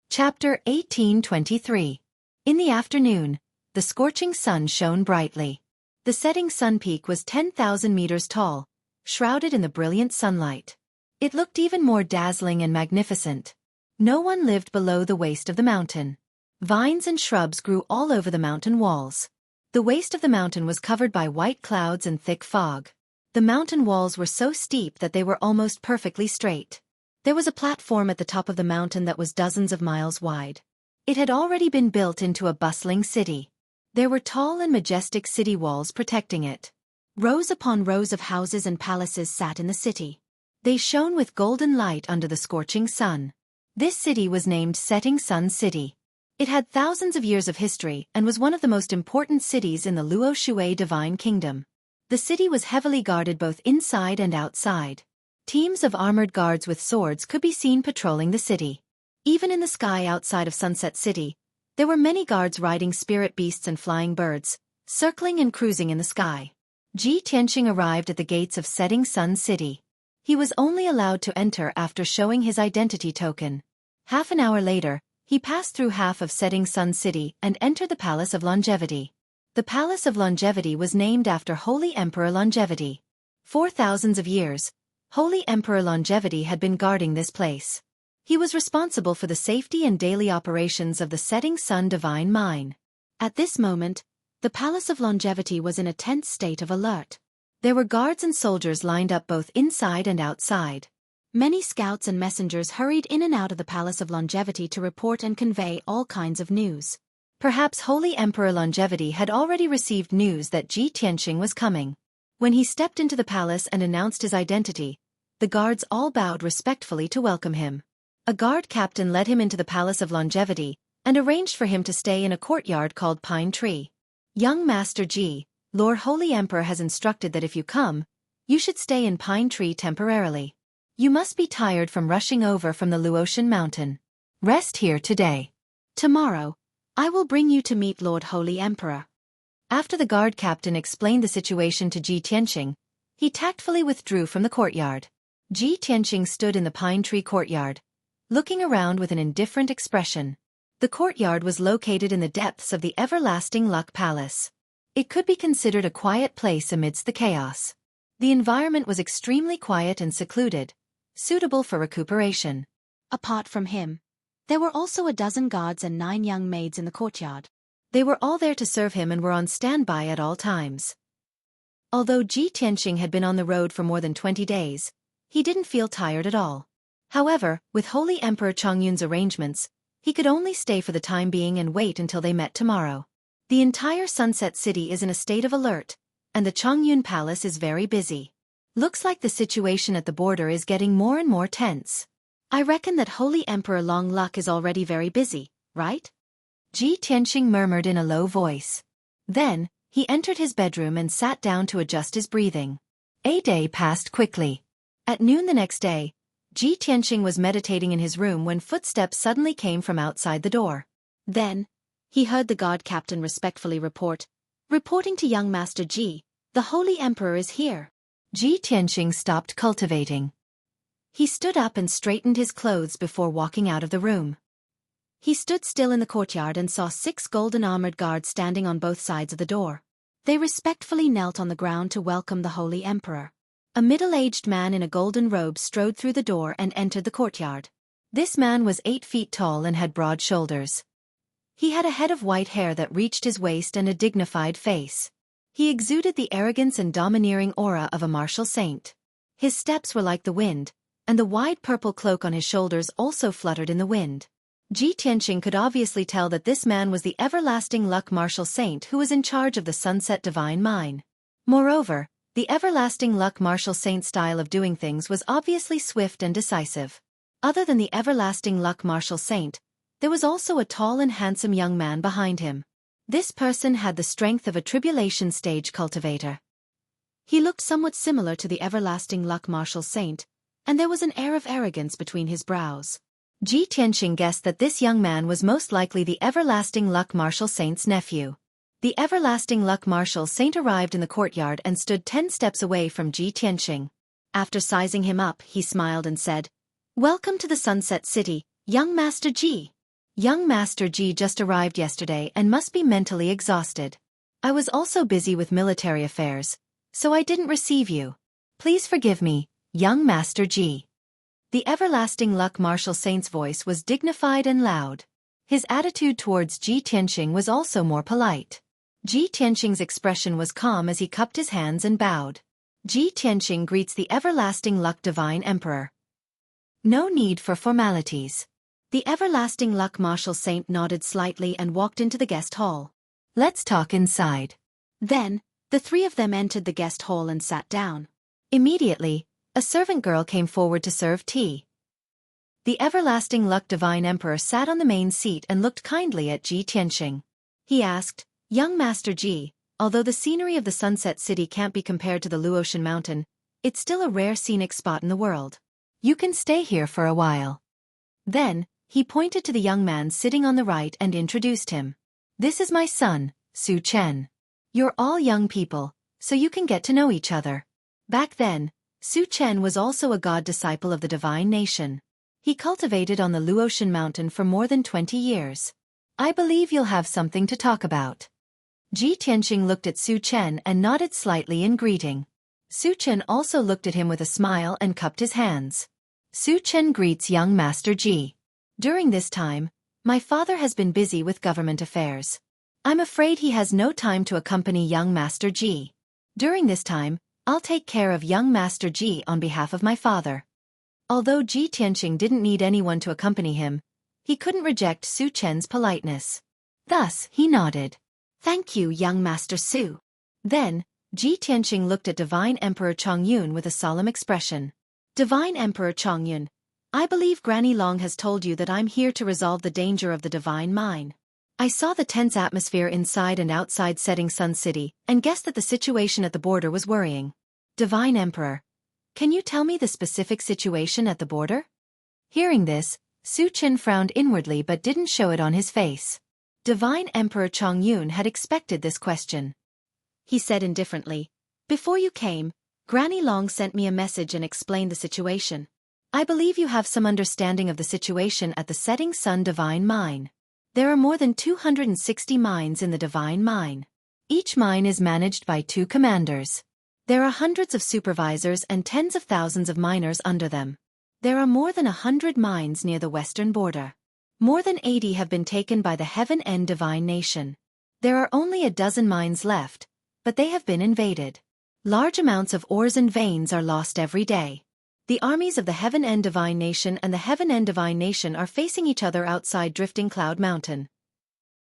Speaker 1: Chapter 1823. In the afternoon, the scorching sun shone brightly. The setting sun peak was 10,000 meters tall, shrouded in the brilliant sunlight. It looked even more dazzling and magnificent. No one lived below the waist of the mountain. Vines and shrubs grew all over the mountain walls. The waist of the mountain was covered by white clouds and thick fog. The mountain walls were so steep that they were almost perfectly straight. There was a platform at the top of the mountain that was dozens of miles wide. It had already been built into a bustling city. There were tall and majestic city walls protecting it.
Speaker 2: Rows upon rows of houses and palaces sat in the city.
Speaker 1: They shone with golden light under the scorching sun. This city was named Setting Sun City. It had thousands of years of history and was one of the most important cities in the Luo Shui Divine Kingdom. The city was heavily guarded both inside and outside. Teams of armored guards with swords could be seen patrolling the city. Even in the sky outside of Sunset City, there were many guards riding spirit beasts and flying birds, circling and cruising in the sky. Ji Tianqing arrived at the gates of Setting Sun City. He was only allowed to enter after showing his identity token. Half an hour later, he passed through half of Setting Sun City and entered the Palace of Longevity. The Palace of Longevity was named after Holy Emperor Longevity. For thousands of years, Holy Emperor Longevity had been guarding this place. He was responsible for the safety and daily operations of the Setting Sun Divine Mine.
Speaker 2: At this moment, the Palace of Longevity was in a tense state of alert.
Speaker 1: There were guards and soldiers lined up both inside and outside.
Speaker 2: Many scouts and messengers hurried in and out of the Palace of Longevity to report and convey all kinds of news.
Speaker 1: Perhaps Holy Emperor Longevity had already received news that Ji Tianqing was coming. When he stepped into the palace and announced his identity, the guards all bowed respectfully to welcome him. A guard captain led him into the Palace of Longevity and arranged for him to stay in a courtyard called Pine Tree. Young Master Ji, Lord Holy Emperor has instructed that if you come, you should stay in Pine Tree temporarily. You must be tired from rushing over from the Luotian Mountain. Rest here today.
Speaker 2: Tomorrow, I will bring you to meet Lord Holy Emperor.
Speaker 1: After the guard captain explained the situation to Ji Tianqing, he tactfully withdrew from the courtyard. Ji Tianqing stood in the Pine Tree courtyard, looking around with an indifferent expression. The courtyard was located in the depths of the Everlasting Luck Palace. It could be considered a quiet place amidst the chaos. The environment was extremely quiet and secluded, suitable for recuperation.
Speaker 2: Apart from him, there were also a dozen guards and 9 young maids in the courtyard.
Speaker 1: They were all there to serve him and were on standby at all times. Although Ji Tianqing had been on the road for more than 20 days, he didn't feel tired at all. However, with Holy Emperor Chongyun's arrangements, he could only stay for the time being and wait until they met tomorrow. The entire Sunset City is in a state of alert, and the Chongyun Palace is very busy. Looks like the situation at the border is getting more and more tense.
Speaker 2: I reckon that Holy Emperor Long Luck is already very busy, right?
Speaker 1: Ji Tianqing murmured in a low voice. Then, he entered his bedroom and sat down to adjust his breathing. A day passed quickly. At noon the next day, Ji Tianqing was meditating in his room when footsteps suddenly came from outside the door.
Speaker 2: Then, he heard the guard captain respectfully reporting to young Master Ji, the Holy Emperor is here.
Speaker 1: Ji Tianqing stopped cultivating. He stood up and straightened his clothes before walking out of the room.
Speaker 2: He stood still in the courtyard and saw 6 golden armored guards standing on both sides of the door. They respectfully knelt on the ground to welcome the Holy Emperor. A middle-aged man in a golden robe strode through the door and entered the courtyard.
Speaker 1: This man was 8 feet tall and had broad shoulders. He had a head of white hair that reached his waist and a dignified face. He exuded the arrogance and domineering aura of a martial saint. His steps were like the wind, and the wide purple cloak on his shoulders also fluttered in the wind. Ji Tianqing could obviously tell that this man was the Everlasting Luck Martial Saint who was in charge of the Sunset Divine Mine. Moreover, the Everlasting Luck Martial Saint's style of doing things was obviously swift and decisive. Other than the Everlasting Luck Martial Saint, there was also a tall and handsome young man behind him. This person had the strength of a tribulation stage cultivator.
Speaker 2: He looked somewhat similar to the Everlasting Luck Martial Saint, and there was an air of arrogance between his brows.
Speaker 1: Ji Tianqing guessed that this young man was most likely the Everlasting Luck Martial Saint's nephew. The Everlasting Luck Martial Saint arrived in the courtyard and stood 10 steps away from Ji Tianqing. After sizing him up, he smiled and said, "Welcome to the Sunset City, young Master Ji. Young Master Ji just arrived yesterday and must be mentally exhausted. I was also busy with military affairs, so I didn't receive you. Please forgive me, young Master Ji." The Everlasting Luck Martial Saint's voice was dignified and loud. His attitude towards Ji Tianqing was also more polite. Ji Tianqing's expression was calm as he cupped his hands and bowed. Ji Tianqing greets the Everlasting Luck Divine Emperor. No need for formalities. The Everlasting Luck Martial Saint nodded slightly and walked into the guest hall. Let's talk inside.
Speaker 2: Then, the three of them entered the guest hall and sat down.
Speaker 1: Immediately, a servant girl came forward to serve tea. The everlasting luck divine emperor sat on the main seat and looked kindly at Ji Tianxing. He asked, "Young Master Ji, although the scenery of the Sunset City can't be compared to the Luotian Mountain, it's still a rare scenic spot in the world. You can stay here for a while." Then, he pointed to the young man sitting on the right and introduced him. "This is my son, Su Chen. You're all young people, so you can get to know each other." Back then, Su Chen was also a god disciple of the divine nation. He cultivated on the Luotian Mountain for more than 20 years. "I believe you'll have something to talk about." Ji Tianxing looked at Su Chen and nodded slightly in greeting. Su Chen also looked at him with a smile and cupped his hands. Su Chen greets young Master Ji. "During this time, my father has been busy with government affairs. I'm afraid he has no time to accompany young Master Ji. During this time, I'll take care of young Master Ji on behalf of my father." Although Ji Tianxing didn't need anyone to accompany him, he couldn't reject Su Chen's politeness. Thus, he nodded.
Speaker 2: "Thank you, young Master Su."
Speaker 1: Then, Ji Tianxing looked at Divine Emperor Chongyun with a solemn expression.
Speaker 2: "Divine Emperor Chongyun, I believe Granny Long has told you that I'm here to resolve the danger of the divine mine. I saw the tense atmosphere inside and outside Setting Sun City and guessed that the situation at the border was worrying. Divine Emperor, can you tell me the specific situation at the border?" Hearing this, Su Chen frowned inwardly but didn't show it on his face. Divine Emperor Chongyun had expected this question. He said indifferently, "Before you came, Granny Long sent me a message and explained the situation.
Speaker 1: I believe you have some understanding of the situation at the Setting Sun Divine Mine. There are more than 260 mines in the Divine Mine. Each mine is managed by 2 commanders. There are hundreds of supervisors and tens of thousands of miners under them. There are more than 100 mines near the western border. More than 80 have been taken by the Heaven End Divine Nation. There are only a dozen mines left, but they have been invaded. Large amounts of ores and veins are lost every day. The armies of the Heaven End Divine Nation and the Heaven End Divine Nation are facing each other outside Drifting Cloud Mountain.